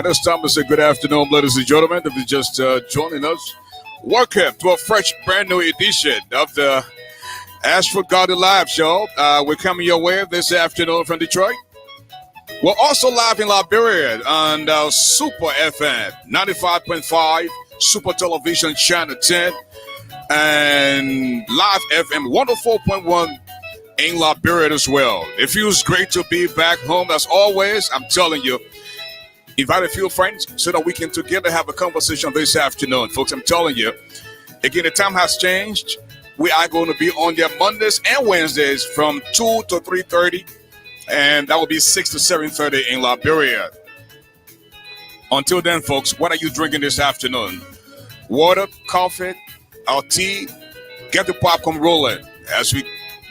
At this time, we say good afternoon, ladies and gentlemen. If you're just joining us, welcome to a fresh, brand new edition of the ASHFORD GARLEY Live Show. We're coming your way this afternoon from Detroit. We're also live in Liberia on Super FM 95.5, Super Television Channel 10, and Live FM 104.1 in Liberia as well. It feels great to be back home. As always, I'm telling you, invite a few friends so that we can together have a conversation this afternoon. Folks, I'm telling you, again, the time has changed. We are going to be on there Mondays and Wednesdays from 2 to 3:30, and that will be 6 to 7:30 in Liberia. Until then, folks, what are you drinking this afternoon? Water, coffee, or tea? Get the popcorn rolling as we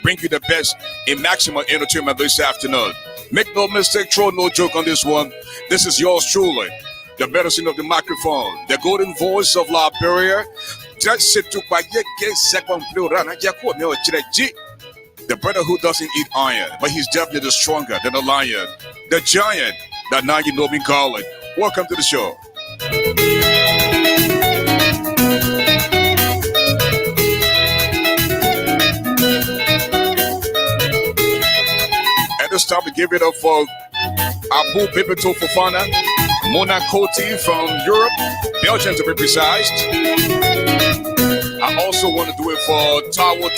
bring you the best in maximum entertainment this afternoon. Make no mistake, throw no joke on this one. This is yours truly, the medicine of the microphone, the golden voice of Liberia. The brother who doesn't eat iron, but he's definitely stronger than a lion, the giant that now you know me calling. Welcome to the show. At this time, we give it up for Abu Bibito Fofana, Mona Koti from Europe, Belgium to be precise. I also want to do it for Tawe,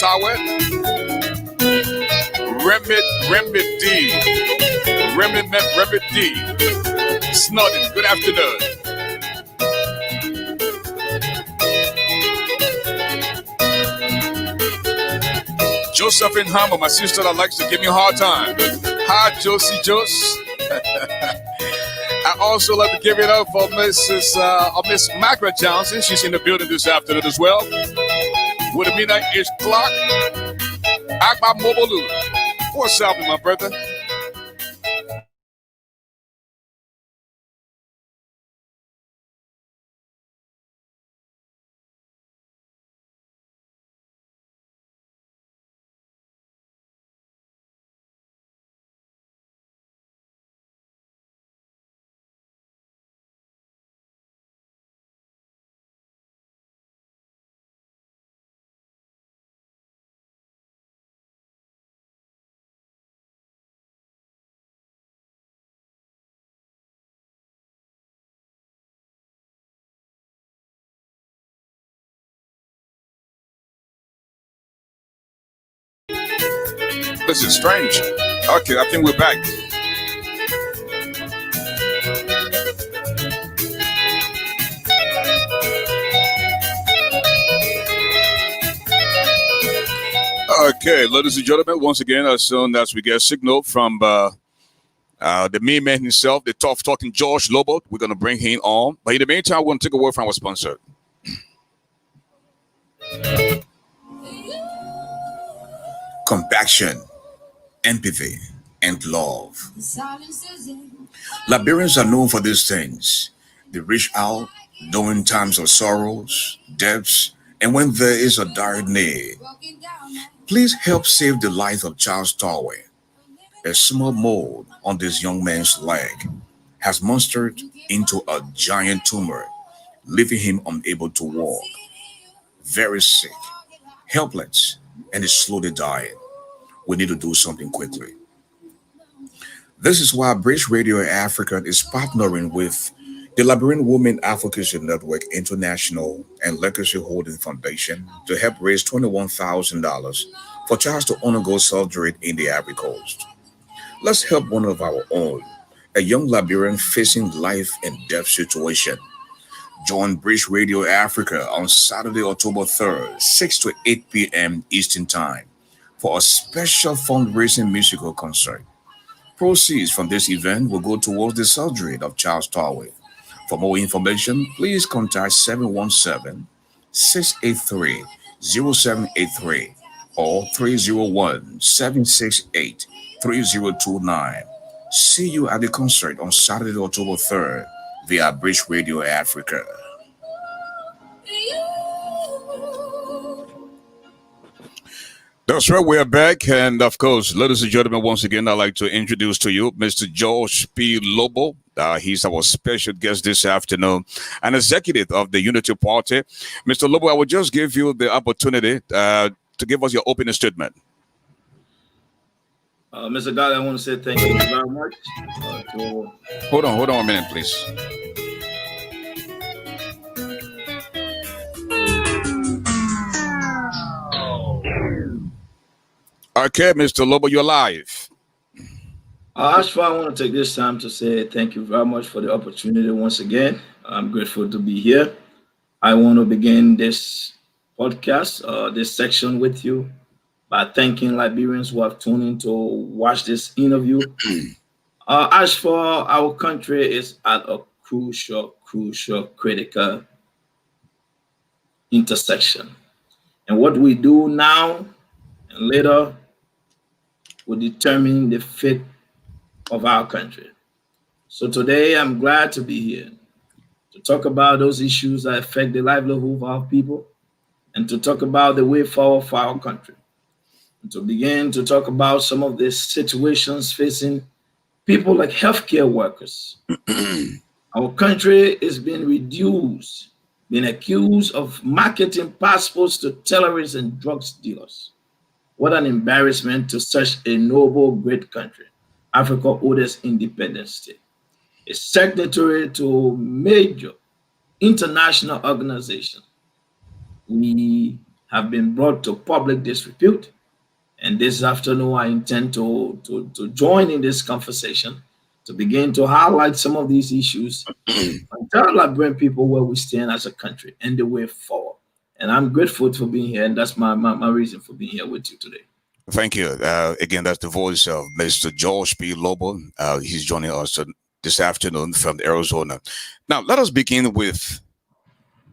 Remedy, Snodden. Good afternoon. Josephine Hammer, my sister that likes to give me a hard time. Hi, Josie Jose. I also like to give it up for Miss Margaret Johnson. She's in the building this afternoon as well. With a midnight is clock. Akbar Mobolulu. What's up, my brother? This is strange. Okay, I think we're back. Okay, ladies and gentlemen, once again, as soon as we get a signal from the main man himself, the tough talking George Lobbo, we're going to bring him on. But in the meantime, we're going to take a word from our sponsor. Compassion, empathy, and love. Liberians are known for these things. They reach out during times of sorrows, deaths, and when there is a dire need. Please help save the life of Charles Torway. A small mold on this young man's leg has monstered into a giant tumor, leaving him unable to walk. Very sick, helpless, and is slowly dying. We need to do something quickly. This is why British Radio Africa is partnering with the Liberian Women Advocacy Network International and Legacy Holding Foundation to help raise $21,000 for Charles to undergo surgery in the Ivory Coast. Let's help one of our own, a young Liberian facing life and death situation. Join British Radio Africa on Saturday, October 3rd, 6 to 8 p.m. Eastern Time for a special fundraising musical concert. Proceeds from this event will go towards the surgery of Charles Torway. For more information, please contact 717-683-0783 or 301-768-3029. See you at the concert on Saturday, October 3rd via British Radio Africa. That's right, we're back. And of course, ladies and gentlemen, once again, I'd like to introduce to you Mr. George P. Lobbo, He's our special guest this afternoon, an executive of the Unity Party. Mr. Lobo, I will just give you the opportunity to give us your opening statement. Mr. God, I want to say thank you very much. Hold on a minute, please. Okay, Mr. Lobo, you're live. ASHFORD, I want to take this time to say thank you very much for the opportunity once again. I'm grateful to be here. I want to begin this podcast, this section with you by thanking Liberians who have tuned in to watch this interview. ASHFORD, our country is at a crucial, critical intersection. And what we do now and later will determine the fate of our country. So today I'm glad to be here to talk about those issues that affect the livelihood of our people and to talk about the way forward for our country. And to begin to talk about some of the situations facing people like healthcare workers. Our country is being reduced, being accused of marketing passports to terrorists and drugs dealers. What an embarrassment to such a noble, great country, Africa's oldest independent state. A signatory to major international organizations. We have been brought to public disrepute. And this afternoon, I intend to join in this conversation to begin to highlight some of these issues and tell Liberian people where we stand as a country and the way forward. And I'm grateful for being here, and that's my reason for being here with you today. Thank you. Again, that's the voice of Mr. George P. Lobo. He's joining us this afternoon from Arizona. Now, let us begin with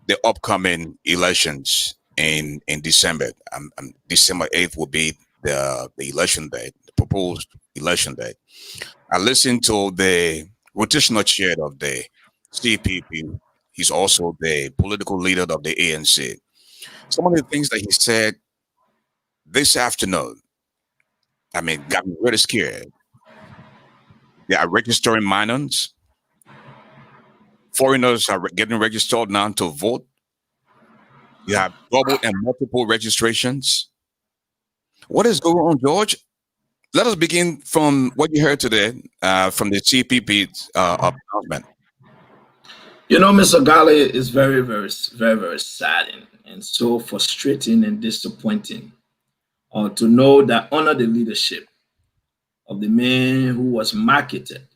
the upcoming elections in December. December 8th will be the election date, the proposed election date. I listened to the rotational chair of the CPP. He's also the political leader of the ANC. Some of the things that he said this afternoon, got me really scared. They are registering minors. Foreigners are getting registered now to vote. You have double and multiple registrations. What is going on, George? Let us begin from what you heard today from the CPP announcement. You know, Mr. Garley, is very, very saddening and so frustrating and disappointing to know that under the leadership of the man who was marketed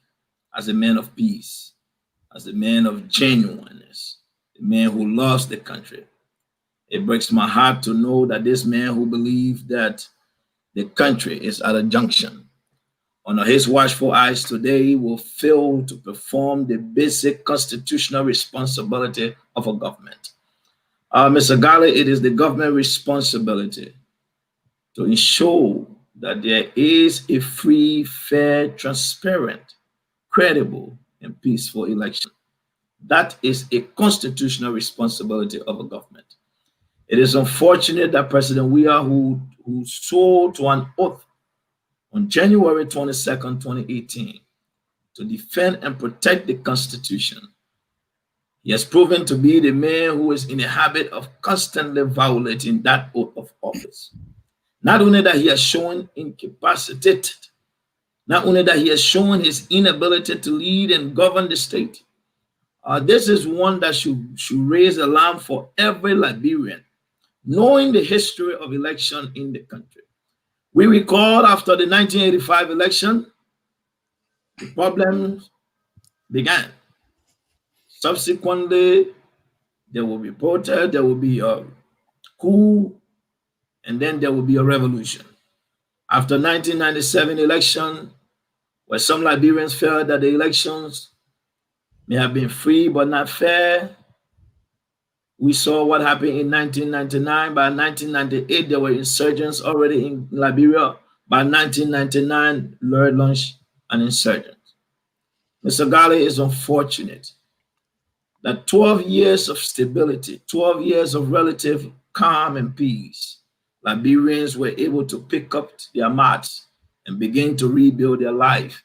as a man of peace, as a man of genuineness, a man who loves the country. It breaks my heart to know that this man who believed that the country is at a junction, under his watchful eyes today, will fail to perform the basic constitutional responsibility of a government. Mr. Garley, it is the government responsibility to ensure that there is a free, fair, transparent, credible, and peaceful election. That is a constitutional responsibility of a government. It is unfortunate that President Weah, who swore to an oath on January 22nd, 2018, to defend and protect the Constitution, he has proven to be the man who is in the habit of constantly violating that oath of office. Not only that he has shown incapacitated, not only that he has shown his inability to lead and govern the state, this is one that should raise alarm for every Liberian, knowing the history of election in the country. We recall after the 1985 election, the problems began. Subsequently, there will be protest, there will be a coup, and then there will be a revolution. After 1997 election, where some Liberians felt that the elections may have been free but not fair, we saw what happened in 1999. By 1998, there were insurgents already in Liberia. By 1999, Lord launched an insurgent. Mr. Garley, is unfortunate that 12 years of stability, 12 years of relative calm and peace, Liberians were able to pick up their mats and begin to rebuild their life.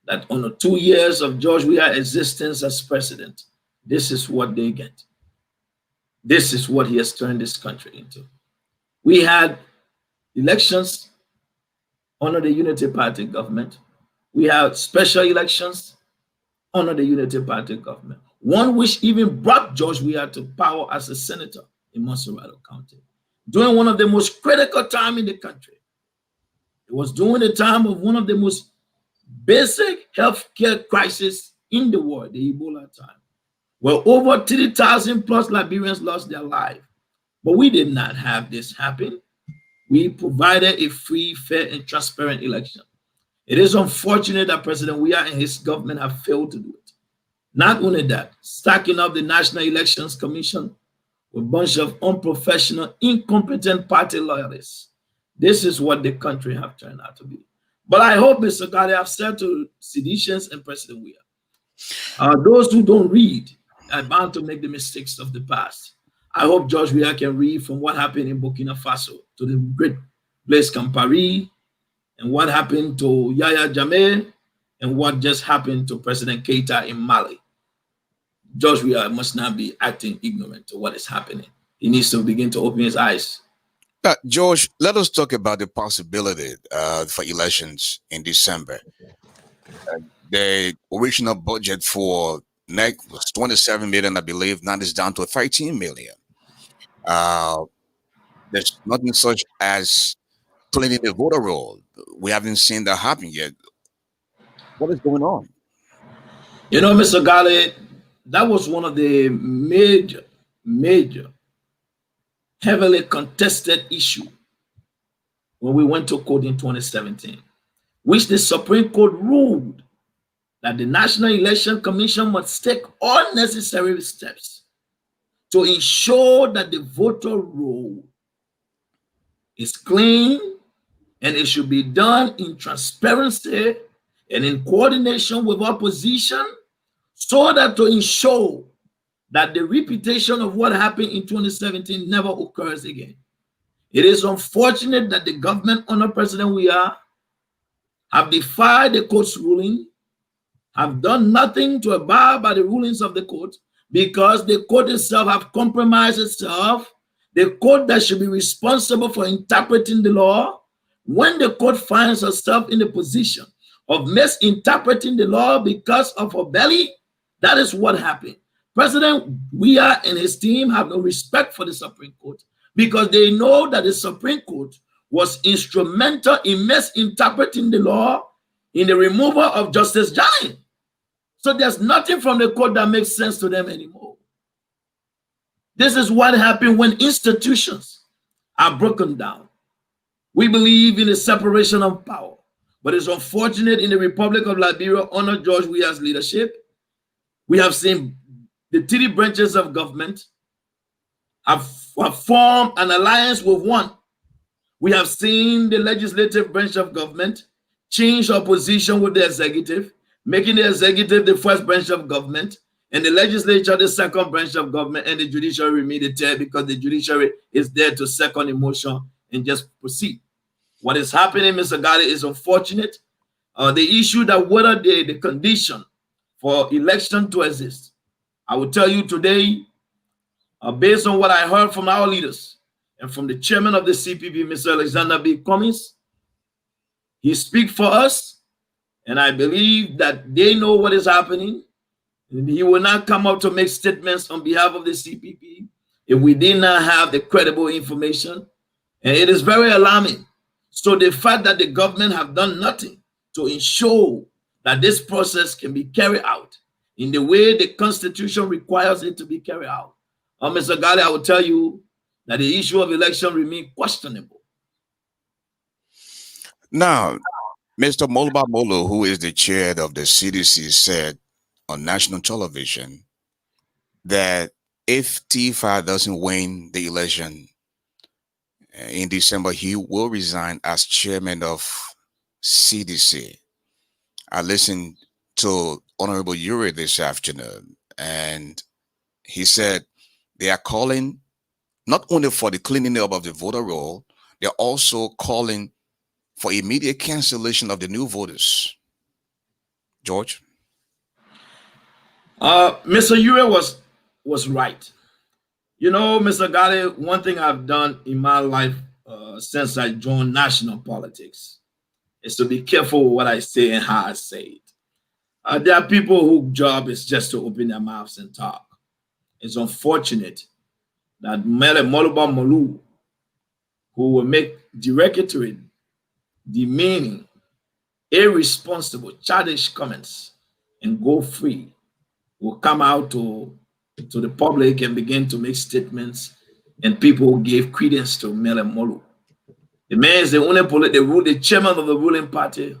that on the 2 years of George Weah's existence as president, this is what they get. This is what he has turned this country into. We had elections under the Unity Party government. We had special elections under the Unity Party government, one which even brought George Weah to power as a senator in Monserrate County during one of the most critical times in the country. It was during the time of one of the most basic healthcare crisis in the world, the Ebola time, where over 3,000 plus Liberians lost their life. But we did not have this happen. We provided a free, fair, and transparent election. It is unfortunate that President Weah and his government have failed to do it. Not only that, stacking up the National Elections Commission with a bunch of unprofessional, incompetent party loyalists. This is what the country have turned out to be. But I hope, Mr. Garley, I've said to seditionists and President Weah, those who don't read are bound to make the mistakes of the past. I hope George Weah can read from what happened in Burkina Faso to the great Blaise Compaoré, and what happened to Yahya Jammeh, and what just happened to President Keita in Mali. George Weah must not be acting ignorant to what is happening. He needs to begin to open his eyes. George, let us talk about the possibility for elections in December. The original budget for NEC was 27 million, I believe. Now it's down to 13 million. There's nothing such as cleaning the voter roll. We haven't seen that happen yet. What is going on? You know, Mr. Garley, that was one of the major, heavily contested issue when we went to court in 2017, which the Supreme Court ruled that the National Election Commission must take all necessary steps to ensure that the voter roll is clean, and it should be done in transparency and in coordination with opposition, so that to ensure that the repetition of what happened in 2017 never occurs again. It is unfortunate that the government under President Weah have defied the court's ruling, have done nothing to abide by the rulings of the court, because the court itself have compromised itself. The court that should be responsible for interpreting the law, when the court finds herself in the position of misinterpreting the law because of her belly, that is what happened. President Weah and his team have no respect for the Supreme Court, because they know that the Supreme Court was instrumental in misinterpreting the law in the removal of Justice Jani. So there's nothing from the court that makes sense to them anymore. This is what happened when institutions are broken down. We believe in the separation of power, but it's unfortunate in the Republic of Liberia under George Weah's leadership, we have seen the three branches of government have formed an alliance with one. We have seen the legislative branch of government change opposition with the executive, making the executive the first branch of government, and the legislature the second branch of government, and the judiciary remain the third, because the judiciary is there to second emotion and just proceed. What is happening, Mr. Garley, is unfortunate. The issue that whether the condition for election to exist, I will tell you today, based on what I heard from our leaders and from the chairman of the CPP, Mr. Alexander B. Cummings, he speaks for us, and I believe that they know what is happening. And he will not come up to make statements on behalf of the CPP if we did not have the credible information. And it is very alarming. So the fact that the government have done nothing to ensure that this process can be carried out in the way the Constitution requires it to be carried out. Mr. Garley, I will tell you that the issue of election remains questionable. Now, Mr. Molba Molo, who is the chair of the CDC, said on national television that if T5 doesn't win the election in December, he will resign as chairman of CDC. I listened to Honorable Yuri this afternoon, and he said they are calling not only for the cleaning up of the voter roll, they're also calling for immediate cancellation of the new voters. George? Mr. Ure was right. You know, Mr. Garley, one thing I've done in my life since I joined national politics is to be careful with what I say and how I say it. There are people whose job is just to open their mouths and talk. It's unfortunate that Mele Moluba Molu, who will make derogatory, demeaning, irresponsible, childish comments and go free, will come out to the public and begin to make statements, and people gave credence to Mele Molu. The man is the only the chairman of the ruling party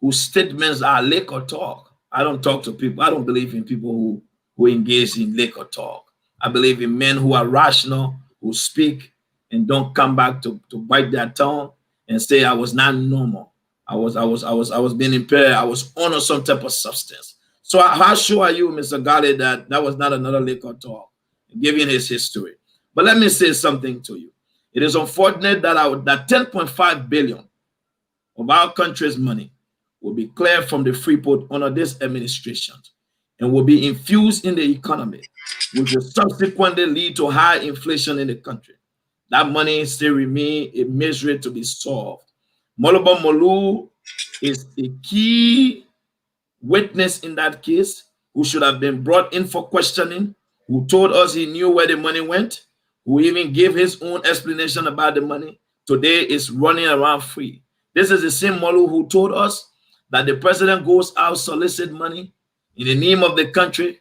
whose statements are liquor talk. I don't talk to people. I don't believe in people who engage in liquor talk. I believe in men who are rational, who speak and don't come back to bite their tongue and say I was not normal. I was being impaired. I was on some type of substance. So how sure are you, Mr. Garley, that was not another liquor talk, given his history? But let me say something to you. It is unfortunate that that 10.5 billion of our country's money will be cleared from the free port under this administration and will be infused in the economy, which will subsequently lead to high inflation in the country. That money still remains a mystery to be solved. Moluba Molu is a key witness in that case, who should have been brought in for questioning, who told us he knew where the money went, who even gave his own explanation about the money. Today is running around free. This is the same Molu who told us that the president goes out, solicit money in the name of the country,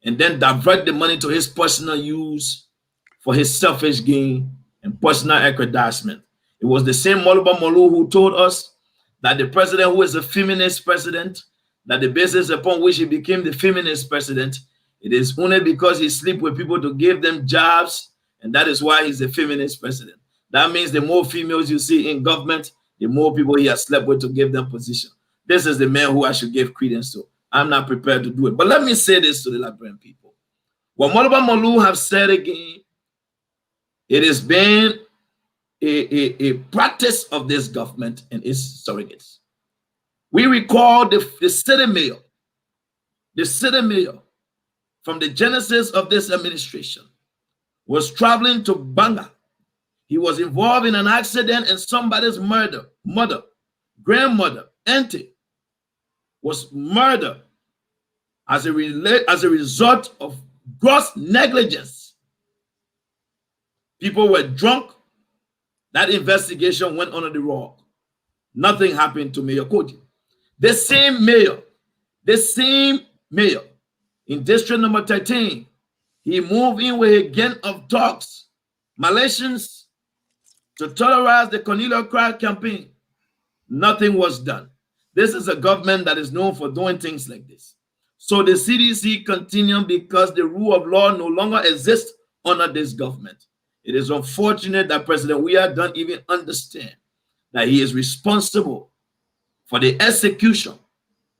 and then divert the money to his personal use for his selfish gain and personal aggrandizement. It was the same Moluba Molu who told us that the president, who is a feminist president, that the basis upon which he became the feminist president, it is only because he sleep with people to give them jobs, and that is why he's a feminist president. That means the more females you see in government, the more people he has slept with to give them position. This is the man who I should give credence to. I'm not prepared to do it. But let me say this to the Liberian people. What Moluba Molu have said again, it has been a practice of this government and its surrogates. We recall the city mayor from the genesis of this administration was traveling to Banga. He was involved in an accident and somebody's mother, grandmother, auntie was murdered as a result of gross negligence. People were drunk. That investigation went under the rug. Nothing happened to Mayor Koji. The same mayor in district number 13, he moved in with a gang of dogs, Malaysians, to terrorize the Cornelio Crowd campaign. Nothing was done. This is a government that is known for doing things like this. So the CDC continued because the rule of law no longer exists under this government. It is unfortunate that President Weah don't even understand that he is responsible for the execution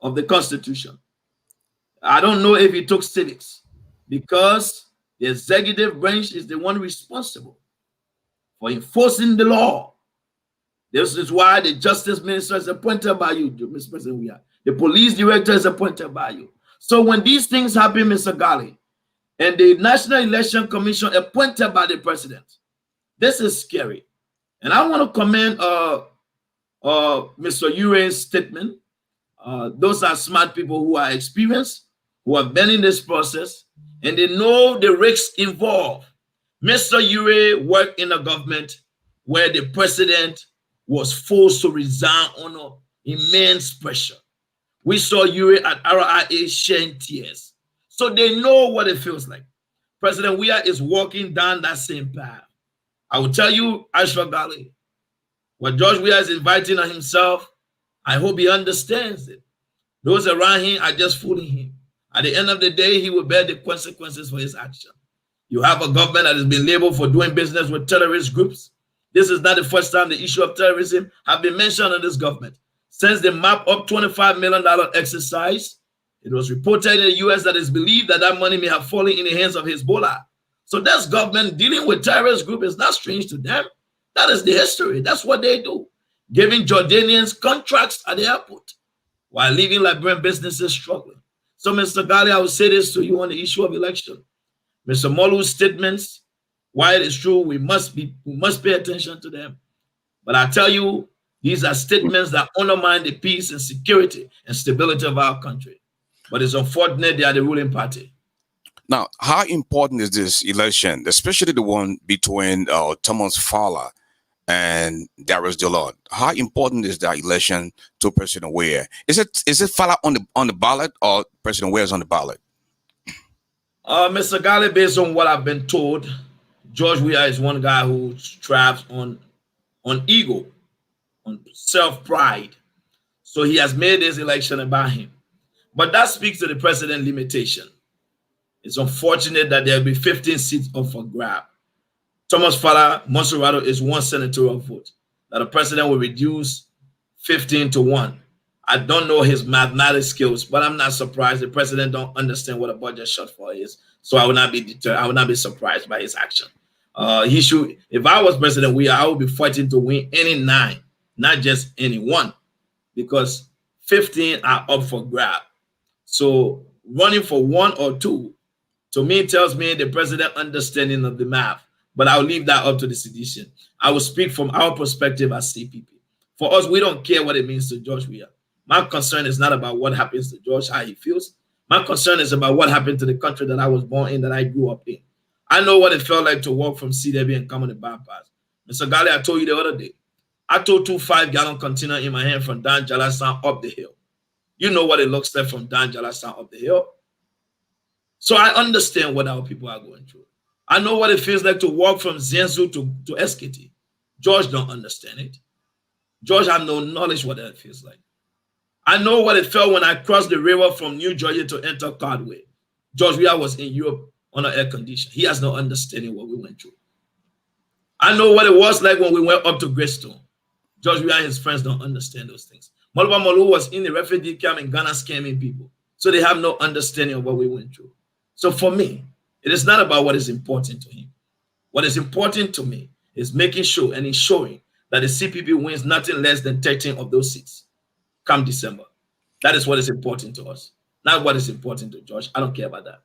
of the Constitution. I don't know if he took civics, because the executive branch is the one responsible for enforcing the law. This is why the justice minister is appointed by you, Mr. President Weah. The police director is appointed by you. So when these things happen, Mr. Garley, and the National Election Commission appointed by the president, this is scary. And I want to commend Mr. Ure's statement. Those are smart people who are experienced, who have been in this process, and they know the risks involved. Mr. Ure worked in a government where the president was forced to resign under immense pressure. We saw Ure at RIA shedding tears. So they know what it feels like. President Weah is walking down that same path. I will tell you, ASHFORD GARLEY, what George Weah is inviting on himself, I hope he understands it. Those around him are just fooling him. At the end of the day, he will bear the consequences for his action. You have a government that has been labeled for doing business with terrorist groups. This is not the first time the issue of terrorism has been mentioned in this government. Since the map up $25 million exercise, it was reported in the US that it's believed that that money may have fallen in the hands of Hezbollah. So this government dealing with terrorist group is not strange to them. That is the history. That's what they do. Giving Jordanians contracts at the airport. while leaving Liberian businesses struggling. So, Mr. Gali, I will say this to you on the issue of election. Mr. Molu's statements, while it is true, we must pay attention to them. But I tell you, these are statements that undermine the peace and security and stability of our country. But it's unfortunate they are the ruling party. Now, how important is this election, especially the one between Thomas Fowler and Darius DeLon? How important is that election to President Ware? Is it Fowler on the ballot or President Ware is on the ballot? Mr. Gali, based on what I've been told, George Weah is one guy who thrives on ego, on self-pride. So he has made this election about him. But that speaks to the president limitation. It's unfortunate that there will be 15 seats up for grab. Thomas Fowler, Monserrato is one senatorial vote. That the president will reduce 15 to 1. I don't know his mathematics skills, but I'm not surprised. The president don't understand what a budget shortfall is. So I will not be deterred. I will not be surprised by his action. He should, if I was president, I would be fighting to win any 9, not just any 1, because 15 are up for grab. So running for 1 or 2, to me, tells me the president understanding of the math. But I'll leave that up to the sedition. I will speak from our perspective as CPP. For us, we don't care what it means to George Weah. My concern is not about what happens to George, how he feels. My concern is about what happened to the country that I was born in, that I grew up in. I know what it felt like to walk from CW and come on the bypass. Mr. Gali, I told you the other day, I told 2 5-gallon container in my hand from Dan Jalasan up the hill. You know what it looks like from Dan Jalasan up the hill. So I understand what our people are going through. I know what it feels like to walk from Zenzu to SKT. George don't understand it. George have no knowledge what that feels like. I know what it felt when I crossed the river from New Jersey to enter Cardway. George Weah was in Europe on an air condition. He has no understanding what we went through. I know what it was like when we went up to Greystone. George Weah and his friends don't understand those things. Moluba Molu was in the refugee camp in Ghana scamming people. So they have no understanding of what we went through. So for me, it is not about what is important to him. What is important to me is making sure and ensuring that the CPP wins nothing less than 13 of those seats come December. That is what is important to us, not what is important to George. I don't care about that.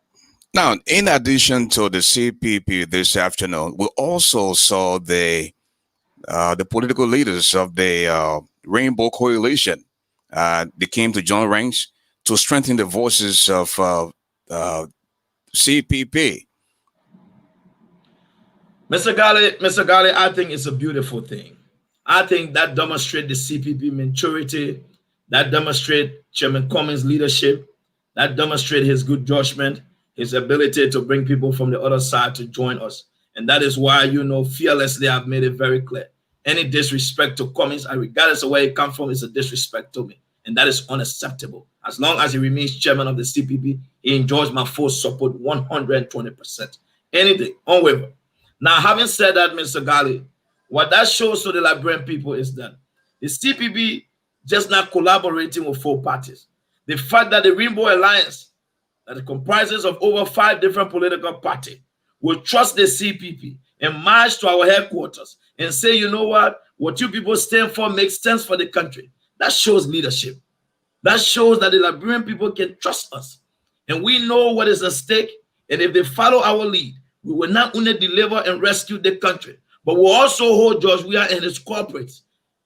Now, in addition to the CPP this afternoon, we also saw the political leaders of the Rainbow Coalition. They came to join ranks to strengthen the voices of CPP. Mr. Gali, I think it's a beautiful thing. I think that demonstrates the CPP maturity, that demonstrates Chairman Cummings' leadership, that demonstrates his good judgment, his ability to bring people from the other side to join us. And that is why, fearlessly, I've made it very clear. Any disrespect to Cummings, regardless of where it comes from, is a disrespect to me. And that is unacceptable. As long as he remains chairman of the CPP, he enjoys my full support 120%. Anything, unwavering. Now, having said that, Mr. Gali, what that shows to the Liberian people is that the CPP just not collaborating with 4 parties. The fact that the Rainbow Alliance, that it comprises of over 5 different political parties, will trust the CPP and march to our headquarters and say, you know what you people stand for makes sense for the country. That shows leadership. That shows that the Liberian people can trust us. And we know what is at stake. And if they follow our lead, we will not only deliver and rescue the country, but we'll also hold George Weah and his corporates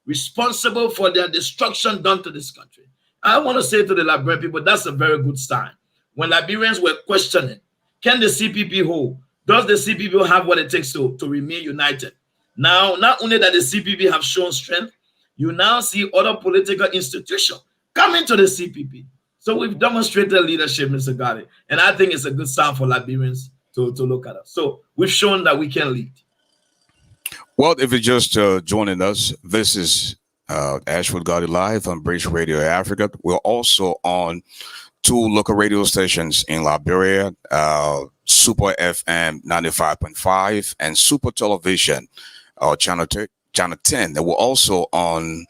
responsible for their destruction done to this country. I want to say to the Liberian people, that's a very good sign. When Liberians were questioning, can the CPP hold? Does the CPP have what it takes to remain united? Now, not only that the CPP have shown strength, you now see other political institutions coming to the CPP. So we've demonstrated leadership, Mr. Gali, and I think it's a good sign for Liberians to look at us. So we've shown that we can lead. Well, if you're just joining us, this is ASHFORD GARLEY Live on British Radio Africa. We're also on 2 local radio stations in Liberia, Super FM 95.5 and Super Television, Channel 10. And we're also on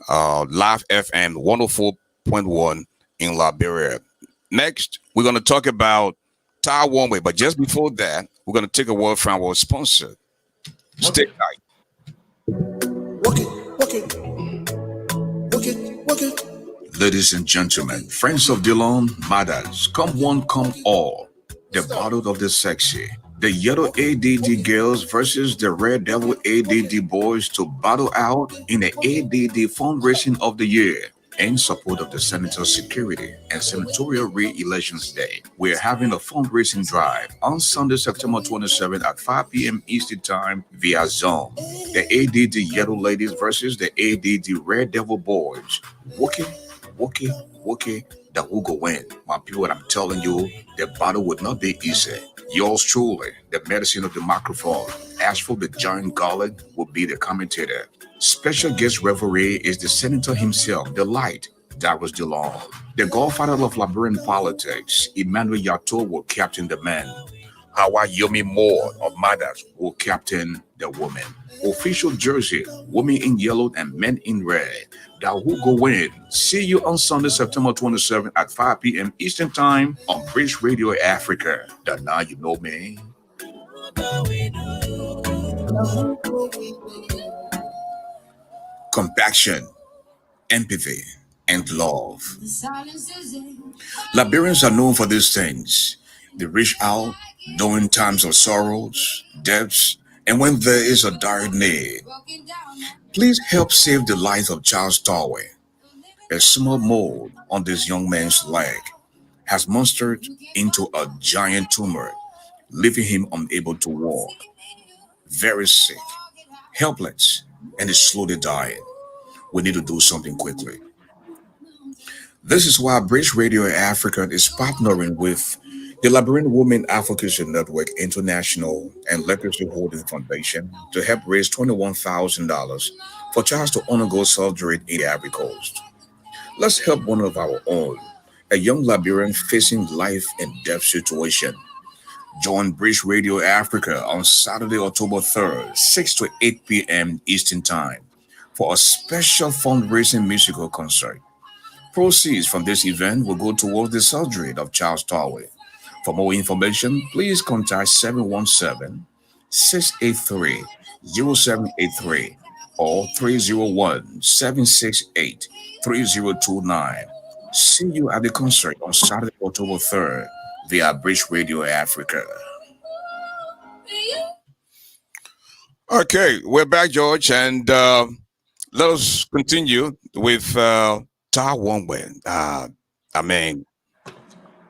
Live FM 104.1 in Liberia. Next, we're going to talk about Taiwan Way. But just before that, we're going to take a word from our sponsor. Stay tight. Work it. Ladies and gentlemen, friends of Dillon, mothers, come one, come all. The battle of the sexy. The yellow ADD girls versus the red devil ADD boys to battle out in the ADD fundraising of the year. In support of the Senator's security and senatorial re-elections day, we're having a fundraising drive on Sunday, September 27th at 5 p.m. Eastern Time via Zoom. The ADD Yellow Ladies versus the ADD Red Devil Boys. Wookie, Wookie, Wookie, that will go win. My people, I'm telling you, the battle would not be easy. Yours truly, the medicine of the microphone, ASHFORD the Giant Garlic, will be the commentator. Special guest referee is the senator himself, the light, Darius DeLong. The godfather of Liberian politics, Emmanuel Yato, will captain the men. Hawa Yomi Moore of Mothers will captain the women. Official jersey, women in yellow and men in red. That will go win. See you on Sunday, September 27th at 5 p.m. Eastern Time on British Radio Africa. That now you know me. Compassion, empathy, and love. Liberians are known for these things. They reach out during times of sorrows, deaths, and when there is a dire need. Please help save the life of Charles Torway. A small mold on this young man's leg has monstered into a giant tumor, leaving him unable to walk, very sick, helpless, and is slowly dying. We need to do something quickly. This is why British Radio Africa is partnering with the Liberian Women Advocacy Network International and Legacy Holding Foundation to help raise $21,000 for Charles to undergo surgery in the Ivory Coast. Let's help one of our own, a young Liberian facing life and death situation. Join British Radio Africa on Saturday, October 3rd, 6 to 8 p.m. Eastern Time for a special fundraising musical concert. Proceeds from this event will go towards the surgery of Charles Torway. For more information, please contact 717-683-0783 or 301-768-3029. See you at the concert on Saturday, October 3rd via British Radio Africa. Okay, we're back, George, and let us continue with Ta Wongwe. I mean,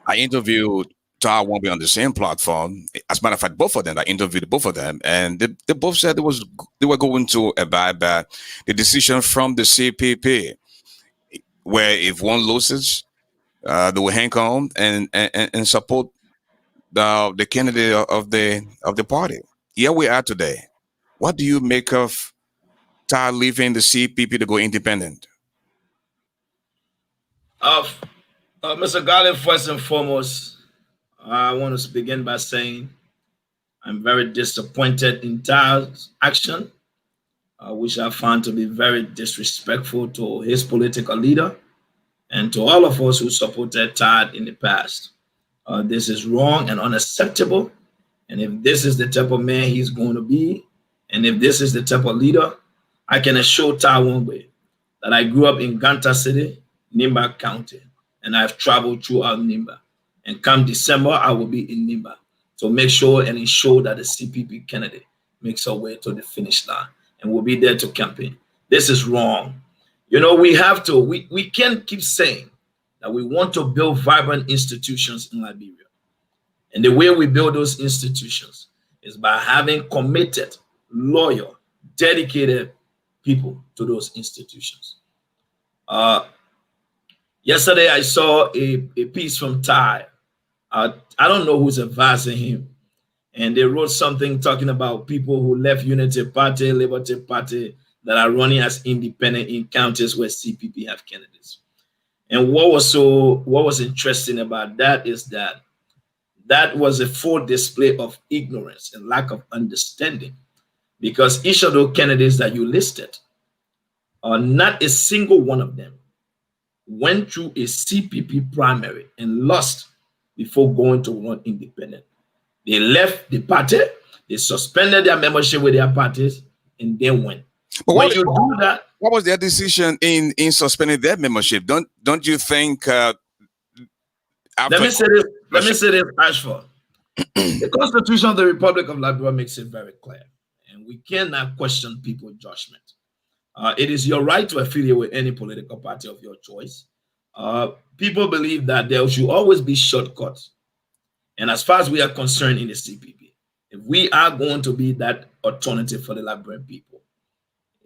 I interviewed Ta Wongwe on the same platform. As a matter of fact, both of them, I interviewed both of them, and they both said they were going to abide by the decision from the CPP, where if one loses, they will hang on and support the candidate of the party. Here we are today. What do you make of Ta leaving the CPP to go independent? Mr. Garley, first and foremost, I want to begin by saying I'm very disappointed in Ta's action, which I found to be very disrespectful to his political leader and to all of us who supported Tad in the past. This is wrong and unacceptable. And if this is the type of man he's going to be, and if this is the type of leader, I can assure Ta Wongwe that I grew up in Ganta City, Nimba County, and I've traveled throughout Nimba. And come December, I will be in Nimba to make sure and ensure that the CPP candidate makes her way to the finish line and we'll be there to campaign. This is wrong. You know, we can't keep saying that we want to build vibrant institutions in Liberia. And the way we build those institutions is by having committed, loyal, dedicated people to those institutions. Yesterday, I saw a piece from Ty. I don't know who's advising him. And they wrote something talking about people who left Unity Party, Liberty Party, that are running as independent in counties where CPP have candidates. And what was interesting about that is that was a full display of ignorance and lack of understanding, because each of those candidates that you listed, not a single one of them went through a CPP primary and lost before going to run independent. They left the party, they suspended their membership with their parties, and then went. But when you do that, what was their decision in suspending their membership? Don't you think Let after me say this. Let me say this, Ashford. The Constitution of the Republic of Liberia makes it very clear, and we cannot question people's judgment. It is your right to affiliate with any political party of your choice. People believe that there should always be shortcuts. And as far as we are concerned in the CPP, if we are going to be that alternative for the Liberian people,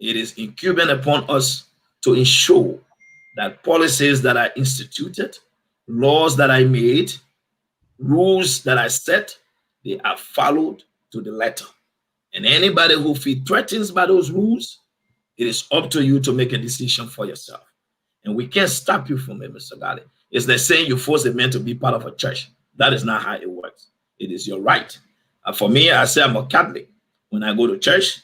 it is incumbent upon us to ensure that policies that are instituted, laws that are made, rules that are set, they are followed to the letter. And anybody who feels threatened by those rules, it is up to you to make a decision for yourself. And we can't stop you from it, Mr. Gali. It's like saying you force a man to be part of a church. That is not how it works. It is your right. For me, I say I'm a Catholic. When I go to church,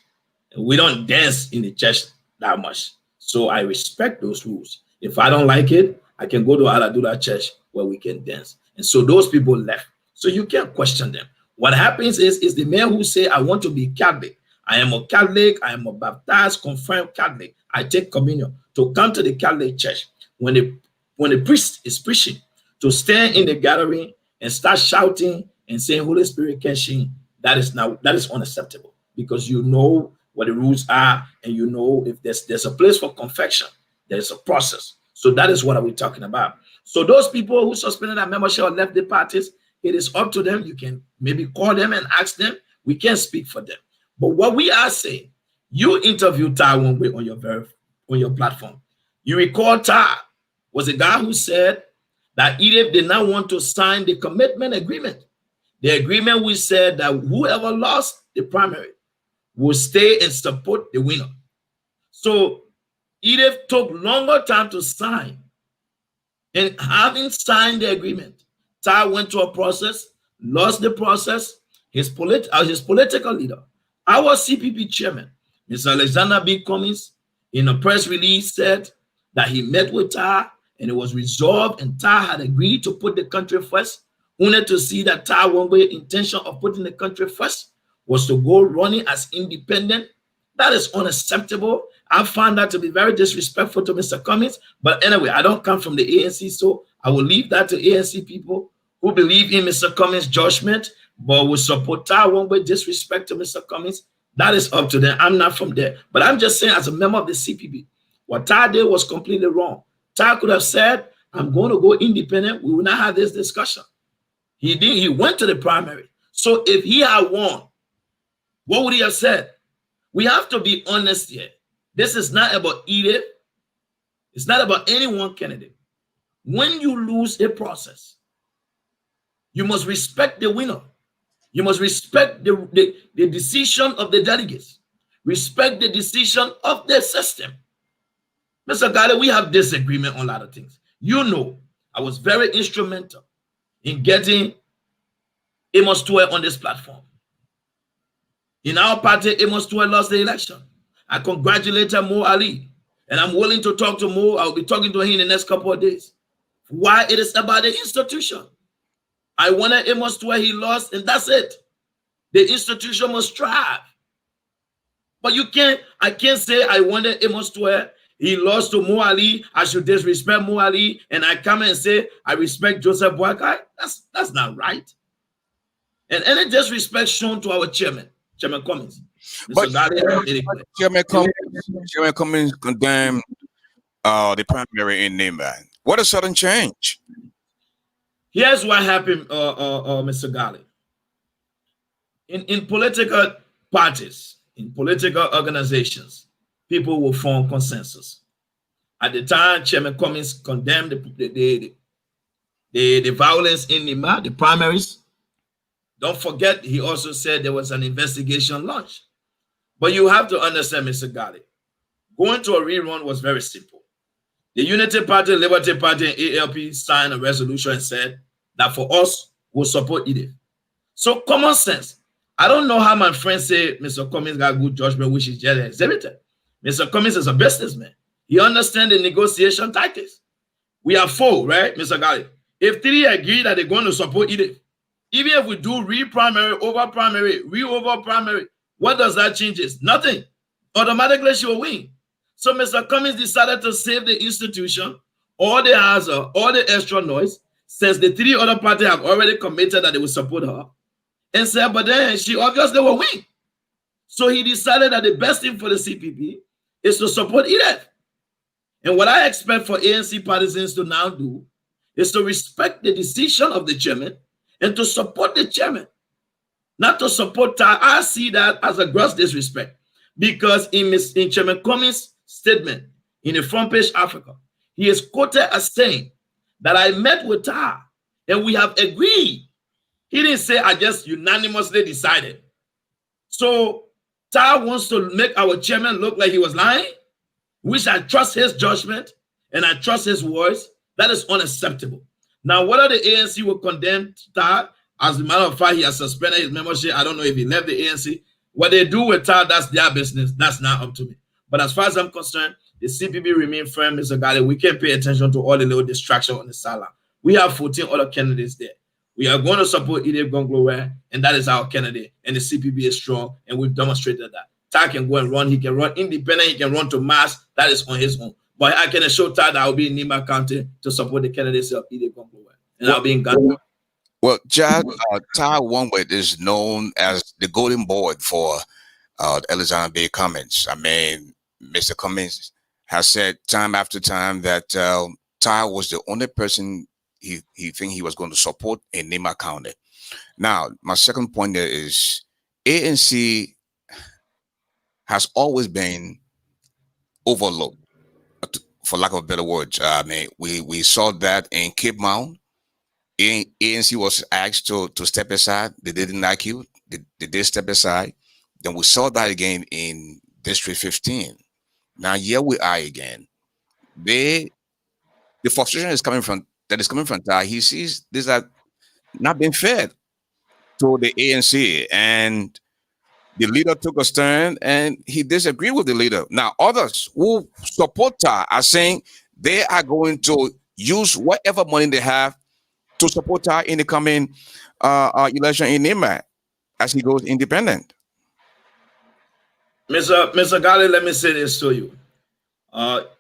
we don't dance in the church that much. So I respect those rules. If I don't like it, I can go to Aladura church where we can dance. And so those people left. So you can't question them. What happens is the man who say, I want to be Catholic. I am a Catholic. I am a baptized, confirmed Catholic. I take communion to come to the Catholic church. When the priest is preaching, to stand in the gathering and start shouting and saying, Holy Spirit can sing, that is unacceptable, because you know what the rules are, and you know if there's a place for confession, there's a process. So that is what are we talking about. So those people who suspended their membership or left the parties, it is up to them. You can maybe call them and ask them. We can't speak for them. But what we are saying, you interviewed Ty one way on your platform. You recall Ty was a guy who said that Edith did not want to sign the commitment agreement. The agreement we said that whoever lost the primary will stay and support the winner. So Edith took longer time to sign. And having signed the agreement, Ty went to a process, lost the process. His political leader, our CPP chairman, Mr. Alexander B. Cummings, in a press release said that he met with Ty and it was resolved, and Ty had agreed to put the country first. Wanted to see that Ty Wongwe's intention of putting the country first was to go running as independent. That is unacceptable. I found that to be very disrespectful to Mr. Cummings. But anyway, I don't come from the ANC, so I will leave that to ANC people who believe in Mr. Cummings' judgment, but will support Ty Wongwe disrespect to Mr. Cummings. That is up to them. I'm not from there. But I'm just saying, as a member of the CPB, what Ty did was completely wrong. Ty could have said, I'm going to go independent. We will not have this discussion. He didn't. He went to the primary. So if he had won, what would he have said? We have to be honest here. This is not about Edith. It's not about any one candidate. When you lose a process, you must respect the winner. You must respect the decision of the delegates. Respect the decision of the system. Mr. Gale, we have disagreement on a lot of things. You know, I was very instrumental in getting Amos Tuer on this platform. In our party, Amos Tuer lost the election. I congratulated Mo Ali, and I'm willing to talk to Mo. I'll be talking to him in the next couple of days. Why? It is about the institution. I wanted Amos Tuer, he lost, and that's it. The institution must strive. But I can't say I wanted Amos Tuer, he lost to Mo Ali, I should disrespect Mo Ali, and I come and say I respect Joseph Boakai. That's not right. And any disrespect shown to our chairman Cummings. But Chairman Cummings condemned the primary in Nimba. What a sudden change. Here's what happened, Mr. Gali. In political parties, in political organizations, people will form consensus. At the time, Chairman Cummings condemned the violence in Nimba, the primaries. Don't forget, he also said there was an investigation launched. But you have to understand, Mr. Gali, going to a rerun was very simple. The Unity Party, Liberty Party, and ALP signed a resolution and said that for us, we'll support Edith. So common sense. I don't know how my friends say Mr. Cummings got good judgment, which is just exhibited. Mr. Cummings is a businessman. He understands the negotiation tactics. We are four, right, Mr. Gali? If three agree that they're going to support Edith, even if we do re-primary over primary, re-over primary, what does that change? Nothing. Automatically she will win. So Mr. Cummings decided to save the institution, all the hassle, all the extra noise, since the three other parties have already committed that they will support her, and said, but then she obviously will win. So he decided that the best thing for the CPP is to support Edith. And what I expect for ANC partisans to now do is to respect the decision of the chairman and to support the chairman, not to support her. I see that as a gross disrespect, because in Chairman Cummings' statement in the front page Africa, he is quoted as saying that I met with her and we have agreed. He didn't say I just unanimously decided. So Tar wants to make our chairman look like he was lying, which I trust his judgment and I trust his words. That is unacceptable. Now, whether the ANC will condemn Tar, as a matter of fact, he has suspended his membership. I don't know if he left the ANC. What they do with Tar, that's their business. That's not up to me. But as far as I'm concerned, the CPP remain firm, Mr. Garley. We can't pay attention to all the little distractions on the sideline. We have 14 other candidates there. We are going to support Edith Gonglowe, and that is our candidate. And the CPP is strong, and we've demonstrated that. Tar can go and run. He can run independent. He can run to mass. That is on his own. But I can assure Tar that I will be in Nima County to support the candidates of Edith Gonglowe. And I'll be in Ghana. Well, Chad, Ty Wonwit is known as the golden boy for Alexander Bay Cummings. I mean, Mr. Cummings has said time after time that Ty was the only person he think he was going to support in Nima County. Now, my second point there is ANC has always been overlooked, for lack of better words. I mean, we saw that in Cape Mount. ANC was asked to step aside. They didn't like you. They did step aside. Then we saw that again in District 15. Now here we are again. The frustration is coming from Ty. He sees these are not being fed to the ANC, and the leader took a stand and he disagreed with the leader. Now others who support Ty are saying they are going to use whatever money they have to support Ty in the coming election in Nima as he goes independent. Mr. Garley, let me say this to you.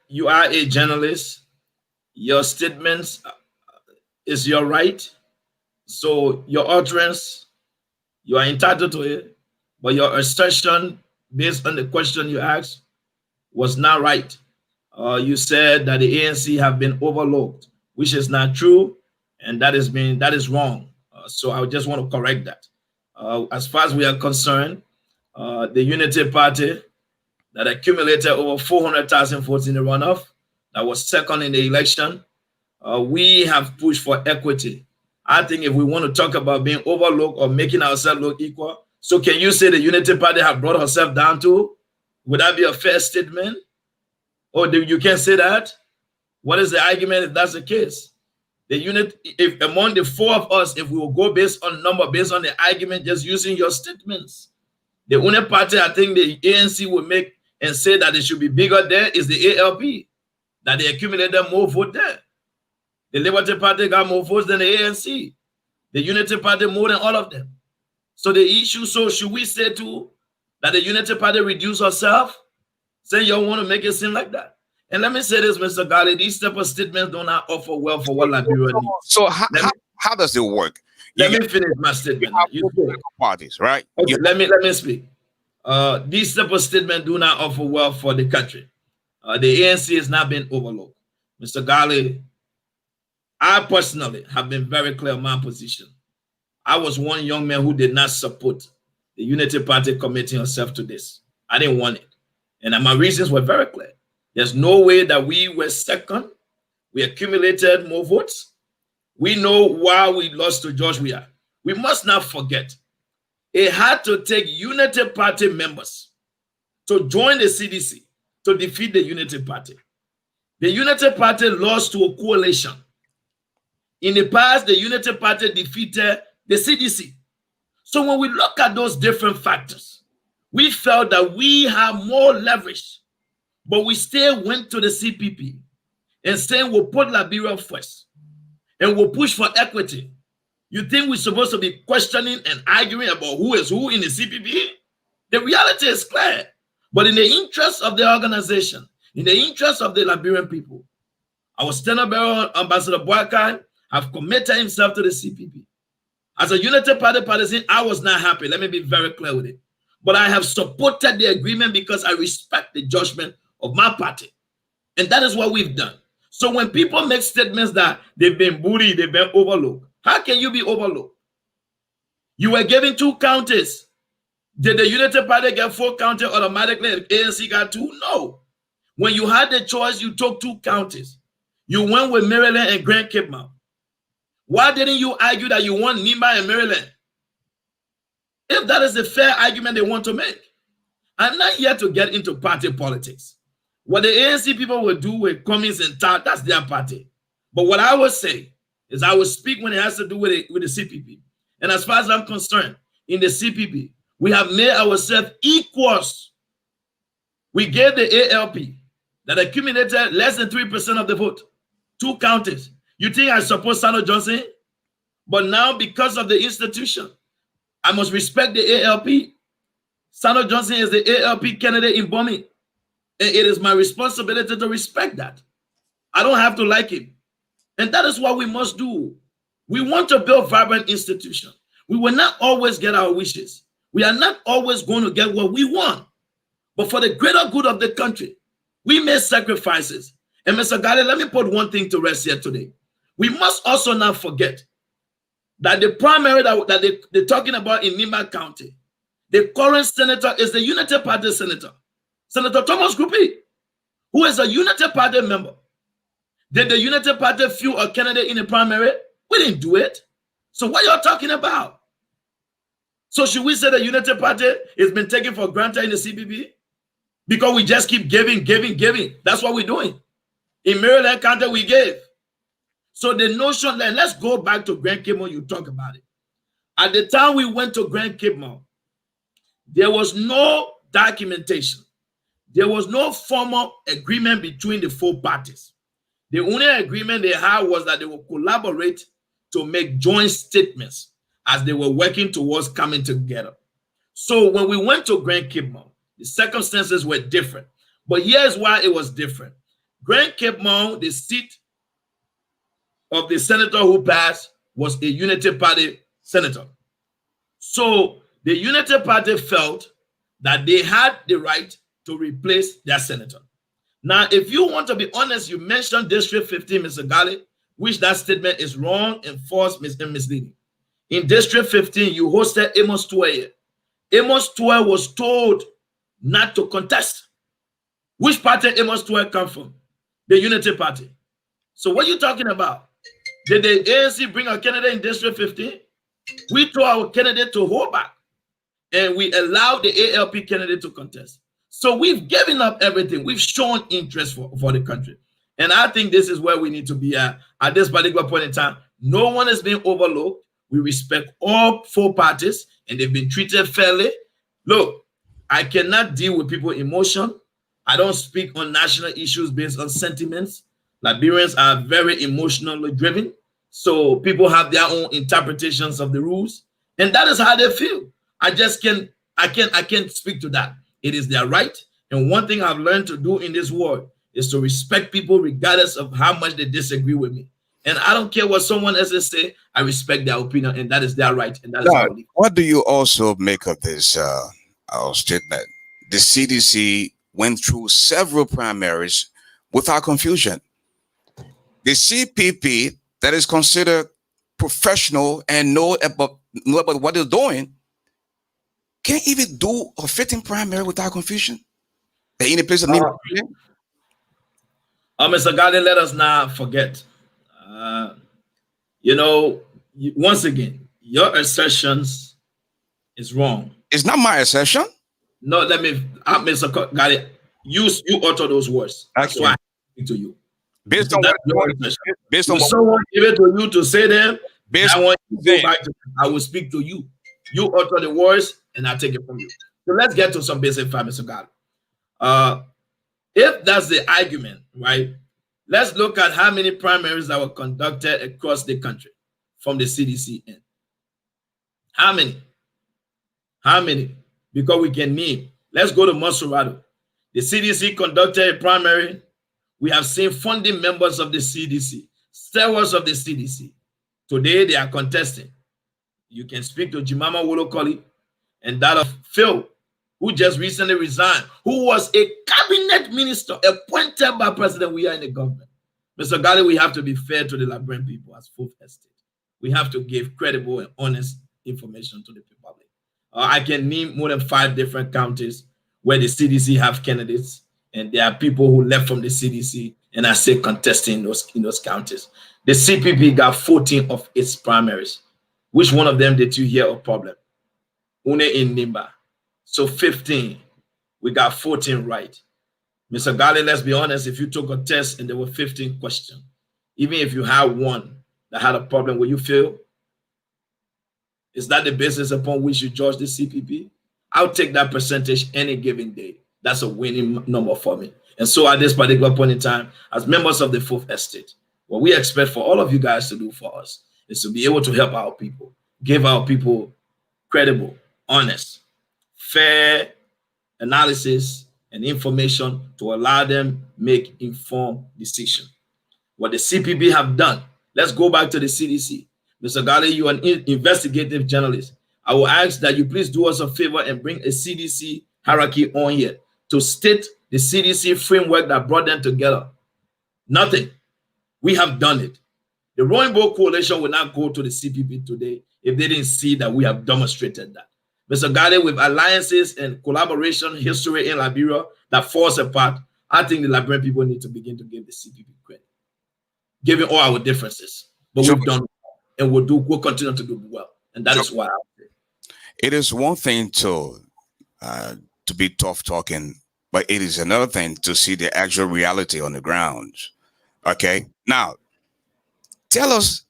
You are a journalist. Your statements is your right. So your utterance, you are entitled to it. But your assertion based on the question you asked was not right. You said that the ANC have been overlooked, which is not true. And that is wrong. So I just want to correct that. As far as we are concerned, the Unity Party that accumulated over 400,000 votes in the runoff, that was second in the election, we have pushed for equity. I think if we want to talk about being overlooked or making ourselves look equal, so can you say the Unity Party have brought herself down to? Would that be a fair statement? Or you can't say that? What is the argument if that's the case? The unit, if among the four of us, if we will go based on number, based on the argument, just using your statements, the only party I think the ANC will make and say that it should be bigger there is the ALP, that they accumulated more votes there. The Liberty Party got more votes than the ANC. The Unity Party more than all of them. So the issue, so should we say too that the Unity Party reduce herself? Say you don't want to make it seem like that. And let me say this, Mr. Garley, these type of statements do not offer well for what Liberia needs. So how does it work? Let me finish my statement. You parties, right? Okay, let me speak. These type of statements do not offer well for the country. The ANC has not been overlooked. Mr. Garley, I personally have been very clear on my position. I was one young man who did not support the Unity Party committing herself to this. I didn't want it. And my reasons were very clear. There's no way that we were second. We accumulated more votes. We know why we lost to George Weah. We must not forget, it had to take Unity Party members to join the CDC to defeat the Unity Party. The Unity Party lost to a coalition. In the past, the Unity Party defeated the CDC. So when we look at those different factors, we felt that we have more leverage. But we still went to the CPP and saying we'll put Liberia first and we'll push for equity. You think we're supposed to be questioning and arguing about who is who in the CPP? The reality is clear. But in the interest of the organization, In the interest of the Liberian people, our standard bearer, Ambassador Boakai, have committed himself to the CPP. As a Unity Party partisan, I was not happy. Let me be very clear with it. But I have supported the agreement because I respect the judgment of my party. And that is what we've done. So when people make statements that they've been bullied, they've been overlooked, how can you be overlooked? You were given 2 counties. Did the Unity Party get 4 counties automatically and ANC got 2? No. When you had the choice, you took 2 counties. You went with Maryland and Grand Cape Mount. Why didn't you argue that you want Nimba and Maryland? If that is a fair argument they want to make. I'm not here to get into party politics. What the ANC people will do with Cummings and Todd, that's their party. But what I will say is I will speak when it has to do with the CPP. And as far as I'm concerned, in the CPP, we have made ourselves equals. We gave the ALP that accumulated less than 3% of the vote, 2 counties. You think I support Sano Johnson? But now, because of the institution, I must respect the ALP. Sano Johnson is the ALP candidate in Bomi. And it is my responsibility to respect that. I don't have to like him. And that is what we must do. We want to build vibrant institutions. We will not always get our wishes. We are not always going to get what we want. But for the greater good of the country, we make sacrifices. And Mr. Garley, let me put one thing to rest here today. We must also not forget that the primary that they're talking about in Nimba County, the current senator is the Unity Party senator, Senator Thomas Krupi, who is a Unity Party member. Did the Unity Party fuel a candidate in the primary? We didn't do it. So what you're talking about? So should we say the Unity Party has been taken for granted in the CPP? Because we just keep giving. That's what we're doing. In Maryland County, we gave. So the notion that let's go back to Grand Cape Mount, you talk about it. At the time we went to Grand Cape Mount, there was no documentation. There was no formal agreement between the 4 parties. The only agreement they had was that they would collaborate to make joint statements as they were working towards coming together. So when we went to Grand Cape Mount, the circumstances were different. But here's why it was different. Grand Cape Mount, the seat of the senator who passed, was a Unity Party senator. So the Unity Party felt that they had the right to replace their senator. Now, if you want to be honest, you mentioned District 15, Mr. Garley, which that statement is wrong and false and misleading. In District 15, you hosted Amos Tuwe. Amos Tuwe was told not to contest. Which party Amos Tuwe come from? The Unity Party. So what are you talking about? Did the ANC bring a candidate in District 15? We told our candidate to hold back, and we allowed the ALP candidate to contest. So we've given up everything. We've shown interest for the country. And I think this is where we need to be at this particular point in time. No one is being overlooked. We respect all 4 parties, and they've been treated fairly. Look, I cannot deal with people's emotion. I don't speak on national issues based on sentiments. Liberians are very emotionally driven. So people have their own interpretations of the rules, and that is how they feel. I can't speak to that. It is their right. And one thing I've learned to do in this world is to respect people regardless of how much they disagree with me. And I don't care what someone else say. I respect their opinion, and that is their right. And that is how I believe. What do you also make of this statement? The CDC went through several primaries without confusion. The CPP, that is considered professional and know about what they're doing, can't even do a fitting primary without confusion. They in a place of need. Mr. Garden, let us not forget. Once again, your assertions is wrong. It's not my assertion. No, let me, Mr. Garden, you utter those words. That's why I speak to you. Based on what someone give it to you to say them, I want you to go back to them. I will speak to you. You utter the words, and I take it from you. So let's get to some basic facts, Mr. God. If that's the argument, right? Let's look at how many primaries that were conducted across the country from the CDC in. How many? How many? Because we can name. Let's go to Monserrato. The CDC conducted a primary. We have seen founding members of the CDC, stewards of the CDC. Today they are contesting. You can speak to Jimama Wolokoli and that of Phil, who just recently resigned, who was a cabinet minister appointed by President. We are in the government. Mr. Gali, we have to be fair to the Liberian people as Fourth Estate. We have to give credible and honest information to the public. I can name more than 5 different counties where the CDC have candidates, and there are people who left from the CDC and are still contesting in those counties. The CPP got 14 of its primaries. Which one of them did you hear a problem? Une in Nimba. So 15. We got 14 right. Mr. Gali, let's be honest, if you took a test and there were 15 questions, even if you had one that had a problem, will you fail? Is that the basis upon which you judge the CPP? I'll take that percentage any given day. That's a winning number for me. And so at this particular point in time, as members of the Fourth Estate, what we expect for all of you guys to do for us is to be able to help our people, give our people credible, honest, fair analysis and information to allow them make informed decision. What the CPB have done, let's go back to the CDC. Mr. Gali, you are an investigative journalist. I will ask that you please do us a favor and bring a CDC hierarchy on here to state the CDC framework that brought them together. Nothing. We have done it. The Rainbow Coalition will not go to the CPP today if they didn't see that we have demonstrated that. Mr. Gali, with alliances and collaboration history in Liberia that falls apart, I think the Liberian people need to begin to give the CPP credit, given all our differences. But we've done and we'll continue to do well. And that is why I say. It is one thing to be tough talking, but it is another thing to see the actual reality on the ground. Okay. Now, tell us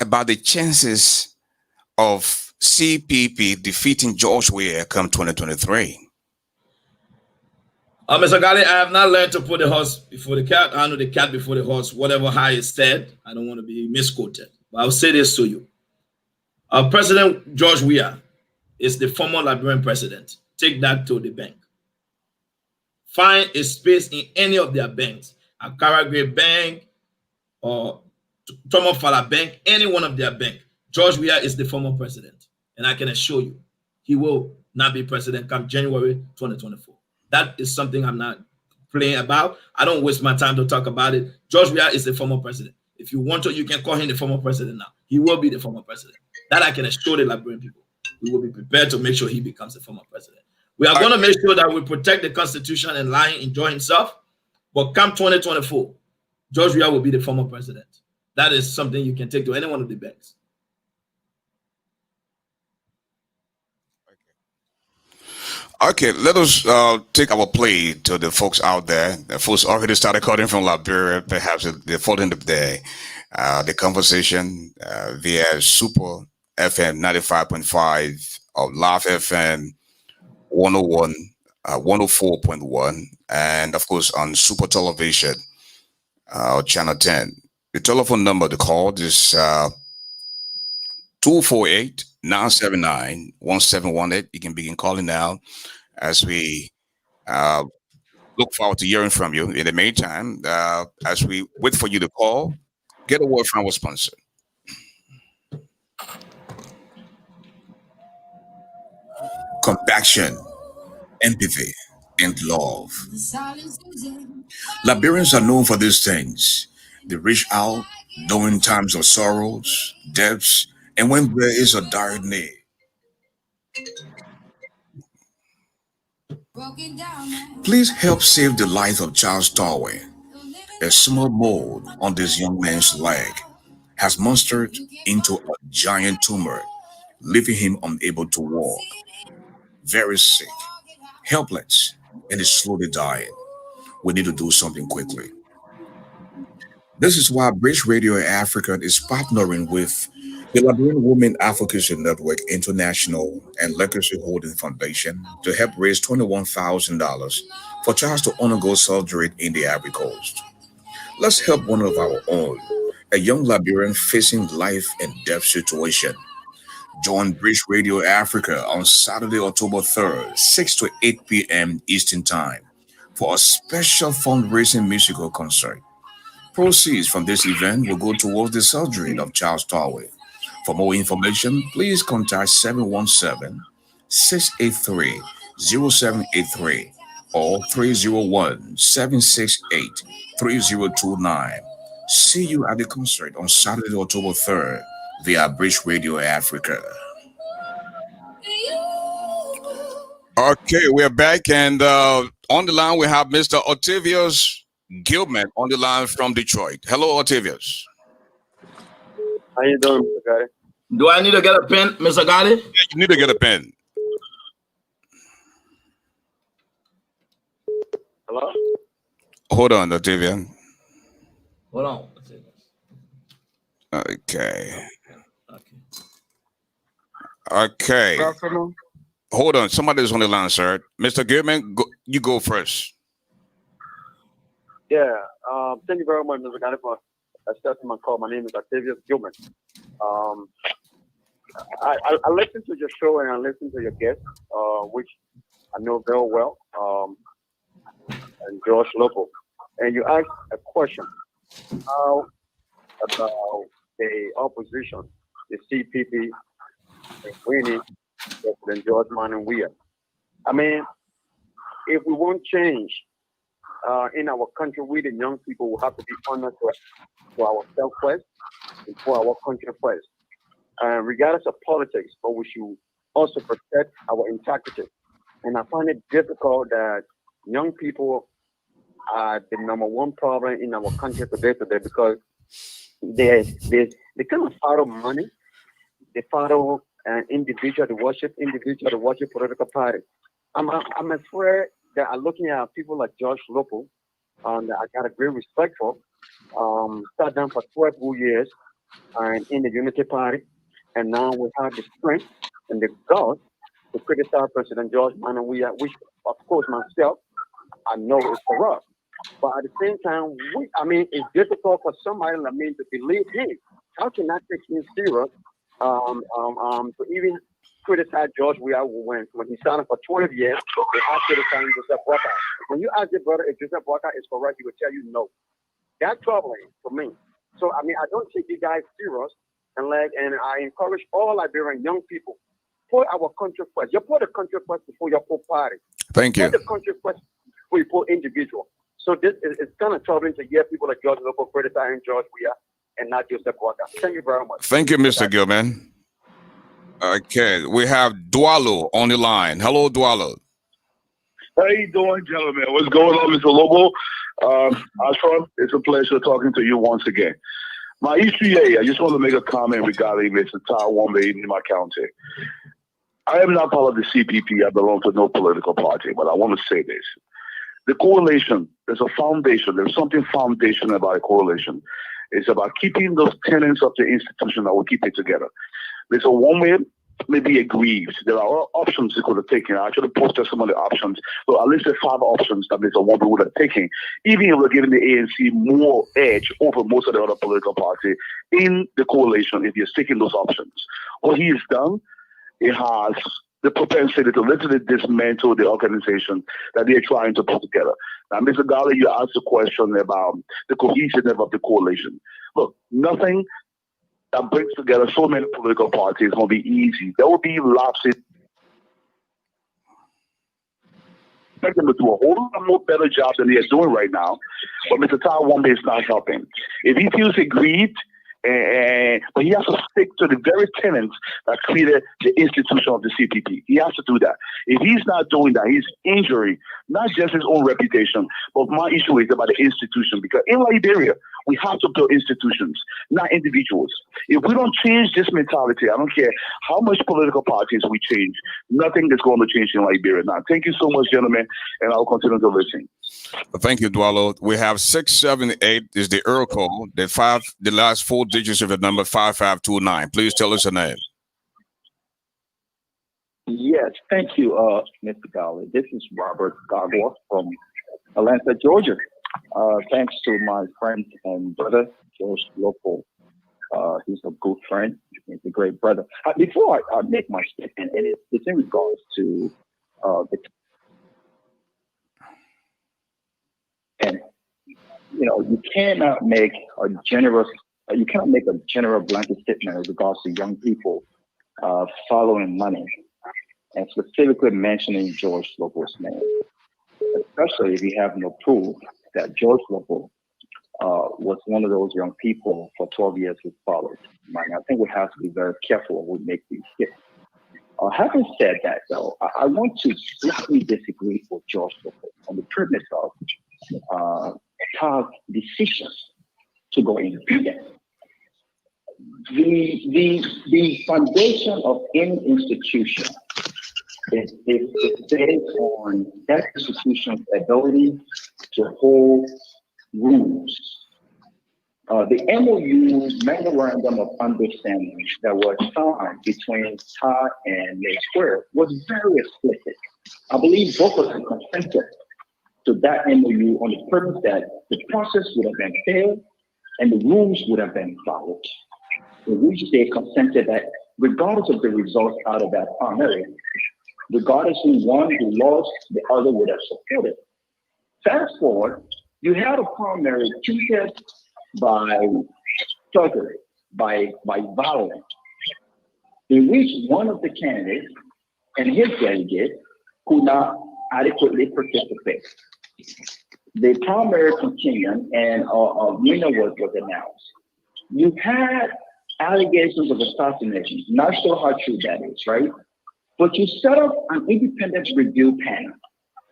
about the chances of CPP defeating George Weah come 2023. Mr. Gali, I have not learned to put the horse before the cat. I know the cat before the horse, whatever how it's said. I don't want to be misquoted. But I'll say this to you. President George Weah is the former Liberian president. Take that to the bank. Find a space in any of their banks, Akara Great Bank or Thomas Fala Bank, any one of their banks. George Weah is the former president. And I can assure you, he will not be president come January 2024. That is something I'm not playing about. I don't waste my time to talk about it. George Weah is the former president. If you want to, you can call him the former president now. He will be the former president. That I can assure the Liberian people. We will be prepared to make sure he becomes the former president. We are going to make sure that we protect the Constitution and lying enjoy himself. But come 2024, George Weah will be the former president. That is something you can take to any one of the banks. Okay, let us take our play to the folks out there. The folks already started calling from Liberia. Perhaps they're following the conversation via Super FM 95.5 or Laugh FM 101, 104.1, and of course on Super Television, Channel 10. The telephone number to call is 248-979-1718. You can begin calling now as we look forward to hearing from you. In the meantime, as we wait for you to call, get a word from our sponsor. Compassion, empathy, and love. Liberians are known for these things. They reach out during times of sorrows, deaths, and when there is a dire need. Please help save the life of Charles Darwin. A small mold on this young man's leg has monstered into a giant tumor, leaving him unable to walk. Very sick, helpless, and is slowly dying. We need to do something quickly. This is why Bridge Radio Africa is partnering with the Liberian Women Advocacy Network International and Legacy Holding Foundation to help raise $21,000 for Charles to undergo surgery in the Ivory Coast. Let's help one of our own, a young Liberian facing life and death situation. Join Bridge Radio Africa on Saturday, October 3rd, 6 to 8 p.m. Eastern Time for a special fundraising musical concert. Proceeds from this event will go towards the surgery of Charles Darwin. For more information, please contact 717 683 0783 or 301 768 3029. See you at the concert on Saturday, October 3rd via Bridge Radio Africa. Okay, we're back, and on the line we have Mr. Octavius Gilman on the line from Detroit. Hello, Octavius. How you doing, Mr. Gotti? Do I need to get a pen, Mr. Gotti? Yeah, you need to get a pen. Hello? Hold on, Octavius. Hold on. Okay. Okay. Okay. Good afternoon. Hold on. Somebody's on the line, sir. Mr. Gilman, you go first. Yeah. Thank you very much, Mr. Gotti, for accepting my call. My name is Octavius Gilman. I listened to your show and I listened to your guest, which I know very well, and George LOBBO. And you asked a question. How about the opposition, the CPP, and winning President George Manuel Weah? I mean, if we want change in our country, we the young people will have to be honest to ourselves first and for our country first. Regardless of politics, but we should also protect our integrity. And I find it difficult that young people are the number one problem in our country today because they kind of follow money, they follow an individual to worship political party. I'm afraid that I'm looking at people like George LOBBO, that I got a great respect for. Sat down for 12 good years in the Unity Party, and now we have the strength and the guts to criticize President George Manuel Weah, which, of course, myself, I know is corrupt. But at the same time, it's difficult for somebody like me to believe him. How can I take him serious to even criticize George Weah when he signed up for 12 years? They asked criticizing Joseph Walker. When you ask your brother if Joseph Walker is correct, he will tell you no. That's troubling for me. So I don't take you guys serious, and I encourage all Liberian young people, put our country first. You put the country first before you put party. Thank you. Put the country first before you put individual. So this is kind of troubling to hear people like George LOBBO criticizing George Weah and not Joseph Walker. Thank you very much. Thank you, Mr. Gilman. Okay, we have Dwalo on the line. Hello, Dwalo. How you doing, gentlemen? What's going on, Mr. LOBBO? ASHFORD, it's a pleasure talking to you once again. My ECA, I just want to make a comment regarding Mr. Tawambe in my county. I am not part of the CPP. I belong to no political party, but I want to say this. The coalition, there's a foundation. There's something foundational about a coalition. It's about keeping those tenets of the institution that will keep it together. There's a one way, maybe aggrieved. There are options you could have taken. I actually posted some of the options. So at least there's 5 options that Mr. Wambe would have taken, even if we're giving the ANC more edge over most of the other political party in the coalition if you're taking those options. What he has done, it has the propensity to literally dismantle the organization that they're trying to put together. Now, Mr. Garley, you asked a question about the cohesiveness of the coalition. Look, nothing that brings together so many political parties is going to be easy. There will be lapses. Expect them to do a whole lot more better job than they're doing right now. But Mr. Tawambe is not helping. If he feels aggrieved, but he has to stick to the very tenets that created the institution of the CPP. He has to do that. If he's not doing that, he's injuring not just his own reputation, but my issue is about the institution. Because in Liberia, we have to build institutions, not individuals. If we don't change this mentality, I don't care how much political parties we change, nothing is going to change in Liberia. Now, thank you so much, gentlemen, and I'll continue to listen. Thank you, Dwalo. We have 678 is the Earl code. The last 4 digits of the number 5529. Please tell us your name. Yes, thank you, Mr. Garley. This is Robert Gagwa from Atlanta, Georgia. Thanks to my friend and brother, George LOBBO. He's a good friend. He's a great brother. Before I make my statement, and it's in regards to and you cannot make a general blanket statement in regards to young people following money, and specifically mentioning George Lobbo's name, especially if you have no proof that George Lobbo was one of those young people for 12 years who followed money. I think we have to be very careful when we make these statements. Having said that, though, I want to slightly disagree with George Lobbo on the premise of Todd's decision to go independent. The foundation of any institution is based on that institution's ability to hold rules. The MOU, Memorandum of Understanding, that was signed between Todd and May Square was very explicit. I believe both of them consented to that MOU on the premise that the process would have been fair and the rules would have been followed. In which they consented that regardless of the results out of that primary, regardless who won, who lost, the other would have supported. Fast forward, you had a primary treated by thuggery, by violence, in which one of the candidates and his delegate could not adequately participate. The primary continued and a winner was announced. You had allegations of assassination, not sure how true that is, right? But you set up an independent review panel.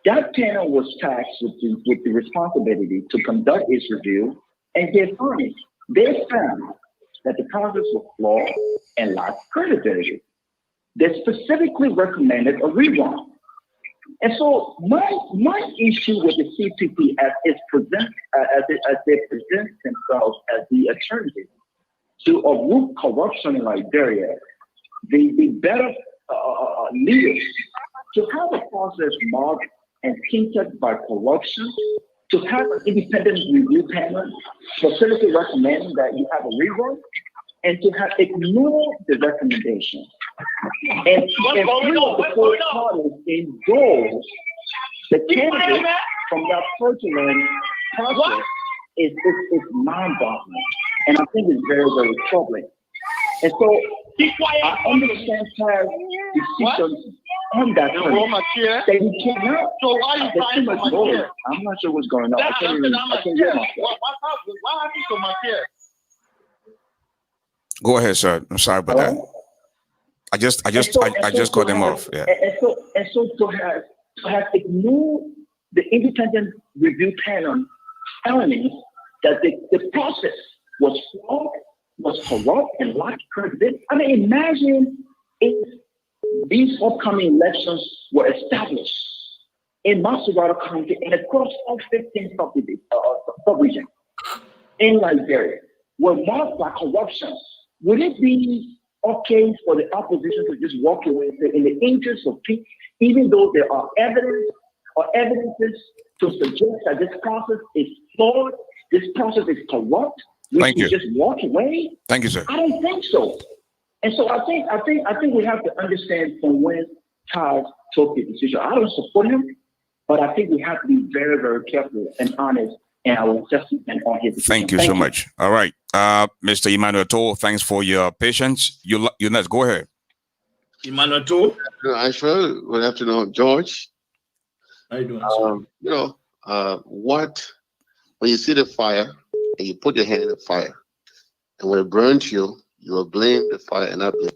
That panel was tasked with the responsibility to conduct its review and get findings. They found that the process was flawed and lacked credibility. They specifically recommended a rerun. And so my issue with the CPP as they present themselves as the alternative to root corruption in Liberia, the better leaders to have a process marked and tainted by corruption, to have an independent review panel specifically recommending that you have a rerun, and to have ignored the recommendation. And three of the four parties endorse the candidate from that fraudulent process is mind-boggling. And I think it's very, very troubling. And so I understand Tara's decisions on that point. That he cannot. So why are you too much noise. I'm not sure what's going on. I can't hear myself. What happened to my chair? Go ahead, sir. I'm sorry about that. I just cut them off. Yeah. And so to have ignored the independent review panel findings that the process was flawed, was corrupt, and lacked credibility. I mean, imagine if these upcoming elections were established in Masterwater County and across all 15 sub-regions in Liberia were marked by corruption. Would it be okay for the opposition to just walk away and say, in the interest of peace, even though there are evidences to suggest that this process is flawed, this process is corrupt, we should just walk away? Thank you, sir. I don't think so. And so I think we have to understand from when Todd took the decision. I don't support him, but I think we have to be very, very careful and honest in our assessment on his decision. Thank you so much. All right. Mr. Emmanuel Toll, thanks for your patience. You next. Go ahead. Emmanuel Toll. Good afternoon, George. How you doing? When you see the fire and you put your hand in the fire, and when it burns you, you will blame the fire and not blame.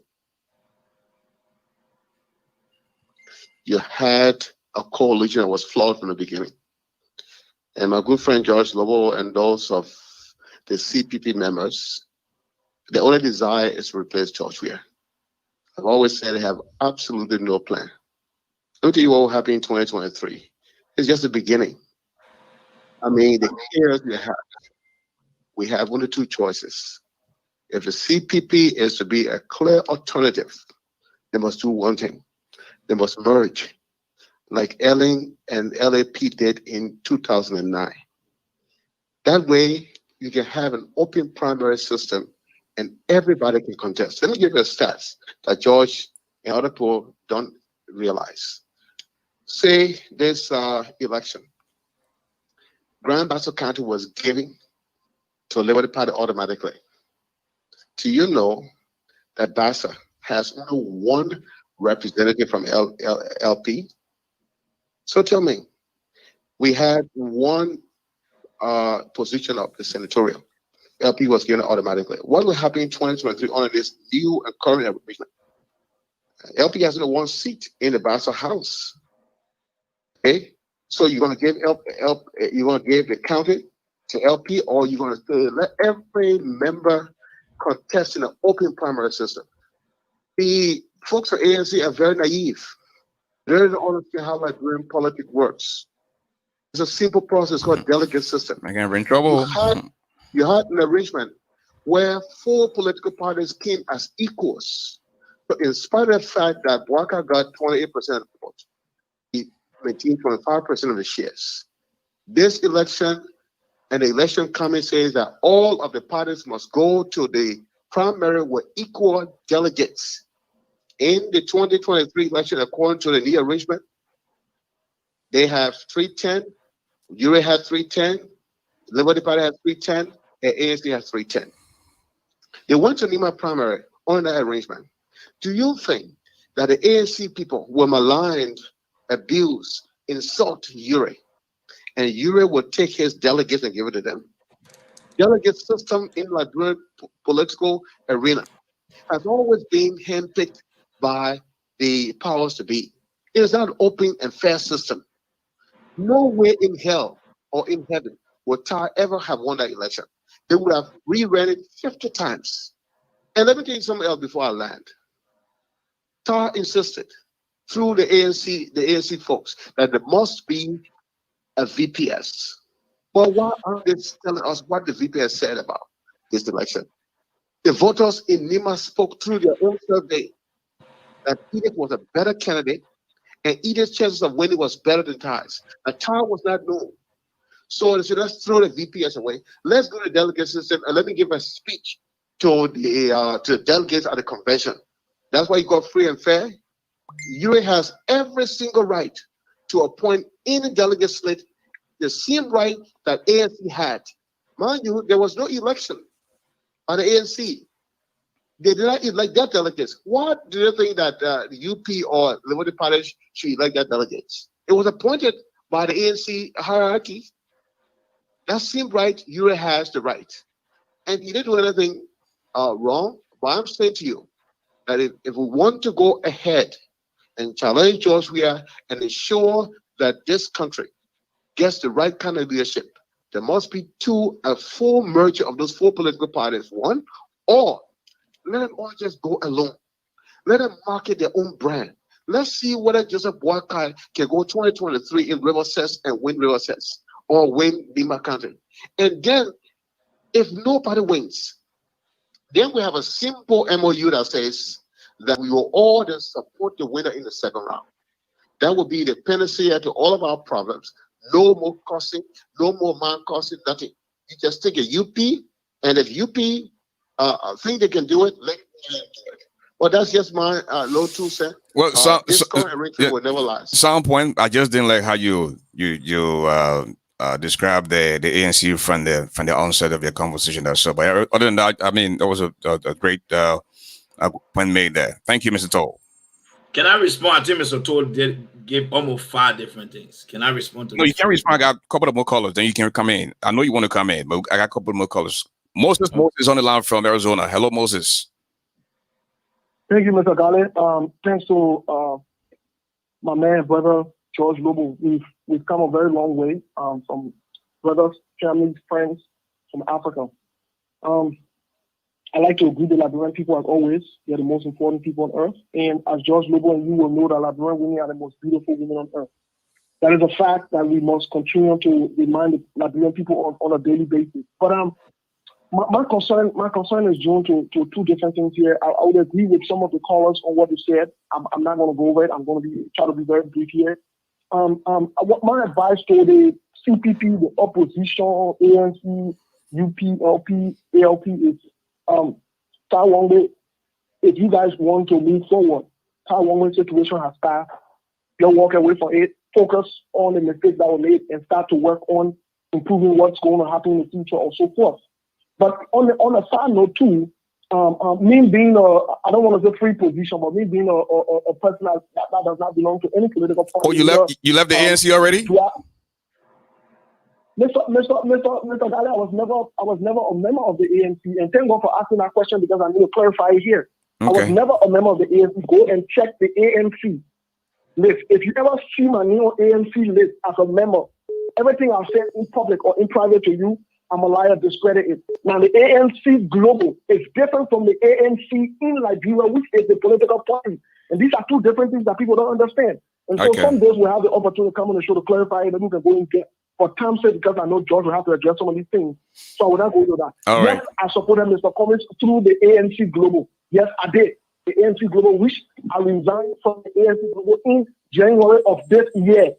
You had a coalition that was flawed from the beginning. And my good friend George Lobbo and those of the CPP members, the only desire is to replace George Weah. I've always said they have absolutely no plan. Let me tell you what will happen in 2023. It's just the beginning. I mean, the years we have one or two choices. If the CPP is to be a clear alternative, they must do one thing. They must merge, like Elling and LAP did in 2009. That way, you can have an open primary system and everybody can contest. Let me give you a stats that George and other people don't realize. Say this election, Grand Bassa County was giving to the Liberty Party automatically. Do you know that Bassa has only one representative from LP? So tell me, we had one position of the senatorial. LP was given automatically. What will happen in 2023 under this new and current arrangement? LP has only one seat in the Bassa House. Okay, so you're going to give you're going to give the county to LP, or you're going to say let every member contest in an open primary system. The folks at ANC are very naive. They don't understand how Liberian politics works. It's a simple process called delegate system. I can't in trouble. You had an arrangement where 4 political parties came as equals. So in spite of the fact that Bwaka got 28% of the vote, he maintained 25% of the shares. This election and the election committee says that all of the parties must go to the primary with equal delegates. In the 2023 election, according to the new arrangement, they have 310, URA has 310, Liberty Party has 310, and ANC has 310. They went to Nima primary on that arrangement. Do you think that the ANC people were maligned, abused, insult URA, and URA would take his delegates and give it to them? Delegate system in Liberian political arena has always been handpicked by the powers to be. It is not an open and fair system. Nowhere in hell or in heaven would TAR ever have won that election. They would have rerun it 50 times. And let me tell you something else before I land. TAR insisted through the ANC folks that there must be a VPS. Well, why aren't they telling us what the VPS said about this election? The voters in Nima spoke through their own survey that Edith was a better candidate and Edith's chances of winning was better than TAR's. And TAR was not known. So they said, let's throw the VPS away. Let's go to the delegate system and let me give a speech to the delegates at the convention. That's why you got free and fair. URA has every single right to appoint any delegate slate, the same right that ANC had. Mind you, there was no election on the ANC. They did not elect their delegates. Why do you think that the UP or Liberty Party should elect their delegates? It was appointed by the ANC hierarchy. That same right, URA has the right. And he didn't do anything wrong. But I'm saying to you that if we want to go ahead and challenge George Weah and ensure that this country gets the right kind of leadership, there must be a full merger of those 4 political parties. One, or let them all just go alone. Let them market their own brand. Let's see whether Joseph Boakai can go 2023 in Riverside and win Riverside or win Nima County. And then, if nobody wins, then we have a simple MOU that says that we will all then support the winner in the second round. That will be the panacea to all of our problems. No more costing, no more man costing, nothing. You just take a UP, and if UP think they can do it, let them do it. Well, that's just my low 2 cents. Well, this current arrangement will never last. Some point, I just didn't like how you described the ANC from the onset of your conversation. But other than that, I mean, that was a great point made there. Thank you, Mr. Toll. Can I respond? I think Mr. Toll did give almost 5 different things. Can I respond to No, you can't respond. I got a couple of more callers. Then you can come in. I know you want to come in, but I got a couple more callers. Moses on the line from Arizona. Hello, Moses. Thank you, Mr. Garley. Thanks to my man, brother, George Lobo. We've come a very long way from brothers, families, friends from Africa. I like to agree with Liberian people as always. They're the most important people on earth. And as George Lobo and you will know, that Liberian women are the most beautiful women on earth. That is a fact that we must continue to remind the Liberian people on a daily basis. But my concern is due to 2 different things here. I would agree with some of the callers on what they said. I'm not going to go over it. I'm going to try to be very brief here. What my advice to the CPP, the opposition, ANC, UP, LP, ALP is Taiwan, if you guys want to move forward, Taiwan situation has passed. Don't walk away from it. Focus on the mistakes that were made and start to work on improving what's going to happen in the future or so forth. But on a side note too, me being I don't want to say free position, but me being a person that does not belong to any political party. Oh, you left the ANC already? Mr. Garley, I was never a member of the ANC, and thank God for asking that question because I need to clarify it here. Okay. I was never a member of the ANC. Go and check the ANC list. If you ever see my new ANC list as a member, everything I've said in public or in private to you, I'm a liar, discredit it. Now, the ANC Global is different from the ANC in Liberia, which is the political party. And these are two different things that people don't understand. And so some days we'll have the opportunity to come on the show to clarify it, and we can go and get. For time's sake, because I know George will have to address some of these things. So I will not go into that. All yes, right. I supported Mr. Cummings through the ANC Global. Yes, I did. The ANC Global, which I resigned from the ANC Global in January of this year.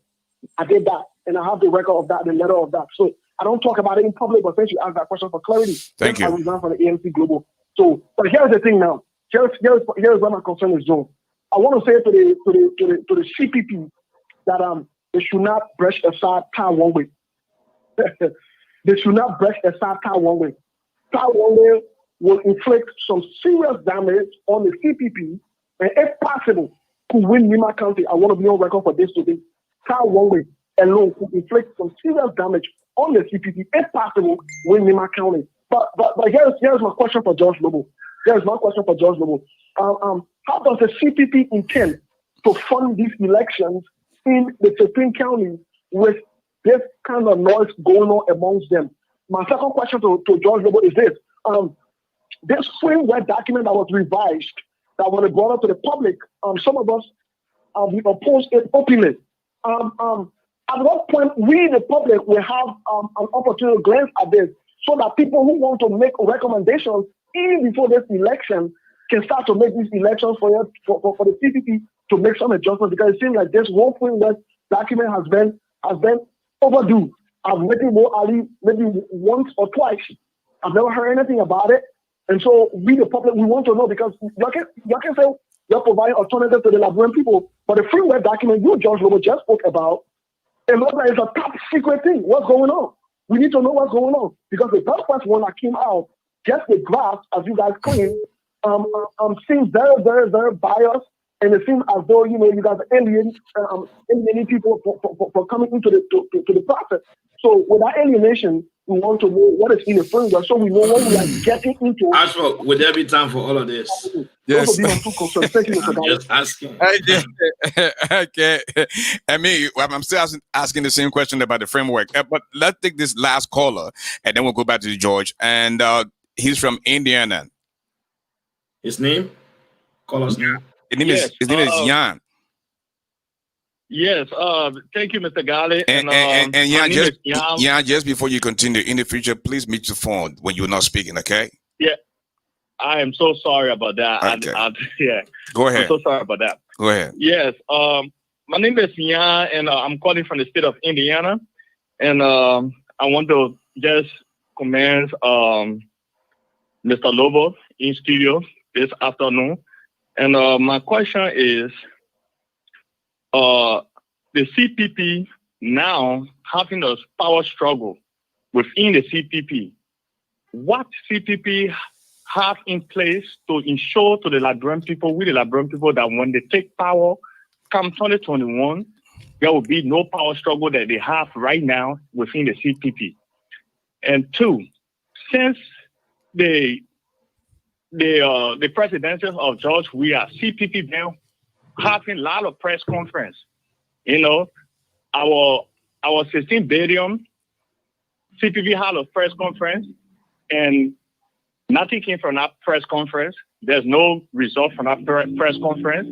I did that. And I have the record of that, the letter of that. So I don't talk about it in public, but since you asked that question for clarity, Thank you. I resigned from the ANC Global. So, but here's the thing now. Here's where my concern is, Joe. I want to say to the CPP that they should not brush aside Taiwan way. They should not brush aside Taiwan way. Taiwan way will inflict some serious damage on the CPP, and if possible, could win Nima County. I want to be on record for this today. Taiwan way alone could inflict some serious damage on the CPP, if possible, win Nima County. But here's my question for George Lobo. Here's my question for George Lobo. How does the CPP intend to fund these elections in the 15 counties with this kind of noise going on amongst them? My second question to George Lobo is this. This framework document that was revised, that was brought up to the public, some of us, we opposed it openly. At what point we, the public, will have an opportunity to glance at this so that people who want to make recommendations even before this election can start to make these elections for the CPP to make some adjustments, because it seems like this whole framework document has been overdue. I've met Ali maybe once or twice. I've never heard anything about it. And so we, the public, we want to know, because y'all can say you're providing alternative to the Liberian people, but the framework document you, George Lobo, just spoke about, it looks like it's a top secret thing. What's going on? We need to know what's going on, because the very first one that came out, just the draft, as you guys claim, seems very, very, very biased, and it seems as though you guys are alienating people for coming into the process. So with that alienation, we want to know what is in the framework, so we know what we are getting into. ASHFORD, would there be time for all of this? Yes. Those will be my two concerns. Thank you, Mr. Garley. Just asking. Okay. I mean, I'm still asking the same question about the framework. But let's take this last caller, and then we'll go back to George. And he's from Indiana. His name? Caller's name? His name is Jan. Yes. Thank you, Mr. Garley. And Jan, just before you continue, in the future, please mute your phone when you're not speaking, okay? Yeah. I am so sorry about that. Okay. Yeah. Go ahead. I'm so sorry about that. Go ahead. Yes. My name is Jan, and I'm calling from the state of Indiana. And I want to just commend Mr. Lobo in studio this afternoon. And my question is, the CPP now having a power struggle within the CPP. What CPP have in place to ensure to the Liberian people, that when they take power, come 2021, there will be no power struggle that they have right now within the CPP. And two, since the presidency of George, we are CPP now having a lot of press conference. Our 16 billion CPP had a press conference, and nothing came from that press conference. There's no result from that press conference.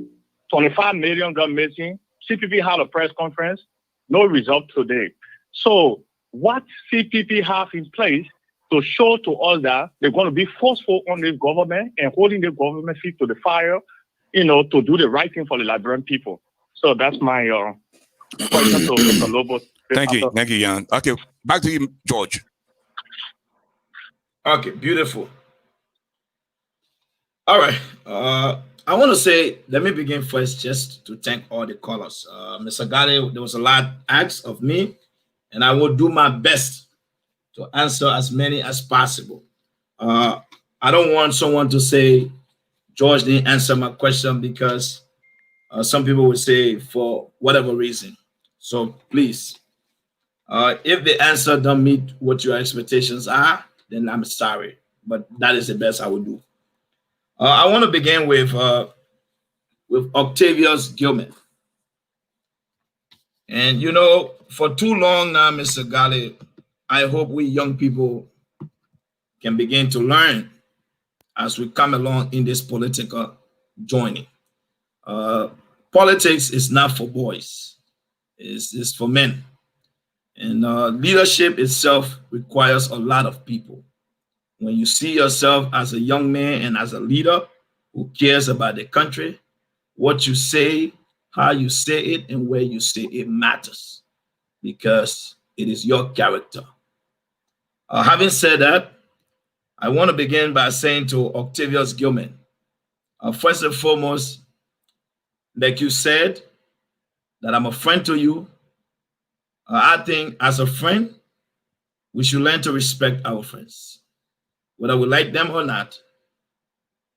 25 million got missing. CPP had a press conference, no result today. So what CPP have in place to show to us that they're going to be forceful on this government and holding the government feet to the fire, to do the right thing for the Liberian people. So that's my question to Mr. Lobo. Thank you, Jan. Okay, back to you, George. Okay, beautiful. All right. I want to say, let me begin first just to thank all the callers. Mr. Gade, there was a lot asked of me, and I will do my best to answer as many as possible. Uh, I don't want someone to say George didn't answer my question because some people would say for whatever reason. So please, if the answer don't meet what your expectations are, then I'm sorry, but that is the best I will do. I want to begin with Octavius Gilman. And you know, for too long now, Mr. Gali, I hope we young people can begin to learn as we come along in this political journey. Uh, Politics is not for boys, it's for men. And leadership itself requires a lot of people. When you see yourself as a young man and as a leader who cares about the country, what you say, how you say it, and where you say it matters because it is your character. Having said that, I want to begin by saying to Octavius Gilman, first and foremost, like you said, that I'm a friend to you. I think as a friend, we should learn to respect our friends. Whether we like them or not,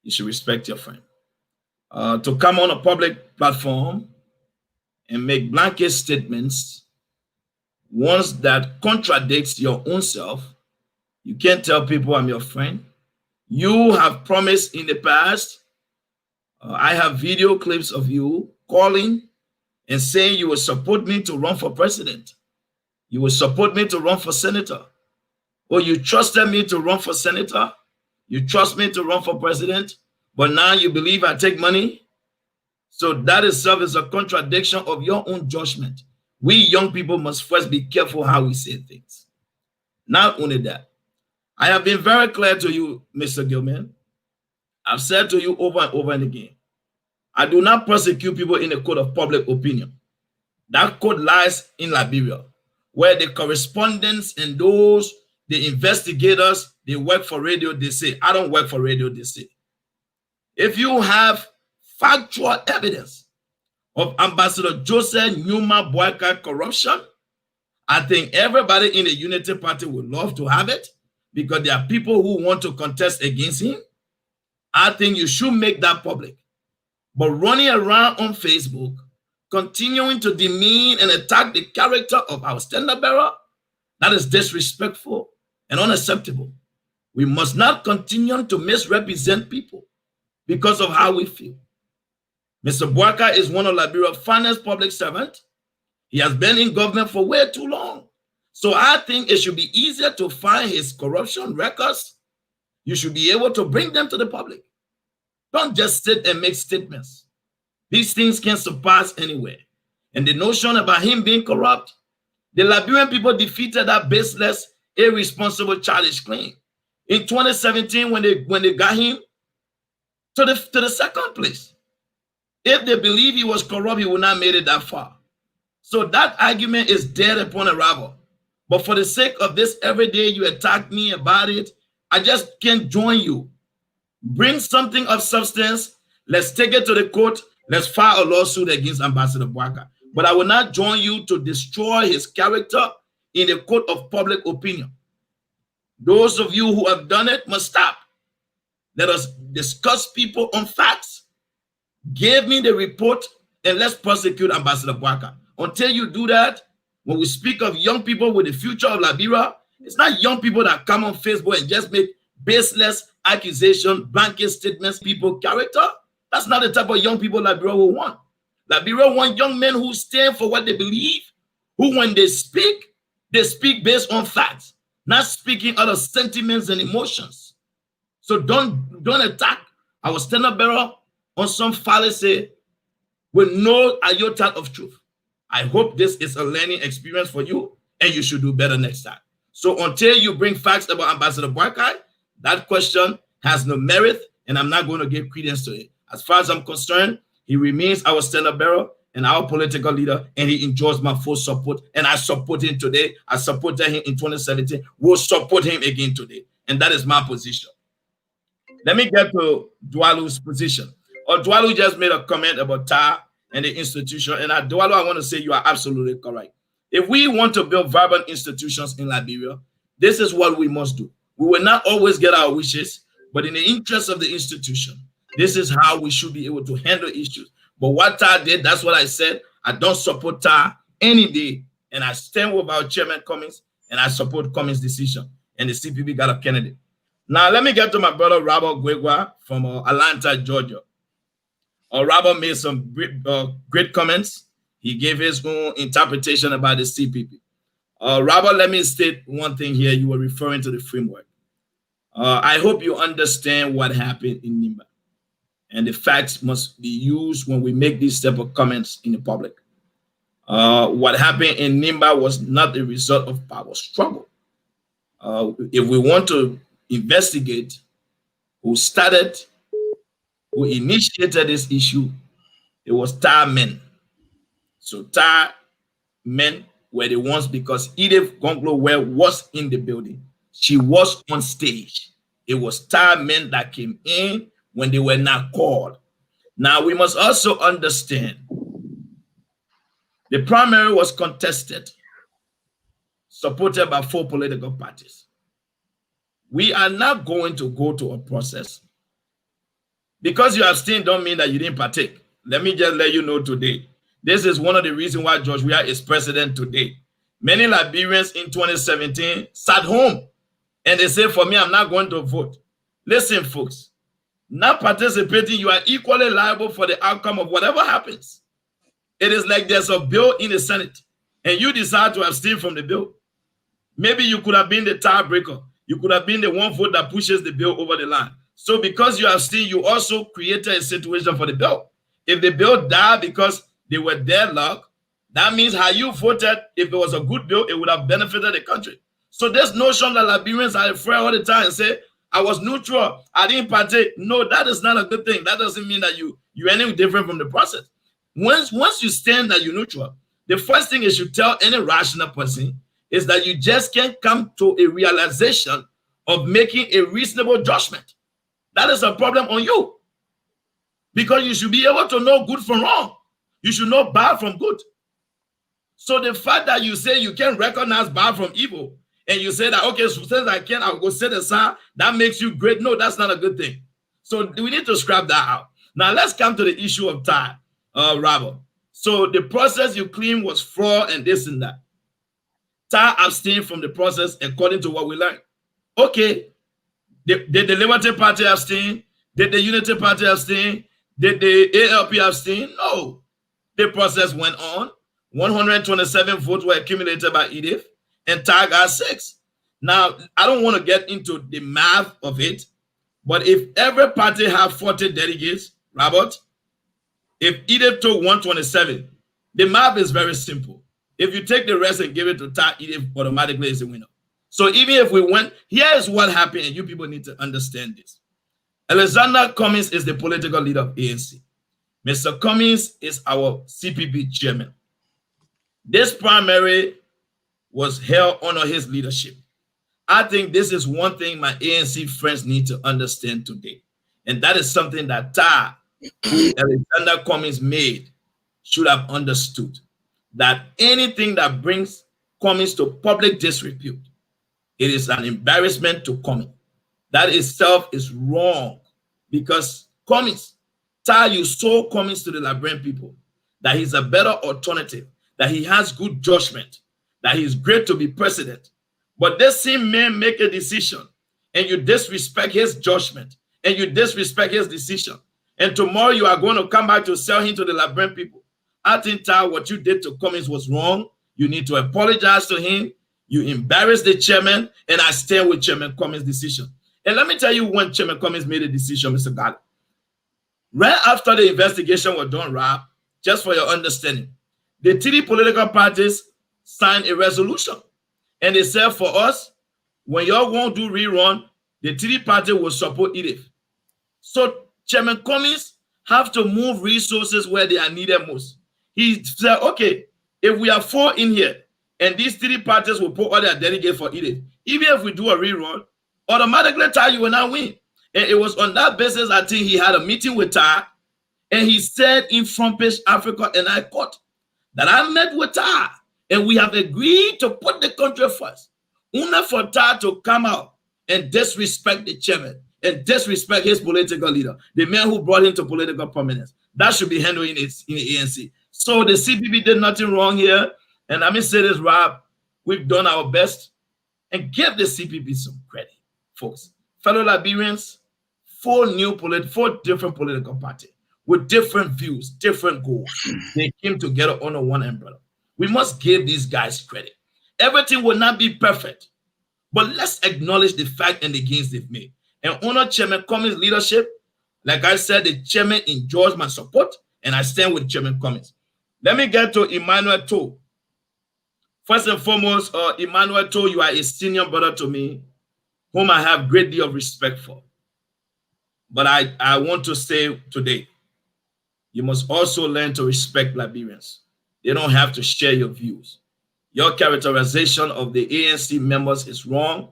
you should respect your friend. To come on a public platform and make blanket statements, ones that contradicts your own self, you can't tell people I'm your friend. You have promised in the past. I have video clips of you calling and saying you will support me to run for president. You will support me to run for senator. Or you trusted me to run for senator. You trust me to run for president. But now you believe I take money. So that itself is a contradiction of your own judgment. We young people must first be careful how we say things. Not only that, I have been very clear to you, Mr. Gilman. I've said to you over and over and again, I do not prosecute people in the court of public opinion. That court lies in Liberia, where the correspondents and those, the investigators, they work for Radio DC. I don't work for Radio DC. If you have factual evidence of Ambassador Joseph Numa Boyka corruption, I think everybody in the Unity Party would love to have it because there are people who want to contest against him. I think you should make that public. But running around on Facebook, continuing to demean and attack the character of our standard bearer, that is disrespectful and unacceptable. We must not continue to misrepresent people because of how we feel. Mr. Boyka is one of Liberia's finest public servants. He has been in government for way too long. So I think it should be easier to find his corruption records. You should be able to bring them to the public. Don't just sit and make statements. These things can surpass anywhere. And the notion about him being corrupt, the Liberian people defeated that baseless, irresponsible, childish claim. In 2017, when they got him to the second place. If they believe he was corrupt, he would not have made it that far. So that argument is dead upon arrival. But for the sake of this, every day you attack me about it, I just can't join you. Bring something of substance. Let's take it to the court. Let's file a lawsuit against Ambassador Boyka. But I will not join you to destroy his character in the court of public opinion. Those of you who have done it must stop. Let us discuss people on facts. Give me the report and let's prosecute Ambassador Boyka. Until you do that, when we speak of young people with the future of Liberia, it's not young people that come on Facebook and just make baseless accusation, blanket statements, people character. That's not the type of young people Liberia will want. Liberia want young men who stand for what they believe, who when they speak based on facts, not speaking out of sentiments and emotions. So don't attack our standard bearer on some fallacy with no iota of truth. I hope this is a learning experience for you and you should do better next time. So until you bring facts about Ambassador Boyka, that question has no merit and I'm not going to give credence to it. As far as I'm concerned, he remains our standard bearer and our political leader, and he enjoys my full support. And I support him today. I supported him in 2017. We'll support him again today. And that is my position. Let me get to Dwalu's position. Or Dwalu just made a comment about TAR and the institution. And Dwalu, I want to say you are absolutely correct. If we want to build vibrant institutions in Liberia, this is what we must do. We will not always get our wishes, but in the interest of the institution, this is how we should be able to handle issues. But what TAR did, that's what I said. I don't support TAR any day, and I stand with our chairman Cummings, and I support Cummings' decision. And the CPP got a candidate. Now, let me get to my brother Robert Gwegwa from Atlanta, Georgia. Robert made some great comments. He gave his own interpretation about the CPP. Robert, let me state one thing here. You were referring to the framework. I hope you understand what happened in Nimba. And the facts must be used when we make these type of comments in the public. What happened in Nimba was not a result of power struggle. If we want to investigate who started, who initiated this issue, it was TAR men. So TAR men were the ones, because Edith Gonglo was in the building. She was on stage. It was TAR men that came in when they were not called. Now, we must also understand the primary was contested, supported by 4 political parties. We are not going to go to a process. Because you abstained don't mean that you didn't partake. Let me just let you know today. This is one of the reasons why George Weah is president today. Many Liberians in 2017 sat home and they said, for me, I'm not going to vote. Listen, folks, not participating, you are equally liable for the outcome of whatever happens. It is like there's a bill in the Senate and you decide to abstain from the bill. Maybe you could have been the tiebreaker. You could have been the one vote that pushes the bill over the line. So because you abstain, you also created a situation for the bill. If the bill died because they were deadlocked, that means how you voted, if it was a good bill, it would have benefited the country. So this notion that Liberians are afraid all the time and say, I was neutral, I didn't partake. No, that is not a good thing. That doesn't mean that you're any different from the process. Once you stand that you're neutral, the first thing is you tell any rational person is that you just can't come to a realization of making a reasonable judgment. That is a problem on you. Because you should be able to know good from wrong. You should know bad from good. So the fact that you say you can't recognize bad from evil, and you say that, okay, so since I can, I'll go set aside, that makes you great. No, that's not a good thing. So we need to scrap that out. Now let's come to the issue of TAR, Robert. So the process you claim was fraud and this and that. TAR abstained from the process according to what we learned. Okay, did the Liberty Party abstain? Did the Unity Party abstain? Did the ALP abstain? No. The process went on. 127 votes were accumulated by Edith, and TAR got 6. Now, I don't want to get into the math of it, but if every party had 40 delegates, Robert, if Edith took 127, the math is very simple. If you take the rest and give it to TAR, Edith automatically is a winner. So even if we went, here is what happened, and you people need to understand this. Alexander Cummings is the political leader of ANC. Mr. Cummings is our CPP chairman. This primary was held under his leadership. I think this is one thing my ANC friends need to understand today. And that is something that TAR, who Alexander Cummings made, should have understood. That anything that brings Cummings to public disrepute, it is an embarrassment to Cummings. That itself is wrong, because Cummings, TAR, you sold Cummings to the Liberian people, that he's a better alternative, that he has good judgment, that he's great to be president. But this same man make a decision, and you disrespect his judgment, and you disrespect his decision, and tomorrow you are going to come back to sell him to the Liberian people. I think, TAR, what you did to Cummings was wrong. You need to apologize to him. You embarrassed the chairman, and I stand with Chairman Cummings' decision. And let me tell you when Chairman Cummings made a decision, Mr. Garley. Right after the investigation was done, Rob, just for your understanding, the 3 political parties signed a resolution. And they said, for us, when y'all won't do rerun, the 3 parties will support Edith. So Chairman Cummings have to move resources where they are needed most. He said, okay, if we are 4 in here, and these 3 parties will put all their delegates for Edith, even if we do a rerun, automatically TAR, you will not win. And it was on that basis, I think he had a meeting with her, and he said in Front Page Africa, and I quote, that I met with her, and we have agreed to put the country first. Una for her to come out and disrespect the chairman and disrespect his political leader, the man who brought him to political prominence. That should be handled in the ANC. So the CPP did nothing wrong here. And let me say this, Rob, we've done our best, and give the CPP some credit, folks. Fellow Liberians, four different political parties with different views, different goals. They came together under one umbrella. We must give these guys credit. Everything will not be perfect, but let's acknowledge the fact and the gains they've made. And honor Chairman Cummings' leadership. Like I said, the chairman enjoys my support, and I stand with Chairman Cummings. Let me get to Emmanuel Toe. First and foremost, Emmanuel Toe, you are a senior brother to me, whom I have a great deal of respect for. But I want to say today, you must also learn to respect Liberians. They don't have to share your views. Your characterization of the ANC members is wrong.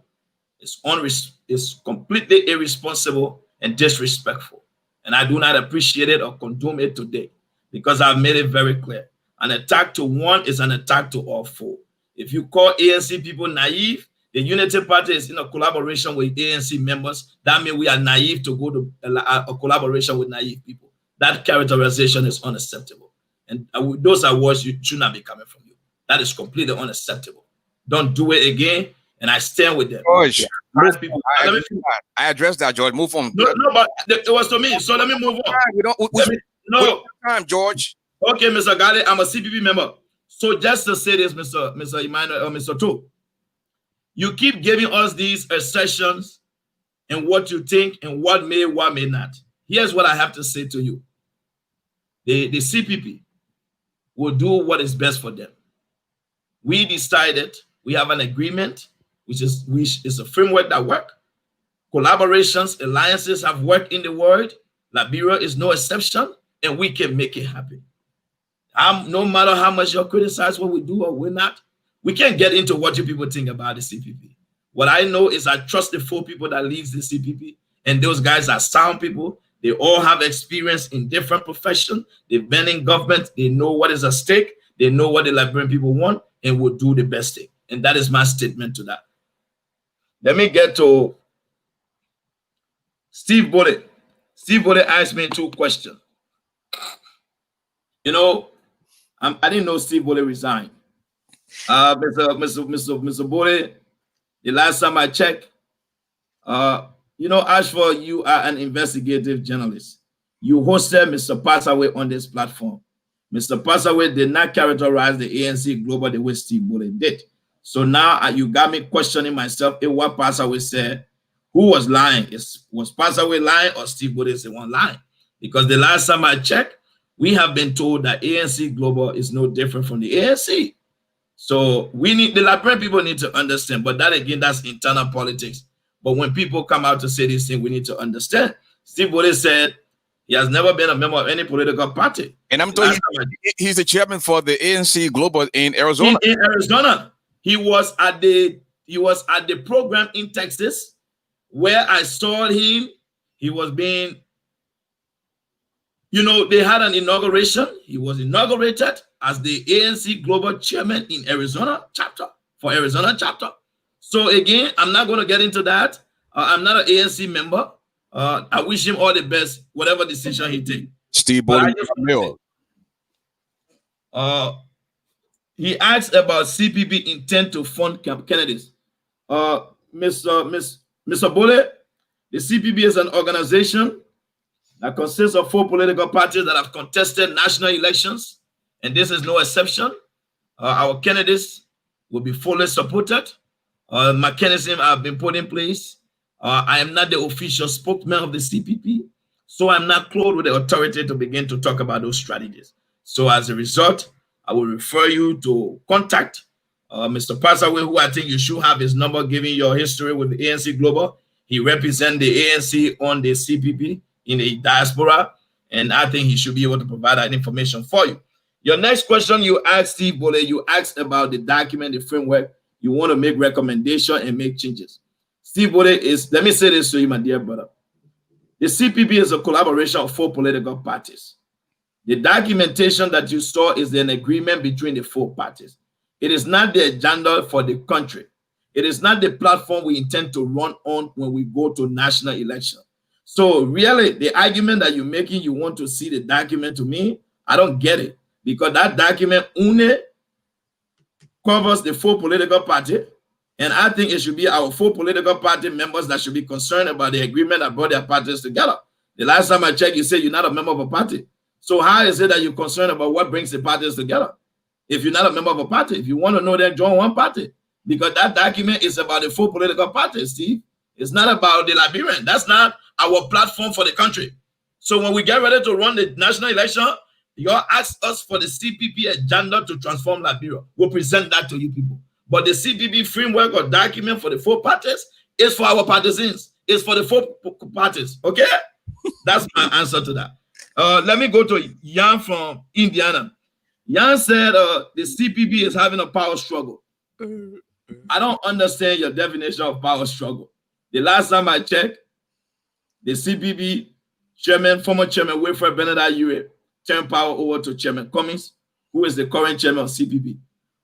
It's completely irresponsible and disrespectful. And I do not appreciate it or condone it today, because I've made it very clear. An attack to one is an attack to all four. If you call ANC people naive, the Unity Party is in a collaboration with ANC members. That means we are naive to go to a collaboration with naive people. That characterization is unacceptable. And those are words you should not be coming from you. That is completely unacceptable. Don't do it again. And I stand with them. George, Yeah. I addressed that, George. Move on. No, but it was to me. So let me move on. We don't. No time, George. Okay, Mr. Garley, I'm a CPP member. So just to say this, Mr. Emmanuel or Mr. Toe, you keep giving us these assertions and what you think and what may not. Here's what I have to say to you. The CPP will do what is best for them. We decided, we have an agreement, which is a framework that works. Collaborations, alliances have worked in the world. Liberia is no exception, and we can make it happen. No matter how much you criticize what we do or we're not, we can't get into what you people think about the CPP. What I know is I trust the four people that leads the CPP, and those guys are sound people. They all have experience in different professions. They've been in government. They know what is at stake. They know what the Liberian people want and will do the best thing. And that is my statement to that. Let me get to Steve Bullet. Steve Bullet asked me two questions. You know, I didn't know Steve Bullet resigned. Mr. Bullet, the last time I checked, you know, ASHFORD, you are an investigative journalist. You hosted Mr. Passaway on this platform. Mr. Passaway did not characterize the ANC Global the way Steve Bullet did. So now you got me questioning myself if what Passaway said, who was lying? Was Passaway lying or Steve Bullet is the one lying? Because the last time I checked, we have been told that ANC Global is no different from the ANC. So the Liberian people need to understand, but that again, that's internal politics. But when people come out to say this thing, we need to understand. Steve Bullet said he has never been a member of any political party. And I'm told he's the chairman for the ANC Global in Arizona. In Arizona, he was at the program in Texas where I saw him. He was being, you know, they had an inauguration. He was inaugurated as the ANC Global Chairman in Arizona chapter for Arizona chapter. So again, I'm not going to get into that. I'm not an ANC member. I wish him all the best, whatever decision he takes. Steve Bullet. He asked about CPP intent to fund candidates. Mr. Bullet, the CPP is an organization that consists of 4 political parties that have contested national elections, and this is no exception. Our candidates will be fully supported. Mechanisms have been put in place. I am not the official spokesman of the CPP, so I'm not clothed with the authority to begin to talk about those strategies. So as a result, I will refer you to contact Mr. Passaway, who I think you should have his number, given your history with the ANC Global. He represents the ANC on the CPP in the diaspora, and I think he should be able to provide that information for you. Your next question you asked, Steve Bullet, you asked about the document, the framework. You want to make recommendation and make changes. Steve Bullet is, let me say this to you, my dear brother. The CPP is a collaboration of 4 political parties. The documentation that you saw is an agreement between the 4 parties. It is not the agenda for the country. It is not the platform we intend to run on when we go to national election. So really, the argument that you're making, you want to see the document, to me, I don't get it. Because that document only covers the 4 political parties. And I think it should be our 4 political party members that should be concerned about the agreement that brought their parties together. The last time I checked, you said you're not a member of a party. So how is it that you're concerned about what brings the parties together? If you're not a member of a party, if you want to know, then join one party. Because that document is about the 4 political parties, Steve. It's not about the Liberian. That's not our platform for the country. So when we get ready to run the national election, y'all ask us for the CPP agenda to transform Liberia. We'll present that to you people. But the CPP framework or document for the 4 parties is for our partisans. It's for the 4 parties. Okay? That's my answer to that. Let me go to Jan from Indiana. Jan said the CPP is having a power struggle. I don't understand your definition of power struggle. The last time I checked, the CPP chairman, former chairman Wilfred Benedict Ure, turned power over to Chairman Cummings, who is the current chairman of CPP.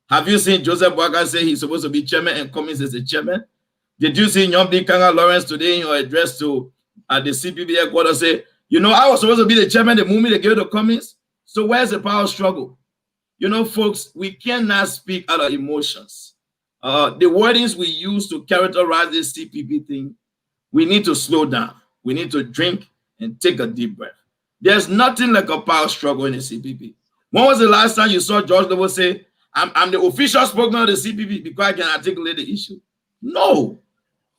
Have you seen Joseph Boakai say he's supposed to be chairman and Cummings is the chairman? Did you see Nyomdi Kanga Lawrence today in your address to the CPP headquarters say, you know, I was supposed to be the chairman the moment they gave it to Cummings? So where's the power struggle? You know, folks, we cannot speak out of emotions. The wordings we use to characterize this CPP thing, we need to slow down. We need to drink and take a deep breath. There's nothing like a power struggle in the CPP. When was the last time you saw George Lobo say, I'm the official spokesman of the CPP because I can articulate the issue? No.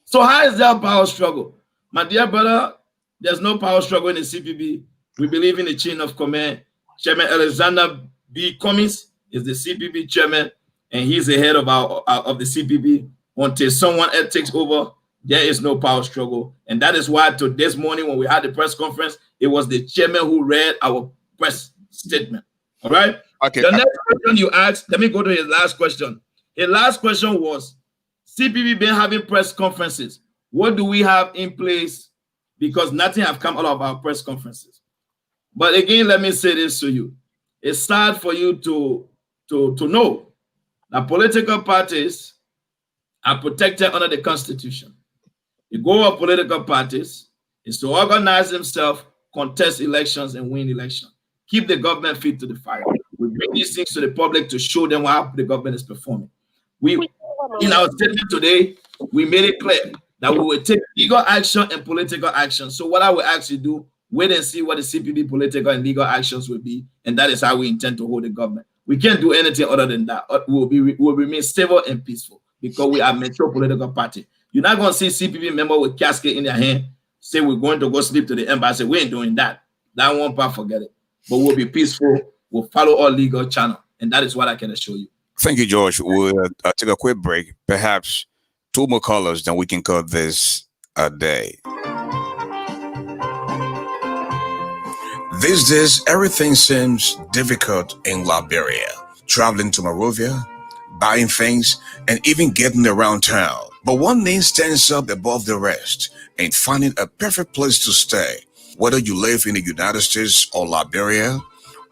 So how is there a power struggle? My dear brother, there's no power struggle in the CPP. We believe in the chain of command. Chairman Alexander B. Cummings is the CPP chairman, and he's the head of the CPP. Until someone else takes over, there is no power struggle. And that is why to this morning when we had the press conference, it was the chairman who read our press statement. All right? Okay. The next question you asked, let me go to his last question. His last question was, CPP been having press conferences. What do we have in place? Because nothing have come out of our press conferences. But again, let me say this to you. It's sad for you to know that political parties are protected under the Constitution. The goal of political parties is to organize themselves, contest elections, and win elections. Keep the government feet to the fire. We bring these things to the public to show them how the government is performing. In our statement today, we made it clear that we will take legal action and political action. So what I will actually do, wait and see what the CPP political and legal actions will be, and that is how we intend to hold the government. We can't do anything other than that. We will remain stable and peaceful because we are a mature political party. You're not going to see CPP member with casket in their hand say we're going to go sleep to the embassy. We ain't doing that. That one part, forget it. But we'll be peaceful. We'll follow our legal channel, and that is what I can assure you. Thank you, George. We'll take a quick break. Perhaps 2 more callers, then we can cut this a day. These days, everything seems difficult in Liberia. Traveling to Monrovia, buying things, and even getting around town. But one thing stands up above the rest, and finding a perfect place to stay. Whether you live in the United States or Liberia,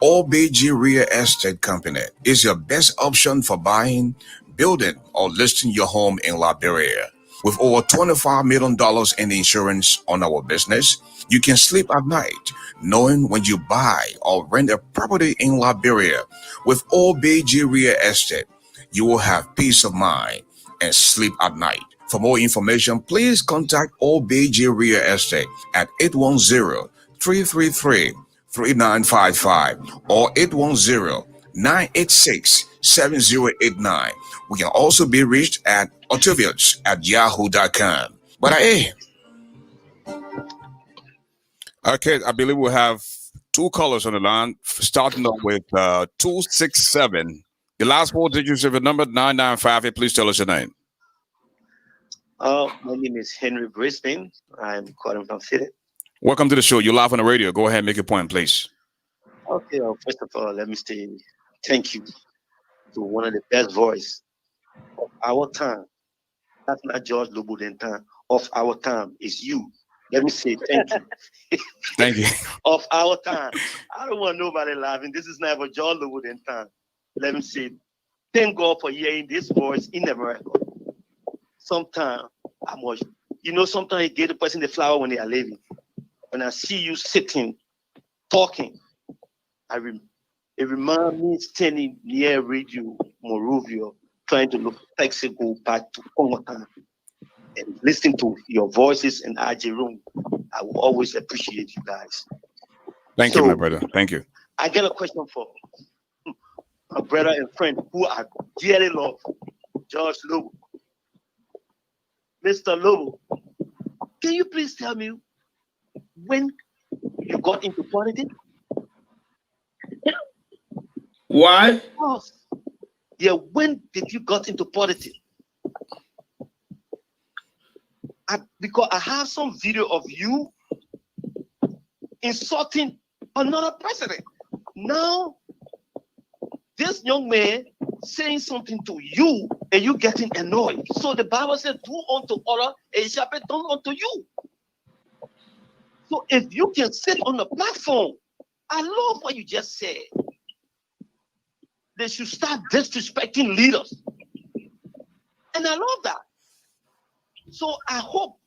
OBG Real Estate Company is your best option for buying, building, or listing your home in Liberia. With over $25 million in insurance on our business, you can sleep at night knowing when you buy or rent a property in Liberia. With OBG Real Estate, you will have peace of mind and sleep at night. For more information, please contact OBG Real Estate at 810-333-3955 or 810-986-7089. We can also be reached at otovius@yahoo.com. But hey, okay, I believe we have 2 callers on the line, starting off with 267. The last 4 digits of the number 995. Please tell us your name. My name is Henry Brisbane. I'm calling from City. Welcome to the show. You're live on the radio. Go ahead and make your point, please. Okay, first of all, let me say thank you to one of the best voice of our time. That's not George Lobo time. Of our time is you. Let me say thank you. Thank you. Of our time. I don't want nobody laughing. This is never John Lewin time. Let me say thank God for hearing this voice in America. Sometimes I'm watching. You know, sometimes you give the person the flower when they are leaving. When I see you sitting, talking, it reminds me standing near Radio Morovia, trying to look taxi go back to Congo time and listen to your voices in RJ room. I will always appreciate you guys. Thank you, my brother. Thank you. I got a question for my brother and friend who I dearly love, George Lobo. Mr. Lobo, can you please tell me when you got into politics? Why? Yeah, when did you got into politics? Because I have some video of you insulting another president. Now, this young man saying something to you and you getting annoyed. So the Bible says, do unto others, and it shall be done unto you. So if you can sit on the platform, I love what you just said. They should start disrespecting leaders. And I love that. So I hope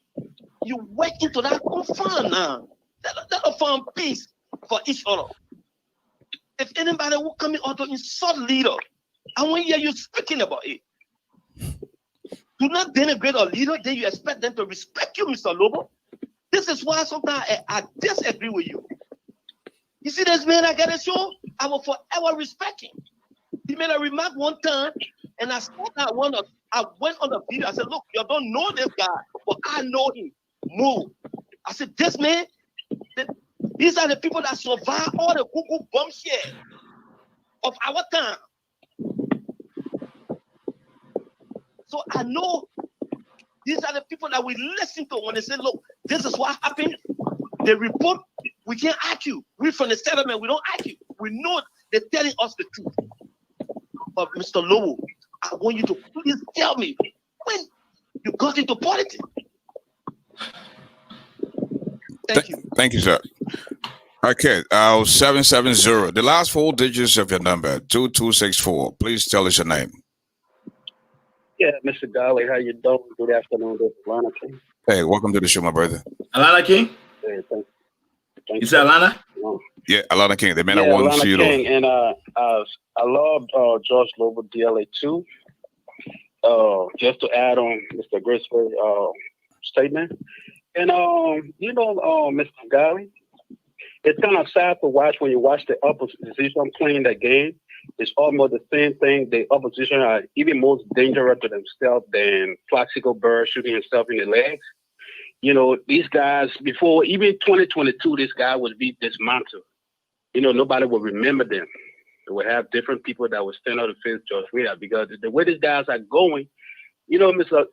you work into that confine now. That'll find peace for each other. If anybody will come in to insult leader, I want to hear you speaking about it. Do not denigrate a leader, then you expect them to respect you, Mr. Lobo. This is why sometimes I disagree with you. You see this man I got to show? I will forever respect him. He made a remark one time, and I went on the video. I said, look, you don't know this guy, but I know him. Move. I said, this man, these are the people that survive all the cuckoo bullshit of our time. So I know these are the people that we listen to when they say, look, this is what happened. They report, we can't argue. We from the settlement, we don't argue. We know they're telling us the truth. But Mr. Lobo, I want you to please tell me when you got into politics. Thank you. Thank you, sir. Okay, 770. The last 4 digits of your number, 2264. Please tell us your name. Yeah, Mr. Garley, how you doing? Good afternoon, this is Alana King. Hey, welcome to the show, my brother. Alana King? Yeah, thank you. Is that Alana? Yeah, Alana King. They may not want to see you. King, and I loved George Lobo DLA too. Just to add on Mr. Griswold's statement, and Mr. Garley, it's kind of sad to watch when you watch the opposition playing the game. It's almost the same thing. The opposition are even more dangerous to themselves than Plaxico Bird shooting himself in the legs. You know, these guys, before even 2022, this guy would be dismantled. You know, nobody will remember them. They will have different people that will stand up to face George Weah, because the way these guys are going, you know, Mr.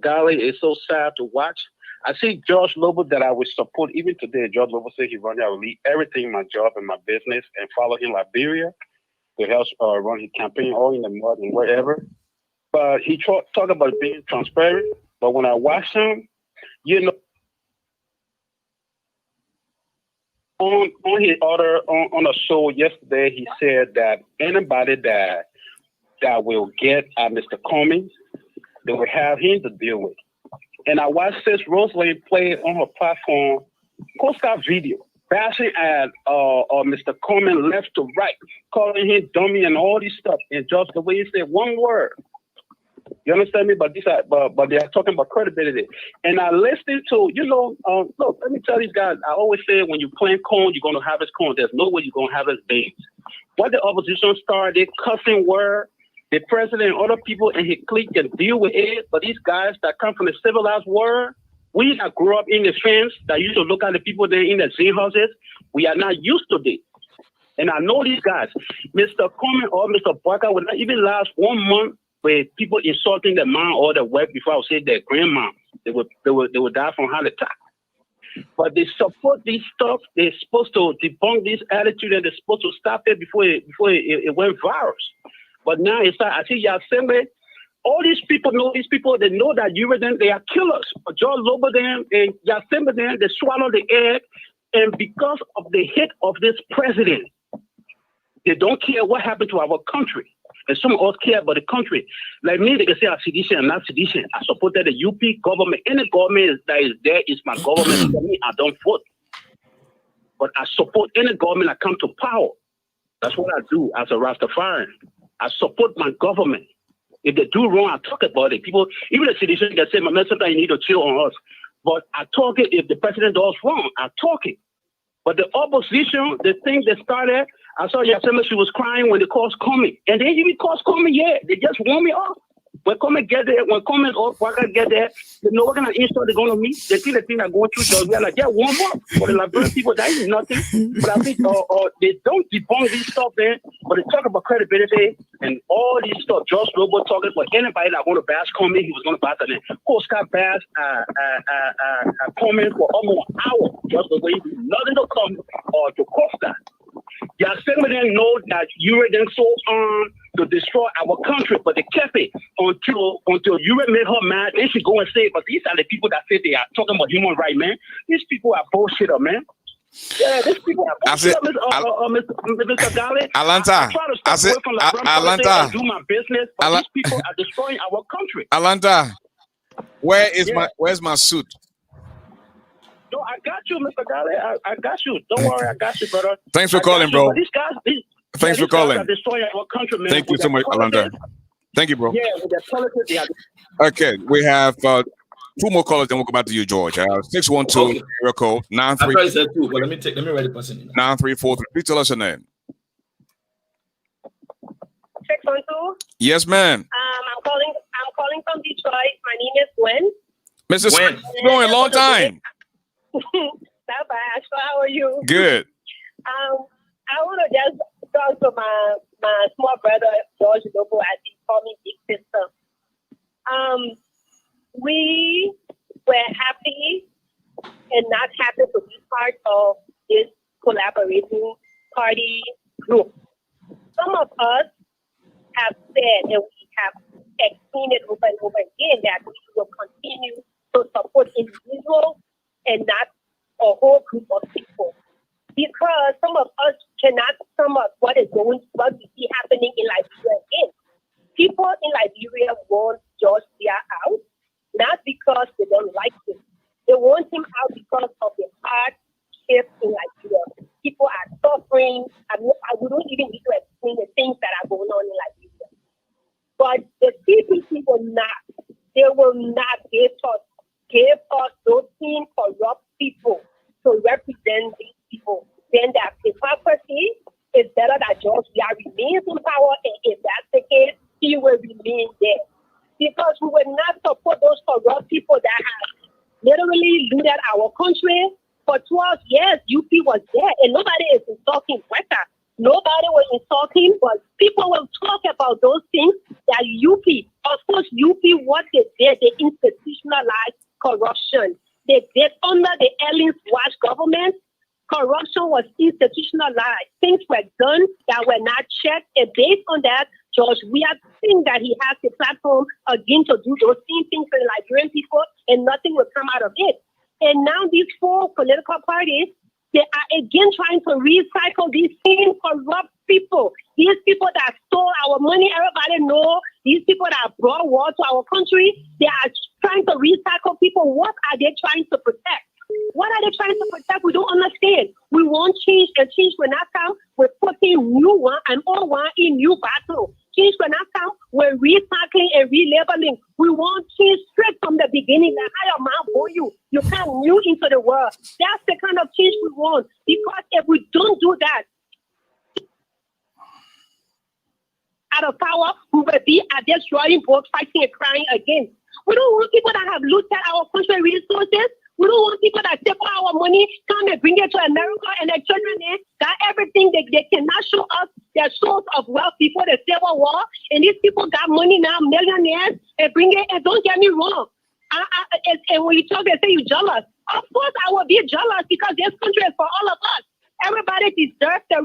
Garley, it's so sad to watch. I see George Lobo that I would support even today. George Lobo said he run, I will leave everything in my job and my business and follow him Liberia to help run his campaign all in the mud and wherever. But he talk about being transparent. But when I watch him, you know, on his other on a show yesterday, he said that anybody that will get at Mr. Comey, they will have him to deal with. And I watched this Rosalind play on her platform, post that video, bashing at Mr. Comey left to right, calling him dummy and all this stuff. And just the way he said one word. You understand me? But but they are talking about credibility. And I listened to, look, let me tell these guys, I always say when you plant corn, you're going to harvest corn. There's no way you're going to harvest beans. What the opposition started, cussing word, the president and other people in his clique can deal with it. But these guys that come from the civilized world, we that grew up in the fence, that used to look at the people there in the zinc houses, we are not used to this. And I know these guys, Mr. Comey or Mr. Barker would not even last 1 month with people insulting their mom or their wife before I would say their grandma. They would die from heart attack. But they support this stuff. They're supposed to debunk this attitude, and they're supposed to stop it before it went viral. But now it's like, I see y'all assembly, all these people know these people. They know that you them, they are killers. George Lobo them and Yasimba them, they swallow the egg. And because of the hate of this president, they don't care what happened to our country. And some of us care about the country. Like me, they can say I'm sedition, I'm not sedition. I supported the UP government. Any government that is there is my government for me. I don't vote. But I support any government that comes to power. That's what I do as a Rastafarian. I support my government. If they do wrong, I talk about it. People, even the citizens can say, my man, sometimes you need to chill on us. But I talk it if the president does wrong. I talk it. But the opposition, the thing that started, I saw Yasemba, she was crying when the calls coming. And they even calls coming, yeah. They just warn me off. When comment get there, when comment or Waka get there, they know what kind of insult they're going to meet. They see the thing that going through, so we are like, yeah, warm up. For the Liberian people, that is nothing. But I think they don't debunk this stuff there, but they talk about credibility and all these stuff. George Lobo talking about anybody that want to bash comment, he was going to bash them. Coach Scott bash comment for almost an hour. Just the way he did nothing to come or to Costa. Yasemba didn't know that you were then so on to destroy our country, but they kept it until you made her mad. Then she go and say, but these are the people that say they are talking about human rights, man. These people are bullshitter, man. Yeah, these people are bullshitter, Mr. Garley. Alanta, I said, Alanta, do my business, but these people are destroying our country. Alanta, where's my suit? No, I got you, Mr. Garley. I got you. Don't worry, I got you, brother. Thanks for calling, bro. These guys, Thanks for calling. Our country, man. Thank you so much, Alanta. Thank you, bro. Yeah, with their politics, yeah. Okay, we have two more callers, then we'll go back to you, George. 612 area code 93. I said two, but let me write the person. 9343. Please tell us your name. 612. Yes, ma'am. I'm calling from Detroit. My name is Gwen. Mrs. Gwen, going long time. Not bad. So how are you? Good. I want to just talk to my small brother George Lobo, as he called me big sister. We were happy and not happy to be part of this collaborating party group. Some of us have said, and we have explained it over and over again, that we will continue to support individuals and not a whole group of people. Because some of us cannot sum up what we see happening in Liberia again. People in Liberia want George Weah out, not because they don't like him. They want him out because of the hardship in Liberia. People are suffering. We don't even need to explain the things that are going on in Liberia. But the CPC will not give us those same corrupt people to represent these people. Then that hypocrisy is better that George Weah remains in power, and if that's the case, he will remain there. Because we will not support those corrupt people that have literally looted our country. For 12 years, UP was there, and nobody is insulting Weta. Nobody will insult him, but people will talk about those things that UP, of course, UP, what they did, they institutionalized corruption. They did under the Ellen's Watch government. Corruption was institutionalized. Things were done that were not checked, and based on that, George, we are seeing that he has the platform again to do those same things for the Liberian people, and nothing will come out of it. And now these four political parties, they are again trying to recycle these same corrupt people. These people that stole our money, everybody know. These people that brought war to our country, they are trying to recycle people. What are they trying to protect? What are they trying to protect? We don't understand. We want change, and change will not come. We're putting new one and old one in new battle. Change will not come. We're recycling and relabeling. We want change straight from the beginning. Like how your mom bore you. You come new into the world. That's the kind of change we want. Because if we don't do that, out of power, we will be at this drawing board fighting and crying again. We don't want people that have looted our country resources. We don't want people that take all our money, come and bring it to America, and their children there got everything. They cannot show us their source of wealth before the Civil War. And these people got money now, millionaires, and bring it. And don't get me wrong. And when you talk, they say you're jealous. Of course, I will be jealous because this country is for all of us. Everybody deserves the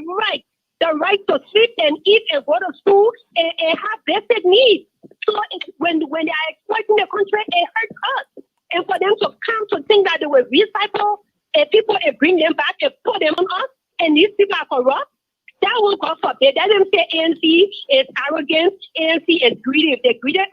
right to sleep and eat and go to school and have basic needs. So when they are exploiting the country, it hurts us. And for them to come to think that they will recycle people and bring them back and put them on us, and these people are corrupt, that will go forbid. That doesn't say ANC is arrogant, ANC is greedy. If they're greedy, I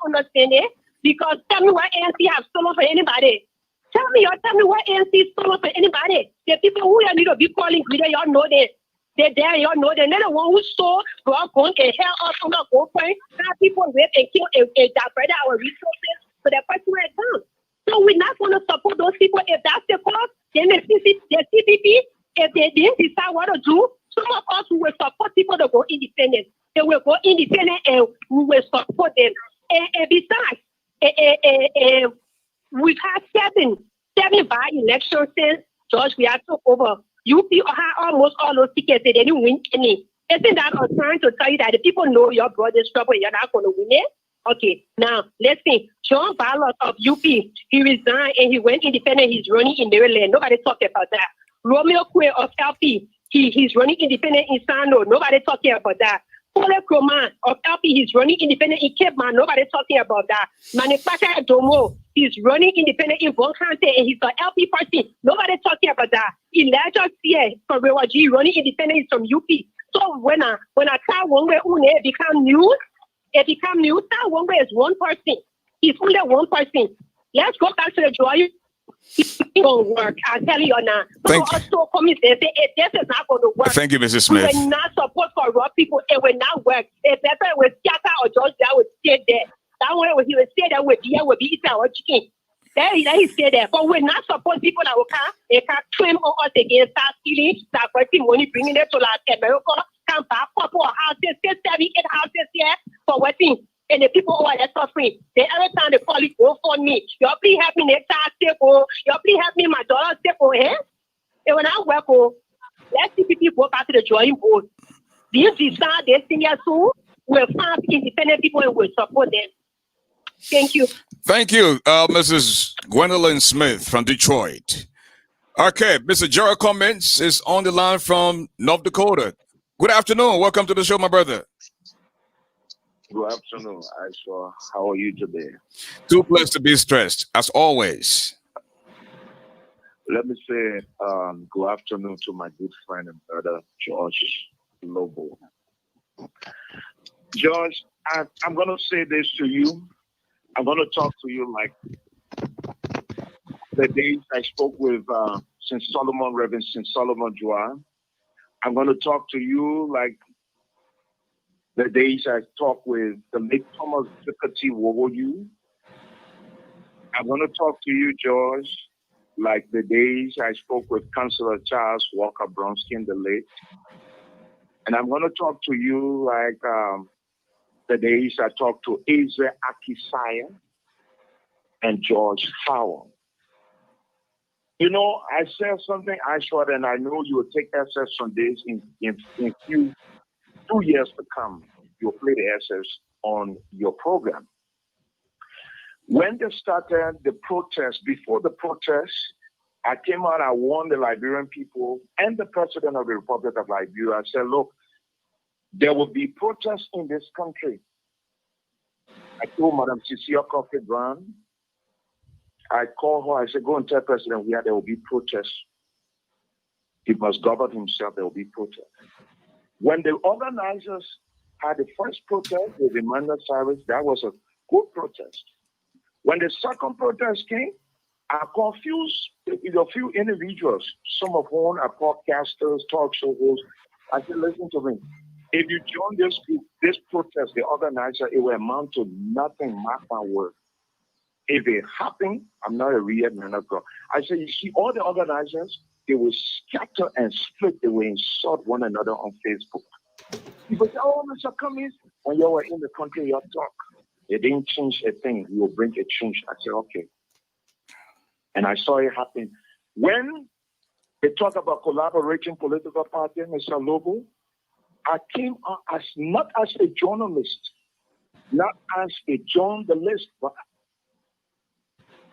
understand it. Because tell me what ANC have stolen for anybody. Tell me what ANC stolen for anybody. The people who you need to be calling greedy, y'all know that. They're there, y'all know they're not the one who stole, brought gun and held us on the gold point. Now people rape and kill and divert our resources for their personal account. So we're not going to support those people. If that's the cause, then the CPP, if they didn't decide what to do, some of us will support people to go independent. They will go independent and we will support them. And besides, we've had seven by-elections since George we had took over. UP had almost all those tickets. They didn't win any. Isn't that I'm trying to tell you that the people know your brother's trouble, you're not going to win it? Okay, now let's see. John Ballard of UP, he resigned and he went independent. He's running in Maryland. Nobody talked about that. Romeo Quay of LP, he's running independent in Sano. Nobody talking about that. Paul Croman of LP, he's running independent in Cape Man. Nobody talking about that. Manufacturer Domo, he's running independent in Von Kante and he's an LP person. Nobody talking about that. Elijah Sia from Rewaji running independent from UP. So when I try one way, it become news. It become news. That one way is one person. He's only one person. Let's go back to the drawing. It won't work. I'm telling you now. Thank you. Also, this is not going to work. Thank you, Mrs. Smith. We will not support corrupt people. It will not work. If better with Scatter or George, that would stay there. That way, he would stay there with beer, with eating our chicken. There he stay there. But we're not support people that will come. They can claim on us against start stealing, start collecting money, bringing it to like America, come back, couple of houses, 7, 8 houses here for waiting. And the people who are there suffering, they every time they call it, go for me. Y'all please help me next time, y'all please help me, my daughter, eh? And when I work, let's see people go back to the drawing board. This decide this thing here soon, we'll find independent people and we'll support them. Thank you. Thank you, Mrs. Gwendolyn Smith from Detroit. Okay, Mr. Gerald Cummins is on the line from North Dakota. Good afternoon. Welcome to the show, my brother. Good afternoon, Aisha. How are you today? Too blessed to be stressed, as always. Let me say good afternoon to my good friend and brother, George Lobo. George, I'm going to say this to you. I'm going to talk to you like the days I spoke with Reverend St. Solomon Joa. I'm going to talk to you like the days I talked with the late Thomas Vickerty Wowoyu. I'm going to talk to you, George, like the days I spoke with Councillor Charles Walker Bronskin, the late. And I'm going to talk to you like the days I talked to Eze Akisaya and George Howell. You know, I said something, Aisha, and I know you will take access on this in few 2 years to come. You'll play the access on your program. When they started the protest, before the protest, I came out, I warned the Liberian people and the president of the Republic of Liberia. I said, look, there will be protests in this country. I told Madam Cecilia Coffee Brown, I called her, I said, go and tell President Weah there will be protests. He must govern himself, there will be protests. When the organizers had the first protest with Emmanuel Cyrus, that was a good protest. When the second protest came, I confused a few individuals, some of whom are podcasters, talk show hosts. I said, listen to me. If you join this group, this protest, the organizer, it will amount to nothing, mark my word. If it happened, I'm not a real man of God. I said, you see, all the organizers, they will scatter and split. They will insult one another on Facebook. People say, oh, Mr. Cummins, when you were in the country, you talk. They didn't change a thing. You will bring a change. I said, okay. And I saw it happen. When they talk about collaborating political parties, Mr. Lobo, I came out as not as a journalist, not as a journalist, but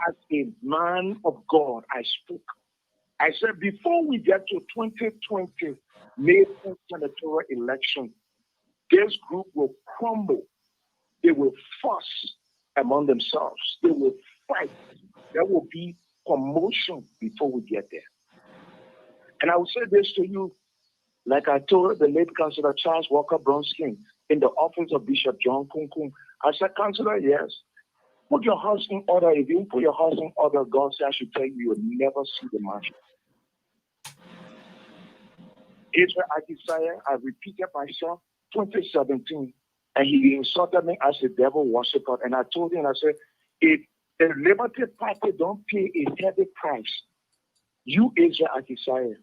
as a man of God. I spoke. I said, before we get to 2020 May senatorial election, this group will crumble. They will fuss among themselves. They will fight. There will be commotion before we get there. And I will say this to you, like I told the late Councillor Charles Walker Bronskin in the office of Bishop John Kunkun. I said, Councillor, yes, put your house in order. If you put your house in order, God said, I should tell you, you will never see the marshal. Israel Akisaya, I repeated myself, 2017, and he insulted me as a devil worshiper. And I told him, I said, if the Liberty Party don't pay a heavy price, you, Israel Akisaya,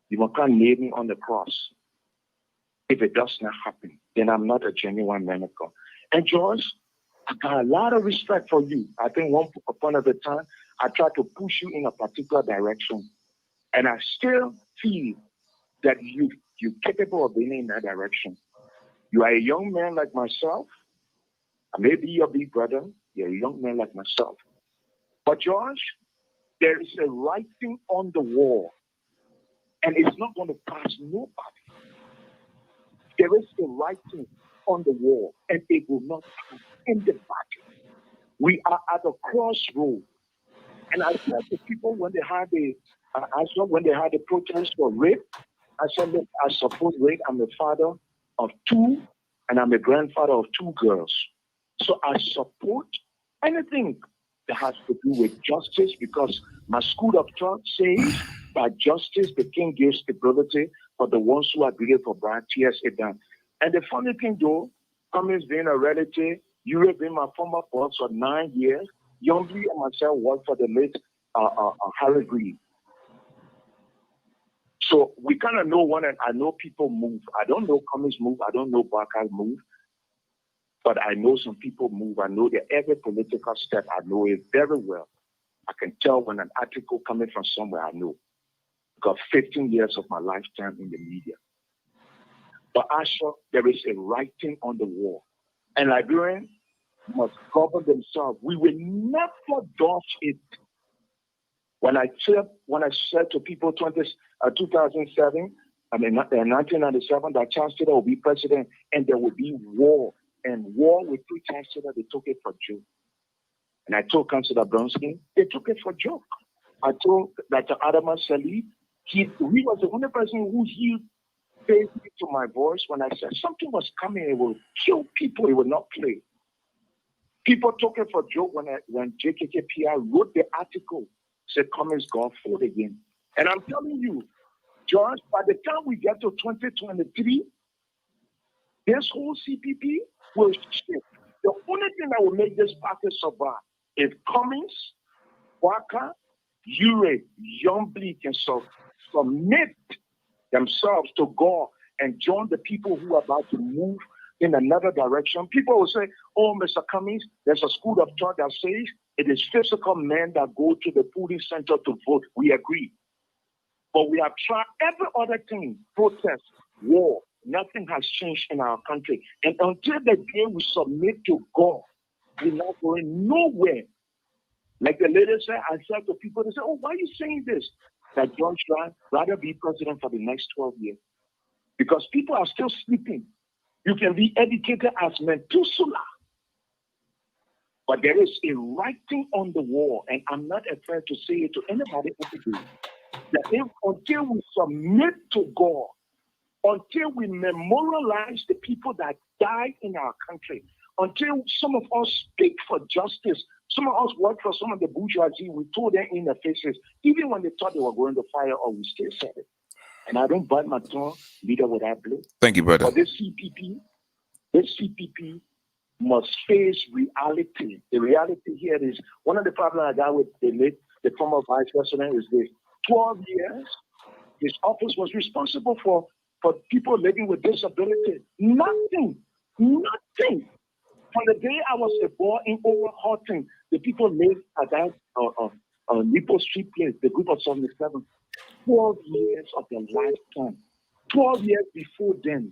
you will come nail me on the cross. If it does not happen, then I'm not a genuine man of God. And George, I got a lot of respect for you. I think one upon a time, I tried to push you in a particular direction. And I still feel that you're capable of being in that direction. You are a young man like myself. I may be your big brother. You're a young man like myself. But George, there is a writing on the wall, and it's not going to pass nobody. There is a writing on the wall, and it will not pass anybody. We are at a crossroad. And I said to people when they had the protest for rape, I said, look, I support rape. I'm a father of 2, and I'm a grandfather of 2 girls. So I support anything that has to do with justice, because my school of thought says by justice the king gives stability for the ones who are greedy for bribe, tears it down. And the funny thing though, Cummings being a relative, you have been my former boss for 9 years, Youngly and myself worked for the late Harry Green. So we kind of know one, and I know people move. I don't know Cummings move. I don't know Barker move. But I know some people move. I know that every political step, I know it very well. I can tell when an article coming from somewhere, I know. Because 15 years of my lifetime in the media. But Asha, there is a writing on the wall. And Liberians must govern themselves. We will never dodge it. When I said to people 2007, I mean 1997, that Charles Taylor will be president and there will be war. And war with 3 Charles Taylor, they took it for joke. And I told Councillor Bronsky, they took it for joke. I told Dr. Adama Salih, he was the only person who paid to my voice when I said something was coming, it will kill people, it will not play. People took it for joke when JKKPR wrote the article, said Cummings God fought again. And I'm telling you, George, by the time we get to 2023, this whole CPP will shift. The only thing that will make this party survive is Cummings, Waka, Ure, Youngly can submit themselves to God and join the people who are about to move in another direction. People will say, oh, Mr. Cummings, there's a school of thought that says it is physical men that go to the polling center to vote. We agree. But we have tried every other thing, protest, war. Nothing has changed in our country. And until the day we submit to God, we're not going nowhere. Like the lady said, I said to people, they say, oh, why are you saying this? That John should rather be president for the next 12 years. Because people are still sleeping. You can be educated as Methuselah. But there is a writing on the wall, and I'm not afraid to say it to anybody every day, that until we submit to God, until we memorialize the people that died in our country, until some of us speak for justice, some of us work for some of the bourgeoisie, we told them in their faces, even when they thought they were going to fire, or we still said it. And I don't bite my tongue, leader without blood. Thank you, brother. But this CPP must face reality. The reality here is, one of the problems I got with the former vice president is this. 12 years, his office was responsible for people living with disability. Nothing. From the day I was a boy in Overhaughton, the people lived at that Nippo Street place, the group of 77. 12 years of their lifetime. 12 years before then,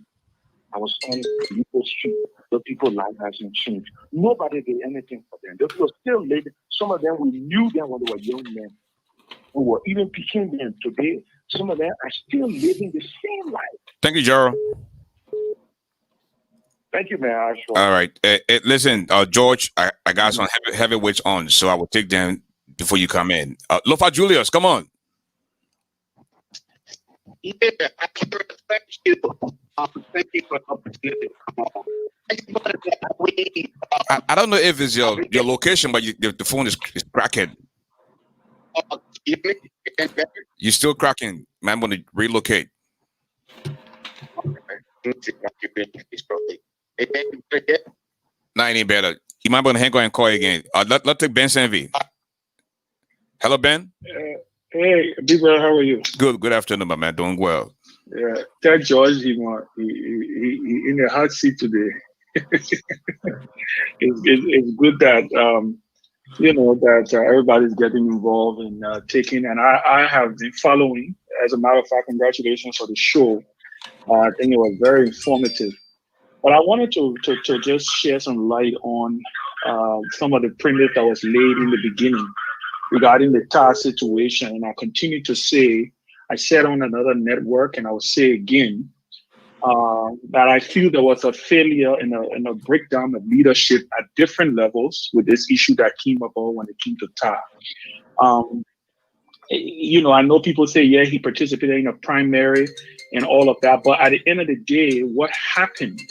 I was on Nippo Street. The people's life hasn't changed. Nobody did anything for them. They were still living. Some of them, we knew them when they were young men. We were even picking them today. Some of them are still living the same life. Thank you, Gerald. Thank you, man. Ashford. All right. Listen, George, I got some heavyweights on, so I will take them before you come in. Lofa Julius, come on. Yeah, thank you. Thank you for the opportunity. Come on. I don't know if it's your location, but the phone is cracking. You're still cracking. Man, I'm going to relocate. Not any better. You might want to hang on and call again. Let's take Ben Senvi. Hello, Ben. Hey, Big Brother, how are you? Good afternoon, my man. Doing well. Yeah, tell George he in the hot seat today. It's good that everybody's getting involved and taking. And I have been following. As a matter of fact, congratulations for the show. I think it was very informative. But I wanted to just share some light on some of the premise that was laid in the beginning regarding the TAR situation. And I continue to say, I said on another network, and I will say again, that I feel there was a failure and a breakdown of leadership at different levels with this issue that came about when it came to TAR. I know people say, yeah, he participated in a primary and all of that, but at the end of the day, what happened,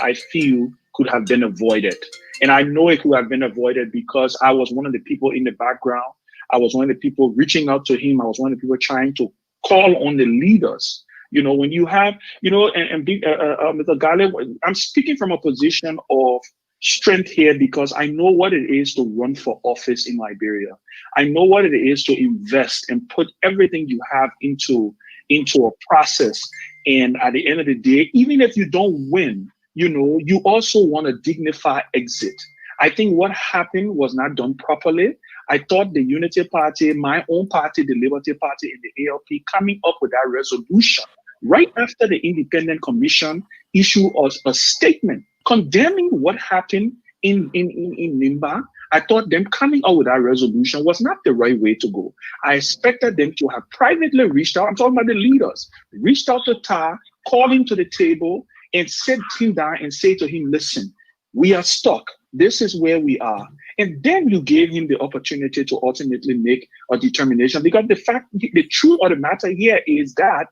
I feel could have been avoided. And I know it could have been avoided because I was one of the people in the background. I was one of the people reaching out to him. I was one of the people trying to call on the leaders. When you have, Mr. Garley, I'm speaking from a position of strength here because I know what it is to run for office in Liberia. I know what it is to invest and put everything you have into a process. And at the end of the day, even if you don't win, you also want a dignified exit. I think what happened was not done properly. I thought the Unity Party, my own party, the Liberty Party, and the ALP coming up with that resolution right after the Independent Commission issued us a statement condemning what happened in Nimba. I thought them coming out with that resolution was not the right way to go. I expected them to have privately reached out. I'm talking about the leaders, reached out to TAR, called him to the table, and sit him down and say to him, listen, we are stuck. This is where we are. And then you gave him the opportunity to ultimately make a determination. Because the truth of the matter here is that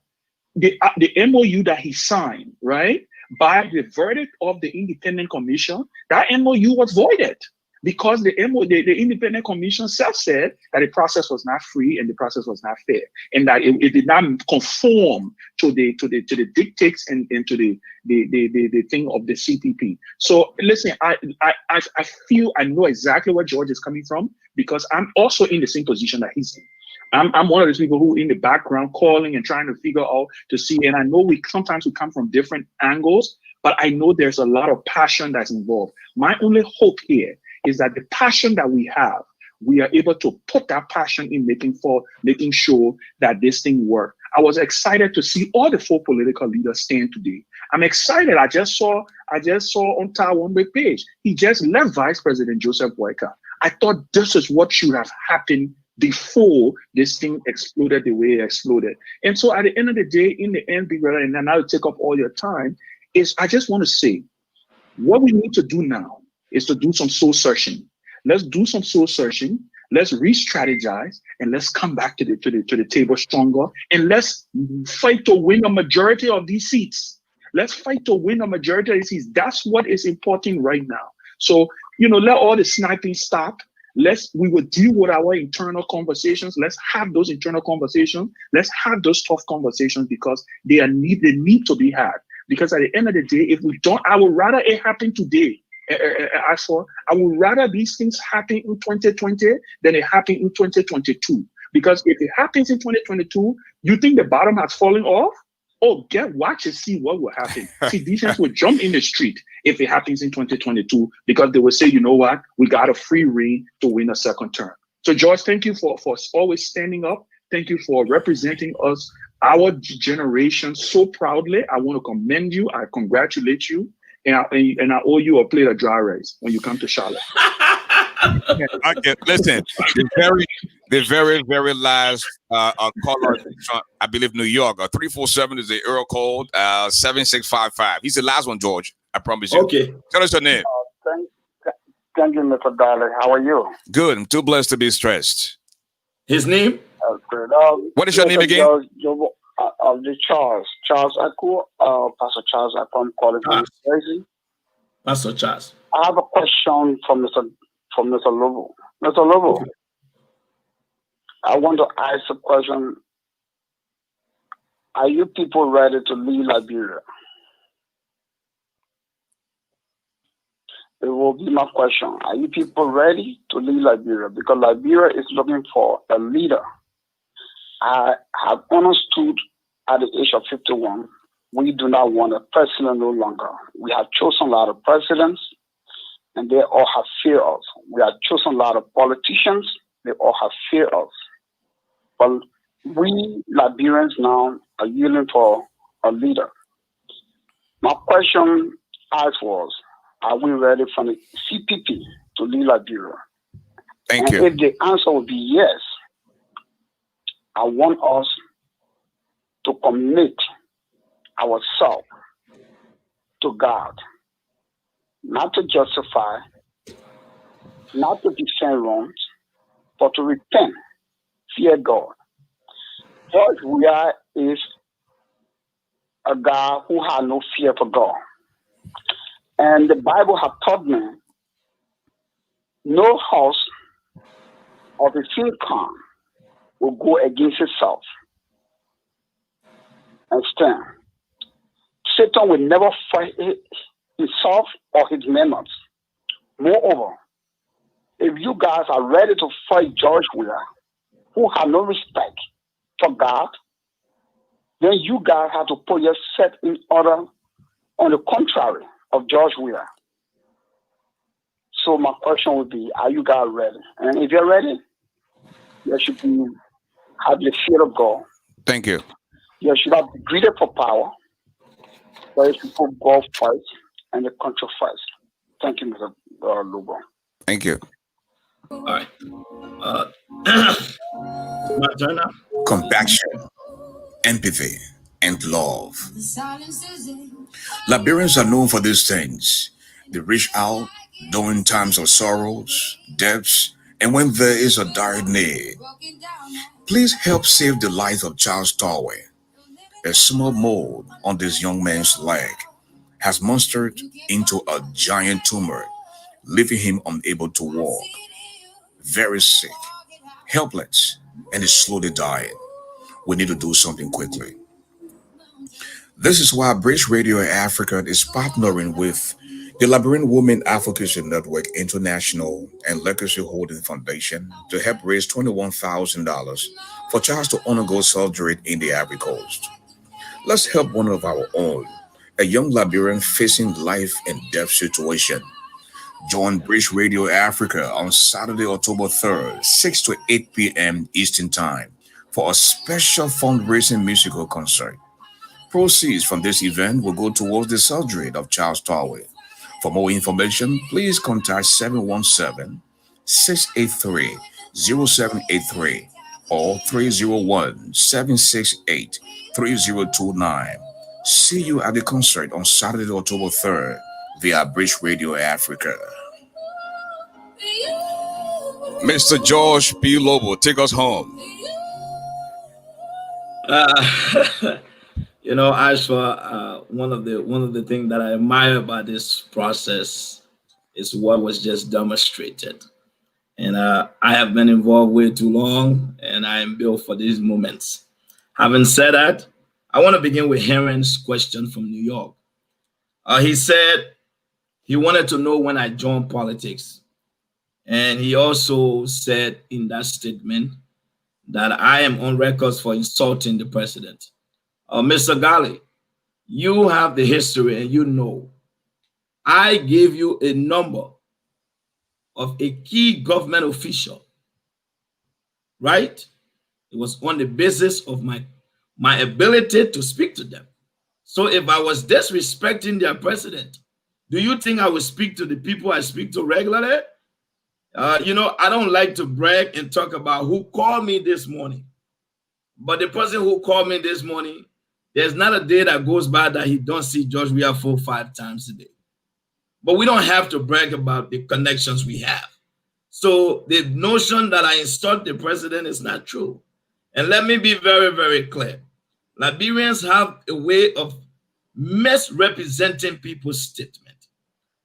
the MOU that he signed, right, by the verdict of the Independent Commission, that MOU was voided because the Independent Commission said that the process was not free and the process was not fair, and that it did not conform to the dictates and to the thing of the CPP. So listen, I feel I know exactly where George is coming from because I'm also in the same position that he's in. I'm one of those people who in the background calling and trying to figure out to see, and I know sometimes we come from different angles, but I know there's a lot of passion that's involved. My only hope here is that the passion that we have, we are able to put that passion in making sure that this thing works. I was excited to see all the 4 political leaders stand today. I'm excited. I just saw on TAR one-way page, he just left Vice President Joseph Boyka. I thought this is what should have happened before this thing exploded the way it exploded. And so at the end of the day, in the end, Big Brother, and then I'll take up all your time, is I just want to say, what we need to do now is to do some soul searching. Let's do some soul searching. Let's re-strategize and let's come back to the table stronger. And let's fight to win a majority of these seats. Let's fight to win a majority of these seats. That's what is important right now. So, let all the sniping stop. We will deal with our internal conversations. Let's have those internal conversations. Let's have those tough conversations because they need to be had. Because at the end of the day, if we don't, I would rather it happen today. I would rather these things happen in 2020 than it happen in 2022. Because if it happens in 2022, you think the bottom has fallen off? Oh, watch and see what will happen. See, defense will jump in the street if it happens in 2022 because they will say, you know what, we got a free rein to win a second term. So, George, thank you for always standing up. Thank you for representing us, our generation, so proudly. I want to commend you. I congratulate you. And I owe you a plate of dry rice when you come to Charlotte. Okay, listen, the very last caller from, I believe, New York, 347 is the Earl code, 7655. He's the last one, George. I promise you. Okay. Tell us your name. Thank you, Mr. Garley. How are you? Good. I'm too blessed to be stressed. His name? Good. What is your name again? The Charles. Charles Aku, Pastor Charles Aku, I'm calling from Jersey. Pastor Charles. I have a question from Mr. Lobo. Mr. Lobo, I want to ask a question. Are you people ready to leave Liberia? It will be my question. Are you people ready to leave Liberia? Because Liberia is looking for a leader. I have understood at the age of 51, we do not want a president no longer. We have chosen a lot of presidents, and they all have fear of. We have chosen a lot of politicians, they all have fear of. But we Liberians now are yearning for a leader. My question asked was, are we ready for the CPP to lead Liberia? Thank you. If the answer would be yes, I want us to commit ourselves to God, not to justify, not to defend wrongs, but to repent, fear God. George Weah is a guy who had no fear for God. And the Bible has taught me no house of a calm will go against itself and stand. Satan will never fight himself or his members. Moreover, if you guys are ready to fight George Weah, who have no respect for God, then you guys have to put yourself in order on the contrary of George Weah. So my question would be, are you guys ready? And if you're ready, you should have the fear of God. Thank you. You should have be greedy for power, but you should put God first and the country first. Thank you, Mr. Lobo. Thank you. All right. My turn now. Compassion, empathy, and love. Liberians are known for these things. They reach out during times of sorrows, deaths, and when there is a dire need. Please help save the life of Charles Torway. A small mold on this young man's leg has monstered into a giant tumor, leaving him unable to walk. Very sick, helpless, and is slowly dying. We need to do something quickly. This is why British Radio Africa is partnering with the Liberian Women Advocacy Network International and Legacy Holding Foundation to help raise $21,000 for Charles to undergo surgery in the Ivory Coast. Let's help one of our own, a young Liberian facing life and death situation. Join British Radio Africa on Saturday, October 3rd, 6 to 8 p.m. Eastern Time for a special fundraising musical concert. Proceeds from this event will go towards the surgery of Charles Torway. For more information, please contact 717-683-0783 or 301-768-3029. See you at the concert on Saturday, October 3rd via British Radio Africa. Mr. George P. Lobo, take us home. As for one of the things that I admire about this process is what was just demonstrated. And I have been involved way too long, and I am built for these moments. Having said that, I want to begin with Heron's question from New York. He said he wanted to know when I joined politics. And he also said in that statement that I am on records for insulting the president. Mr. Garley, you have the history and you know. I gave you a number of a key government official, right? It was on the basis of my ability to speak to them. So if I was disrespecting their president, do you think I would speak to the people I speak to regularly? I don't like to brag and talk about who called me this morning. But the person who called me this morning, there's not a day that goes by that he don't see George Weah 4-5 times a day. but we don't have to brag about the connections we have. So the notion that I insult the president is not true. And let me be very, very clear. Liberians have a way of misrepresenting people's statement.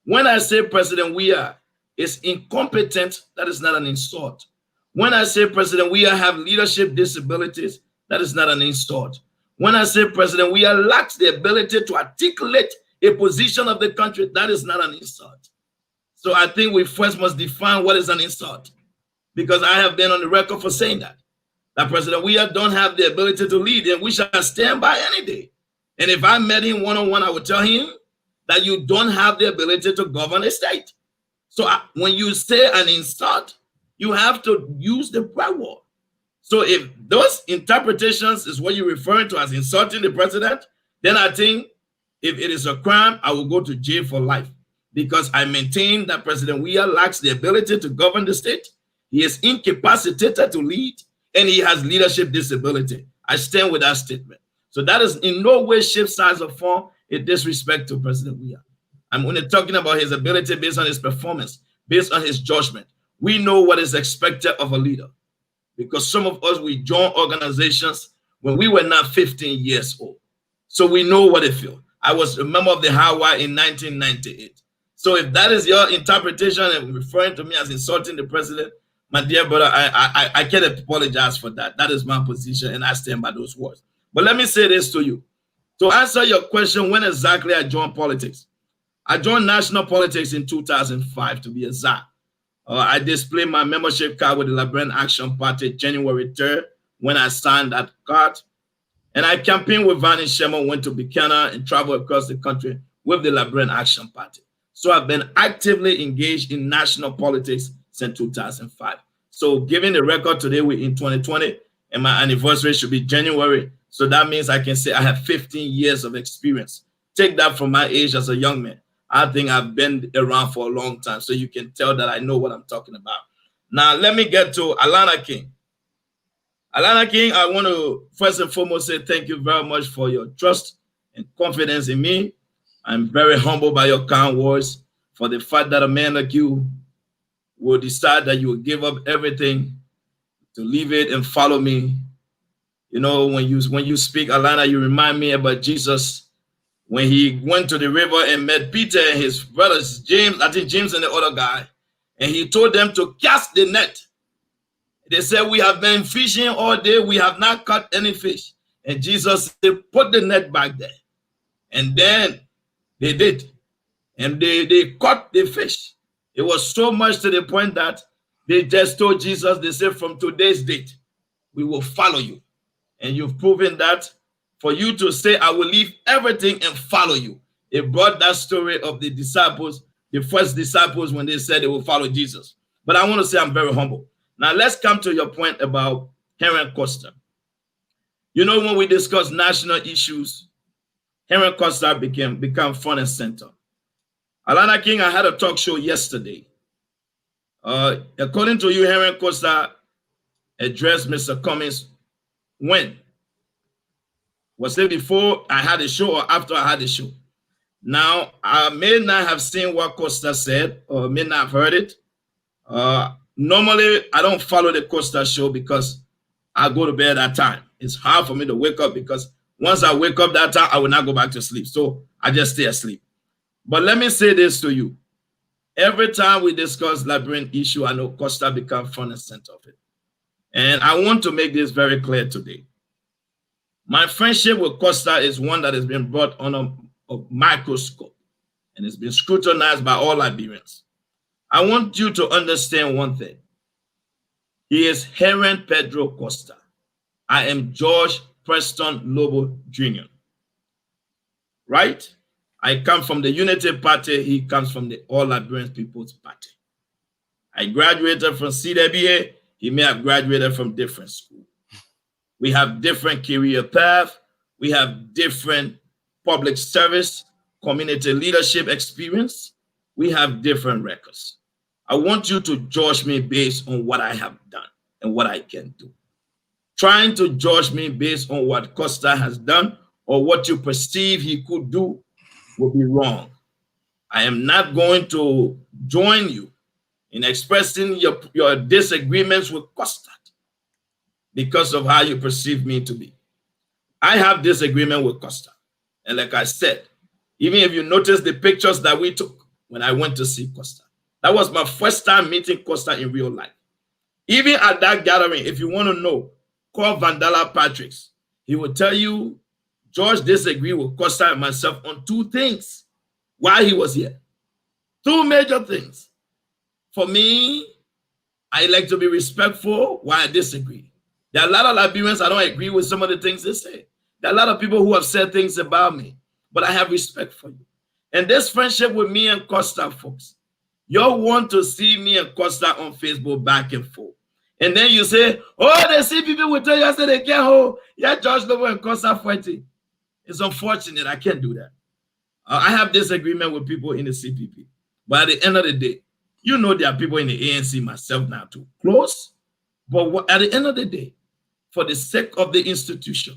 When I say President Weah is incompetent, that is not an insult. When I say President Weah have leadership disabilities, that is not an insult. When I say President Weah lacks the ability to articulate a position of the country, that is not an insult. So I think we first must define what is an insult, because I have been on the record for saying that President Weah don't have the ability to lead, and we shall stand by any day. And if I met him one-on-one, I would tell him that you don't have the ability to govern a state. So when you say an insult, you have to use the right word. So if those interpretations is what you're referring to as insulting the president, then I think if it is a crime, I will go to jail for life, because I maintain that President Weah lacks the ability to govern the state. He is incapacitated to lead, and he has leadership disability. I stand with that statement. So that is in no way, shape, size, or form a disrespect to President Weah. I'm only talking about his ability based on his performance, based on his judgment. We know what is expected of a leader, because some of us, we joined organizations when we were not 15 years old. So we know what it feels. I was a member of the Hawaii in 1998. So if that is your interpretation and referring to me as insulting the president, my dear brother, I can't apologize for that. That is my position, and I stand by those words. But let me say this to you. To answer your question, when exactly I joined politics? I joined national politics in 2005, to be exact. I displayed my membership card with the Liberian Action Party January 3rd when I signed that card. And I campaigned with Vanny Sherman, went to Buchanan, and traveled across the country with the Liberian Action Party. So I've been actively engaged in national politics since 2005. So given the record today, we're in 2020, and my anniversary should be January. So that means I can say I have 15 years of experience. Take that from my age as a young man. I think I've been around for a long time, so you can tell that I know what I'm talking about. Now, let me get to Alana King. Alana King, I want to first and foremost say thank you very much for your trust and confidence in me. I'm very humbled by your kind words, for the fact that a man like you will decide that you will give up everything to leave it and follow me. You know, when you speak, Alana, you remind me about Jesus when he went to the river and met Peter and his brothers, James, I think James and the other guy, and he told them to cast the net. They said, we have been fishing all day, we have not caught any fish. And Jesus said, put the net back there. And then they did. And they caught the fish. It was so much to the point that they just told Jesus, they said, from today's date, we will follow you. And you've proven that. For you to say, I will leave everything and follow you. It brought that story of the disciples, the first disciples, when they said they will follow Jesus. But I want to say I'm very humble. Now, let's come to your point about Henry Costa. You know, when we discuss national issues, Henry Costa become front and center. Alana King, I had a talk show yesterday. According to you, Henry Costa addressed Mr. Cummings when? Was it before I had a show or after I had a show? Now, I may not have seen what Costa said or may not have heard it. Normally, I don't follow the Costa show because I go to bed at time. It's hard for me to wake up because once I wake up that time, I will not go back to sleep. So I just stay asleep. But let me say this to you. Every time we discuss Liberian issue, I know Costa becomes front and center of it. And I want to make this very clear today. My friendship with Costa is one that has been brought under a microscope and it's been scrutinized by all Liberians. I want you to understand one thing. He is Heren Pedro Costa. I am George Preston Lobo Jr. Right? I come from the Unity Party. He comes from the All Liberian People's Party. I graduated from CWA. He may have graduated from different schools. We have different career paths. We have different public service, community leadership experience. We have different records. I want you to judge me based on what I have done and what I can do. Trying to judge me based on what Costa has done or what you perceive he could do will be wrong. I am not going to join you in expressing your disagreements with Costa because of how you perceive me to be. I have disagreement with Costa. And like I said, even if you notice the pictures that we took when I went to see Costa, that was my first time meeting Costa in real life. Even at that gathering, if you want to know, call Vandala Patrick's. He will tell you George disagreed with Costa and myself on 2 things while he was here. 2 major things. For me, I like to be respectful while I disagree. There are a lot of Liberians I don't agree with some of the things they say. There are a lot of people who have said things about me, but I have respect for you. And this friendship with me and Costa, folks, you'll want to see me and Costa on Facebook back and forth. And then you say, oh, the CPP will tell you, I said they can't hold. Yeah, George Lobo and Costa fighting. It's unfortunate. I can't do that. I have disagreement with people in the CPP. But at the end of the day, you know there are people in the ANC, myself now too, close. But at the end of the day, for the sake of the institution,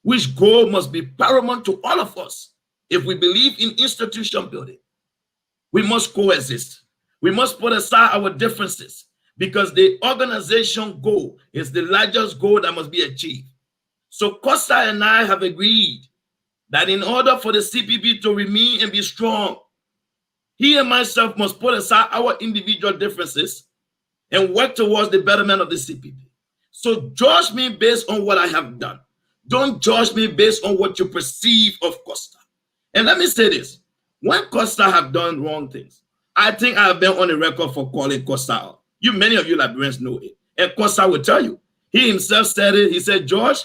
which goal must be paramount to all of us, if we believe in institution building, we must coexist. We must put aside our differences because the organization goal is the largest goal that must be achieved. So Costa and I have agreed that in order for the CPP to remain and be strong, he and myself must put aside our individual differences and work towards the betterment of the CPP. So judge me based on what I have done. Don't judge me based on what you perceive of Costa. And let me say this. When Costa have done wrong things, I think I have been on the record for calling Costa out. Many of you Liberians know it. And Costa will tell you. He himself said it. He said, George,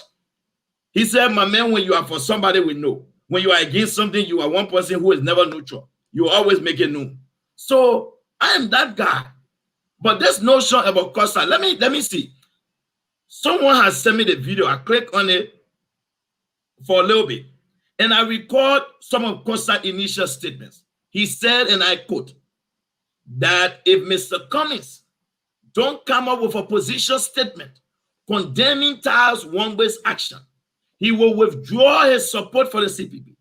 he said, my man, when you are for somebody, we know. When you are against something, you are one person who is never neutral. You always make it known. So I am that guy. But this notion about Costa, let me see. Someone has sent me the video. I click on it for a little bit. And I record some of Costa's initial statements. He said, and I quote, that if Mr. Cummings don't come up with a position statement condemning Charles Wongbe's action, he will withdraw his support for the CPP.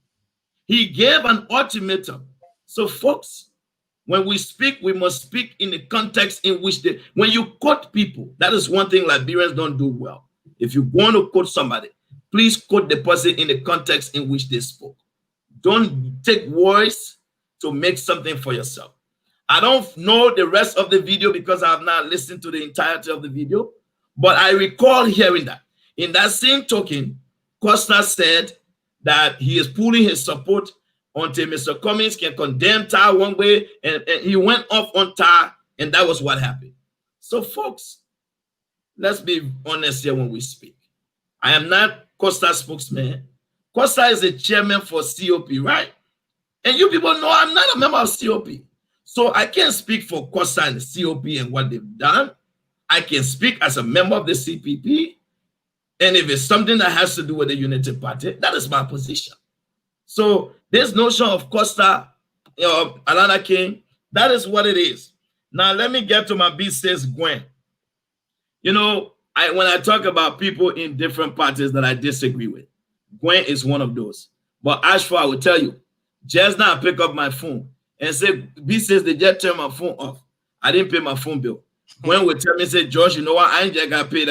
He gave an ultimatum. So folks, when we speak, we must speak in the context in which when you quote people, that is one thing Liberians don't do well. If you want to quote somebody, please quote the person in the context in which they spoke. Don't take words to make something for yourself. I don't know the rest of the video because I have not listened to the entirety of the video, but I recall hearing that. In that same token, Costa said that he is pulling his support until Mr. Cummings can condemn Tar one way, and he went off on Tar, and that was what happened. So, folks, let's be honest here when we speak. I am not Costa's spokesman. Costa is the chairman for COP, right? And you people know I'm not a member of COP. So I can't speak for Costa and the COP and what they've done. I can speak as a member of the CPP. And if it's something that has to do with the Unity Party, that is my position. So this notion of Costa, Alana King, that is what it is. Now let me get to my B-Says Gwen. When I talk about people in different parties that I disagree with, Gwen is one of those. But ASHFORD, I will tell you, just now I pick up my phone and say, B-Says they just turned my phone off. I didn't pay my phone bill. Gwen would tell me, say, George, you know what? I ain't just got paid.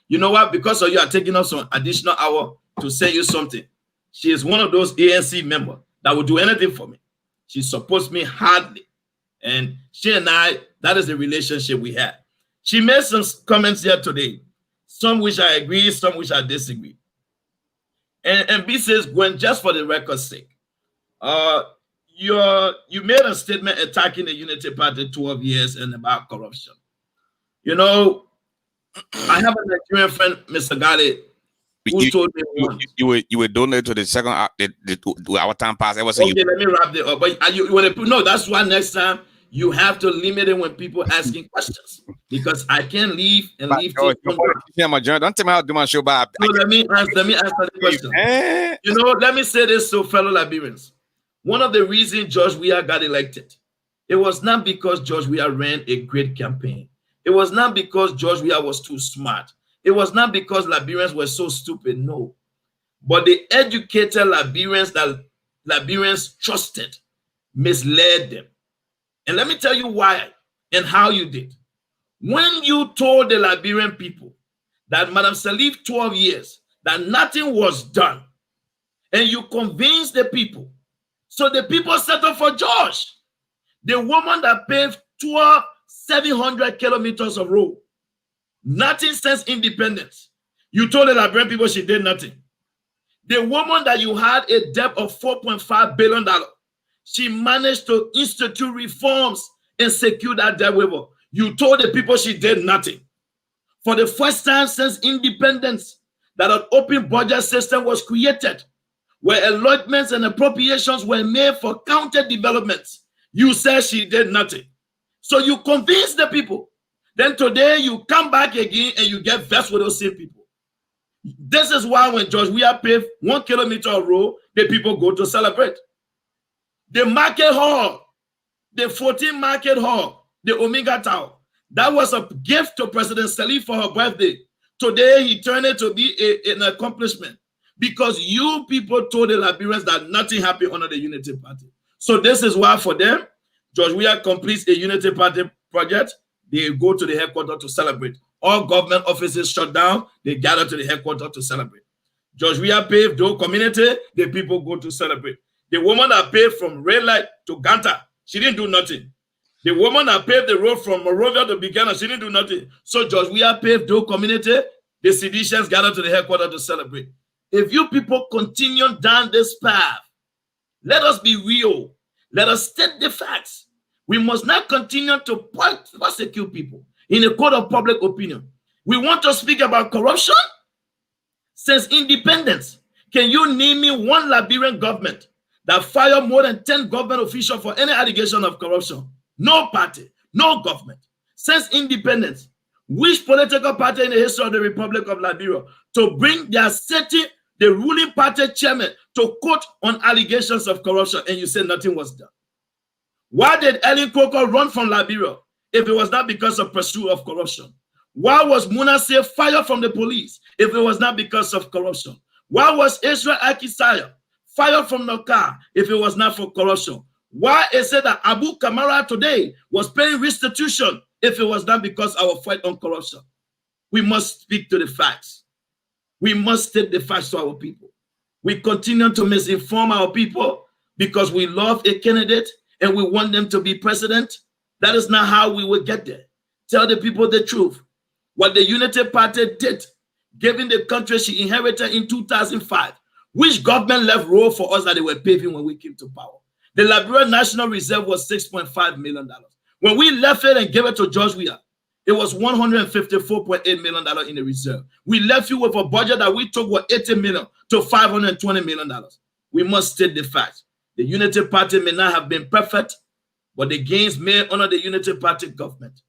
You know what? Because of you are taking up some additional hour to send you something. She is one of those ANC members that will do anything for me. She supports me hardly. And she and I, that is the relationship we have. She made some comments here today, some which I agree, some which I disagree. And B says, Gwen, just for the record's sake, you made a statement attacking the Unity Party 12 years and about corruption. I have a Nigerian friend, Mr. Garley, who told me once. You were donated to the second our time pass. Okay, let me wrap it up. But no, that's why next time you have to limit it when people asking questions, because I can't leave and leave. Don't tell me how to do my show. But no, let me answer the question. Let me say this to fellow Liberians. One of the reasons George Weah got elected, it was not because George Weah ran a great campaign. It was not because George Weah was too smart. It was not because Liberians were so stupid. No. But the educated Liberians that Liberians trusted, misled them. And let me tell you why and how you did. When you told the Liberian people that Madam Salif 12 years, that nothing was done, and you convinced the people, so the people settled for George, the woman that paved 700 kilometers of road, nothing since independence. You told the Liberian people she did nothing. The woman that you had a debt of $4.5 billion, she managed to institute reforms and secure that debt waiver. You told the people she did nothing. For the first time since independence, that an open budget system was created, where allotments and appropriations were made for county developments. You said she did nothing. So you convinced the people. Then today you come back again and you get vexed with those same people. This is why when George Weah paved 1 kilometer of road, the people go to celebrate. The market hall, the 14 market hall, the Omega Tower, that was a gift to President Salif for her birthday. Today he turned it to be an accomplishment because you people told the Liberians that nothing happened under the Unity Party. So this is why for them, George Weah completes a Unity Party project, they go to the headquarters to celebrate. All government offices shut down, they gather to the headquarters to celebrate. George Weah paved the community, the people go to celebrate. The woman that paved from Red Light to Ganta, she didn't do nothing. The woman that paved the road from Morovia to Buchanan, she didn't do nothing. So George Weah paved the community, the seditionists gather to the headquarters to celebrate. If you people continue down this path, let us be real. Let us state the facts. We must not continue to persecute people in a court of public opinion. We want to speak about corruption since independence. Can you name me one Liberian government that fired more than 10 government officials for any allegation of corruption? No party, no government. Since independence, which political party in the history of the Republic of Liberia to bring their city, the ruling party chairman, to court on allegations of corruption, and you say nothing was done? Why did Ellen Coker run from Liberia if it was not because of pursuit of corruption? Why was Munasir fired from the police if it was not because of corruption? Why was Israel Akisaya fired from Nokar if it was not for corruption? Why is it that Abu Kamara today was paying restitution if it was not because of our fight on corruption? We must speak to the facts. We must state the facts to our people. We continue to misinform our people because we love a candidate and we want them to be president. That is not how we will get there. Tell the people the truth. What the Unity Party did, giving the country she inherited in 2005, which government left road for us that they were paving when we came to power? The Liberian National Reserve was $6.5 million. When we left it and gave it to George Weah, it was $154.8 million in the reserve. We left you with a budget that we took was $80 million to $520 million. We must state the facts. The Unity Party may not have been perfect, but the gains made under the Unity Party government.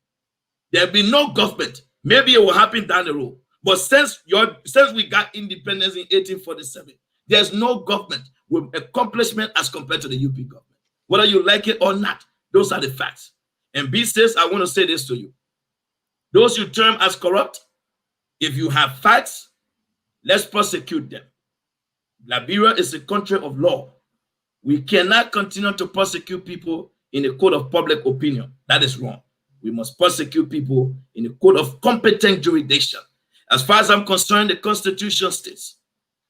There will be no government. Maybe it will happen down the road. But since we got independence in 1847, there's no government with accomplishment as compared to the UP government. Whether you like it or not, those are the facts. And B6, I want to say this to you. Those you term as corrupt, if you have facts, let's prosecute them. Liberia is a country of law. We cannot continue to prosecute people in a court of public opinion. That is wrong. We must prosecute people in a court of competent jurisdiction. As far as I'm concerned, the Constitution states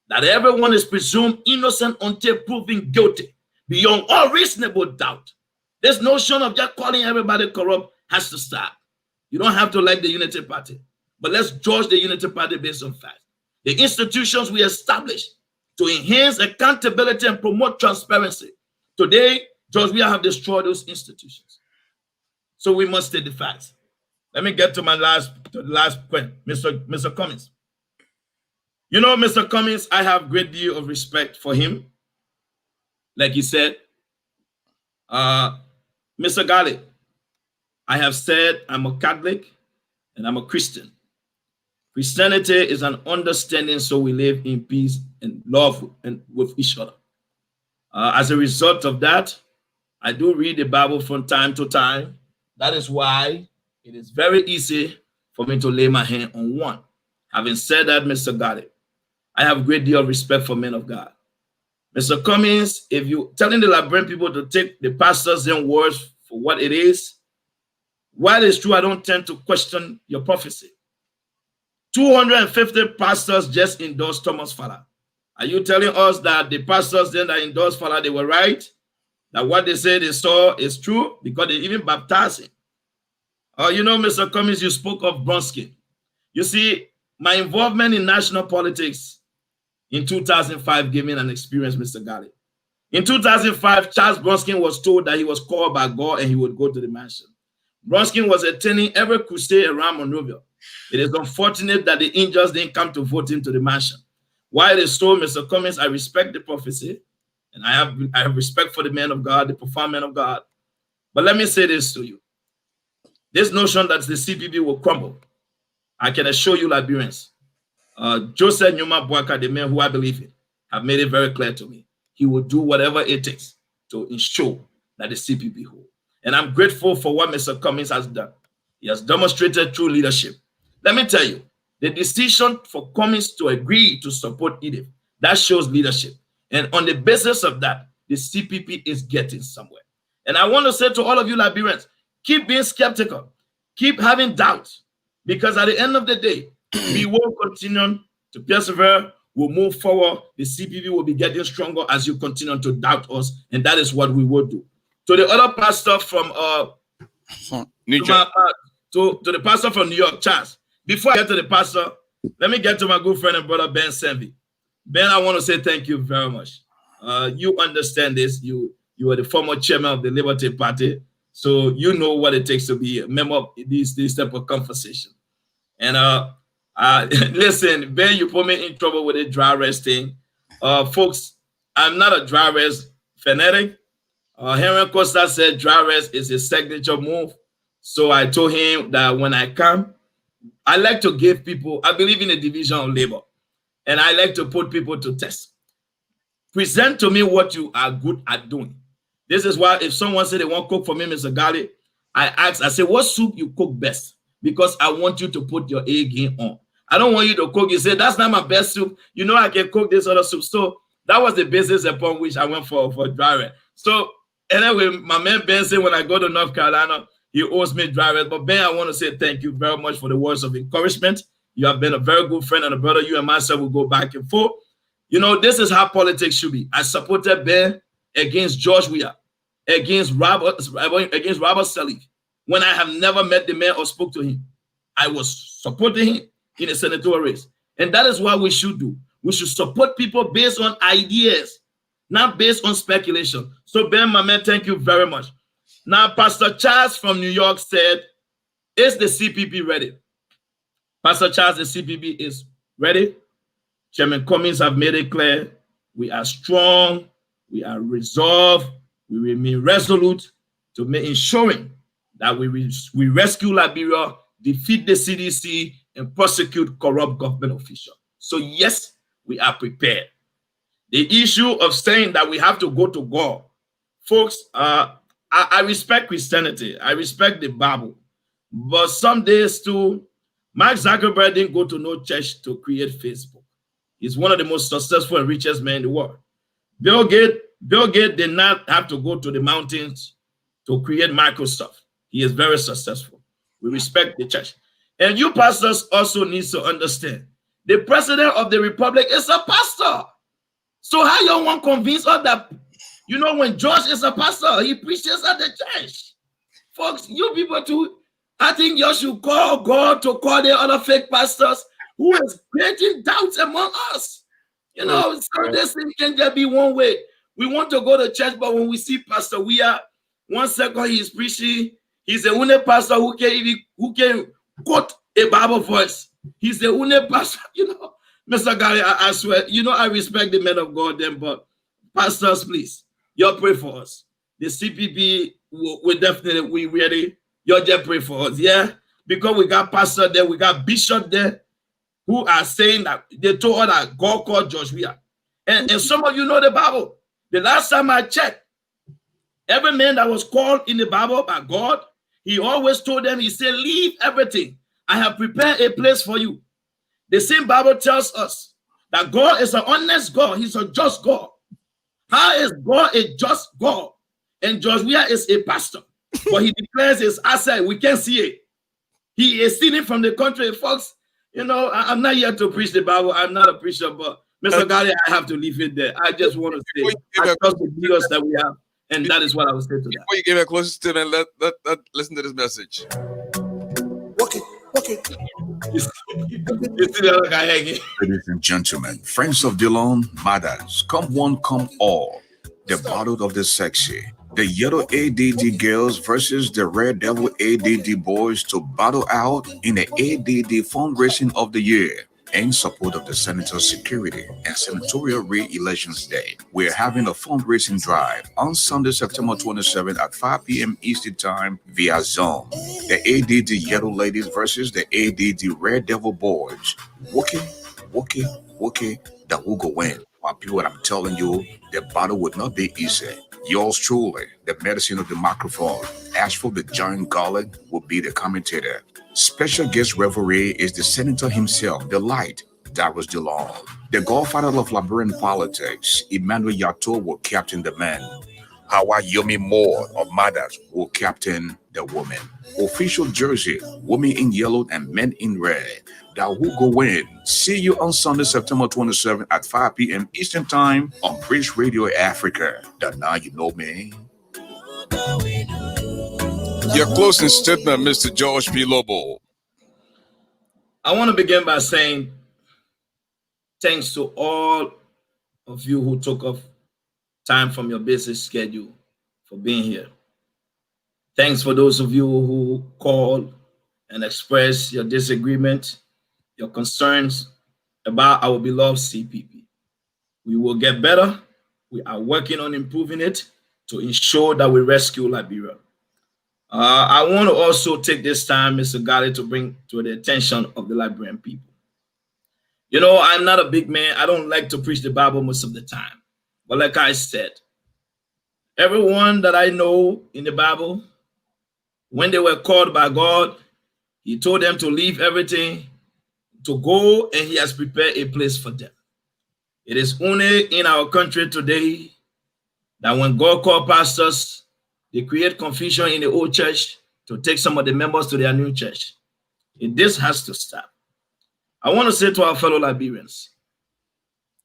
that everyone is presumed innocent until proven guilty beyond all reasonable doubt. This notion of just calling everybody corrupt has to stop. You don't have to like the Unity Party, but let's judge the Unity Party based on facts. The institutions we established to enhance accountability and promote transparency. Today, George, we have destroyed those institutions. So we must state the facts. Let me get to my last point, Mr. Cummings. You know, Mr. Cummings, I have a great deal of respect for him. Like he said, Mr. Garley, I have said I'm a Catholic and I'm a Christian. Christianity is an understanding so we live in peace and love and with each other. As a result of that, I do read the Bible from time to time. That is why it is very easy for me to lay my hand on one. Having said that, Mr. Garley, I have a great deal of respect for men of God. Mr. Cummings, if you telling the Liberian people to take the pastor's own words for what it is, while it's true, I don't tend to question your prophecy. 250 pastors just endorsed Thomas Fowler. Are you telling us that the pastors then that endorsed Fowler, they were right? That what they said they saw is true? Because they even baptized him. You know, Mr. Cummings, you spoke of Bronsky. You see, my involvement in national politics in 2005 gave me an experience, Mr. Garley. In 2005, Charles Bronsky was told that he was called by God and he would go to the mansion. Bronsky was attending every crusade around Monrovia. It is unfortunate that the angels didn't come to vote him to the mansion. While it is so, Mr. Cummings, I respect the prophecy, and I have respect for the man of God, the profound man of God. But let me say this to you. This notion that the CPP will crumble, I can assure you, Liberians, Joseph Nyuma Boaka, the man who I believe in, have made it very clear to me. He will do whatever it takes to ensure that the CPP hold. And I'm grateful for what Mr. Cummings has done. He has demonstrated true leadership. Let me tell you, the decision for Cummings to agree to support Edith, that shows leadership. And on the basis of that, the CPP is getting somewhere. And I want to say to all of you Liberians, keep being skeptical, keep having doubts, because at the end of the day, we will continue to persevere, we'll move forward, the CPP will be getting stronger as you continue to doubt us, and that is what we will do. To the other pastor from New York, to the pastor from New York, Charles, before I get to the pastor, let me get to my good friend and brother, Ben Senvi. Ben, I want to say thank you very much. You understand this. You are the former chairman of the Liberty Party, so you know what it takes to be a member of this type of conversation. And listen, Ben, you put me in trouble with the dry rest thing. Folks, I'm not a dry rest fanatic. Henry Costa said dry rest is his signature move. So I told him that when I come, I like to give people, I believe in a division of labor, and I like to put people to test. Present to me what you are good at doing. This is why if someone said they want to cook for me, Mr. Garley, I say, what soup you cook best? Because I want you to put your A game on. I don't want you to cook. You say, that's not my best soup. You know I can cook this other soup. So that was the basis upon which I went for dry rest. So anyway, my man Ben said when I go to North Carolina, he owes me dry rest. But Ben, I want to say thank you very much for the words of encouragement. You have been a very good friend and a brother. You and myself will go back and forth. You know, this is how politics should be. I supported Ben against George Weah, against Robert Selig. When I have never met the man or spoke to him, I was supporting him in a senatorial race. And that is what we should do. We should support people based on ideas, not based on speculation. So Ben, my man, thank you very much. Now, Pastor Charles from New York said, is the CPP ready? Pastor Charles, the CPP is ready. Chairman Cummings have made it clear. We are strong. We are resolved. We remain resolute to make ensuring that we rescue Liberia, defeat the CDC, and prosecute corrupt government officials. So yes, we are prepared. The issue of saying that we have to go to God, folks, I respect Christianity. I respect the Bible. But some days too, Mark Zuckerberg didn't go to no church to create Facebook. He's one of the most successful and richest men in the world. Bill Gates did not have to go to the mountains to create Microsoft. He is very successful. We respect the church. And you pastors also need to understand, the president of the republic is a pastor. So how you want to convince us that, you know, when George is a pastor, he preaches at the church. Folks, you people too, I think you should call God to call the other fake pastors who is creating doubts among us. You know, so this thing can just be one way. We want to go to church, but when we see Pastor Weah, 1 second he's preaching, he's the only pastor who can quote a Bible verse. He's the only pastor, you know. Mr. Garley, I swear, you know, I respect the men of God then, but pastors, please, y'all pray for us. The CPP, we definitely, we ready. Y'all just pray for us, yeah? Because we got pastor there, we got bishop there, who are saying that they told her that God called George Weah. And some of you know the Bible. The last time I checked, every man that was called in the Bible by God, he always told them, he said, leave everything. I have prepared a place for you. The same Bible tells us that God is an honest God. He's a just God. How is God a just God? And George Weah is a pastor, but he declares his asset. We can't see it. He is stealing from the country, folks. You know, I'm not here to preach the Bible. I'm not a preacher, but Mr. Garley, I have to leave it there. I just want to say, I trust the leaders that we have, and that is what I will say to that. Before you give a closest statement, let listen to this message. Okay. Ladies and gentlemen, friends of Dillon, mothers, come one, come all. The battle of the sexy. The yellow ADD girls versus the red devil ADD boys to battle out in the ADD fundraising of the year. In support of the Senator's Security and Senatorial Re-Elections Day, we're having a fundraising drive on Sunday, September 27th at 5 p.m. Eastern Time via Zoom. The ADD Yellow Ladies versus the ADD Red Devil Boys. Wookie, that will go win. My people, I'm telling you, the battle would not be easy. Yours truly, the medicine of the microphone, ASHFORD the Giant Garley, will be the commentator. Special guest referee is the senator himself, the light, Darius DeLong. The godfather of Liberian politics, Emmanuel Yato, will captain the men. Hawa Yomi Moore of Mothers will captain the women. Official jersey, women in yellow and men in red. That will go win. See you on Sunday, September 27th at 5 p.m. Eastern Time on British Radio Africa. That now you know me. Your closing statement, Mr. George P. Lobo. I want to begin by saying thanks to all of you who took off time from your busy schedule for being here. Thanks for those of you who called and expressed your disagreement, your concerns about our beloved CPP. We will get better. We are working on improving it to ensure that we rescue Liberia. I want to also take this time, Mr. Garley, to bring to the attention of the Liberian people. You know, I'm not a big man. I don't like to preach the Bible most of the time. But like I said, everyone that I know in the Bible, when they were called by God, he told them to leave everything, to go, and he has prepared a place for them. It is only in our country today that when God called pastors, they create confusion in the old church to take some of the members to their new church. And this has to stop. I want to say to our fellow Liberians,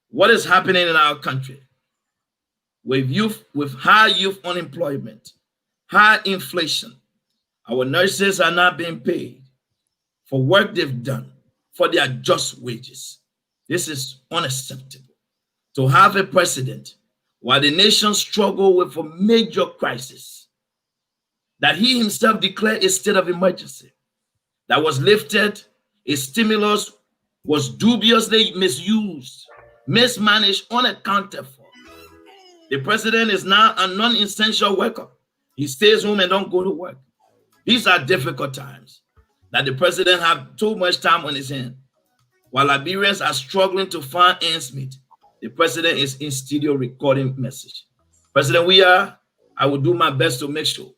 what is happening in our country with youth, with high youth unemployment, high inflation, our nurses are not being paid for work they've done, for their just wages. This is unacceptable. To have a president, while the nation struggle with a major crisis, that he himself declared a state of emergency, that was lifted, a stimulus was dubiously misused, mismanaged, unaccounted for. The president is now a non-essential worker. He stays home and don't go to work. These are difficult times that the president have too much time on his hand. While Liberians are struggling to find ends meet, the president is in studio recording message. President Weah, I will do my best to make sure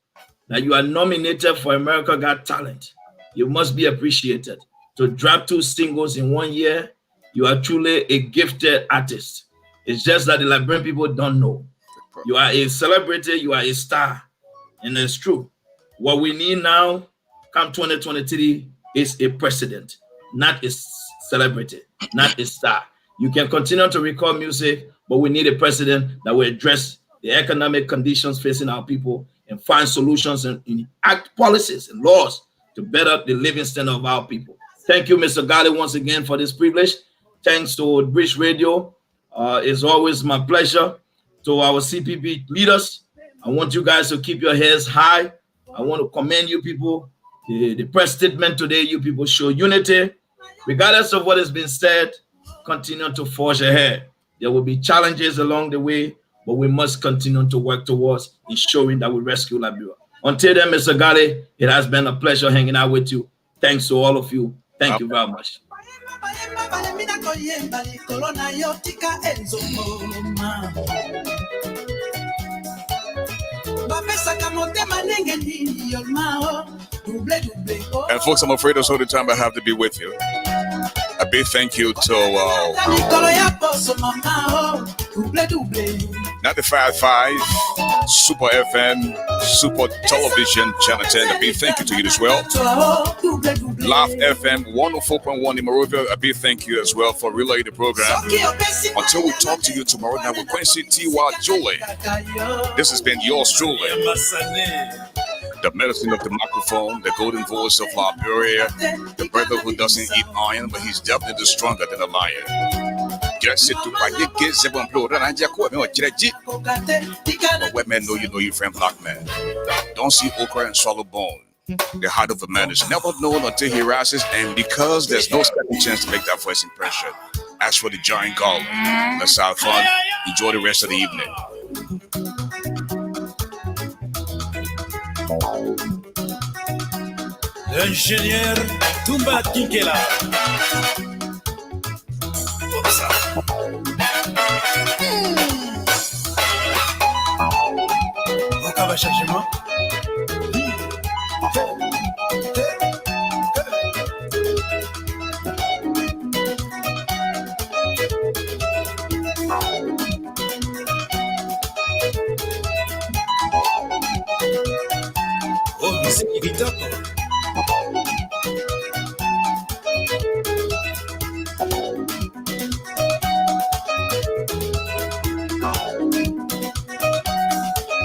that you are nominated for America Got Talent. You must be appreciated. To drop 2 singles in 1 year, you are truly a gifted artist. It's just that the Liberian people don't know. You are a celebrity, you are a star, and it's true. What we need now, come 2023, is a president, not a celebrity, not a star. You can continue to record music, but we need a president that will address the economic conditions facing our people and find solutions and enact policies and laws to better the living standard of our people. Thank you, Mr. Garley, once again for this privilege. Thanks to British Radio. It's always my pleasure. To our CPP leaders, I want you guys to keep your heads high. I want to commend you people. The press statement today, you people show unity. Regardless of what has been said, continue to forge ahead. There will be challenges along the way, but we must continue to work towards ensuring that we rescue Liberia. Until then, Mr. Garley, it has been a pleasure hanging out with you. Thanks to all of you. Thank you very much. And folks, I'm afraid that's all the time I have to be with you. A big thank you to 95.5, Super FM, Super Television, Channel 10. A big thank you to you as well. Laugh FM 104.1 in Monrovia. A big thank you as well for relaying the program. Until we talk to you tomorrow night with Quincy T.Y. Julie. This has been yours truly. The medicine of the microphone, the golden voice of Liberia, the brother who doesn't eat iron, but he's definitely stronger than a lion. Just sit to buy your kids, and white men know you friend black man. Don't see okra and swallow bone. The heart of a man is never known until he rises, and because there's no second chance to make that first impression. As for the giant garland, let's have fun. Enjoy the rest of the evening. L'ingénieur Toumba Kinkela. Aucun va chargement. Oh, musique irritante.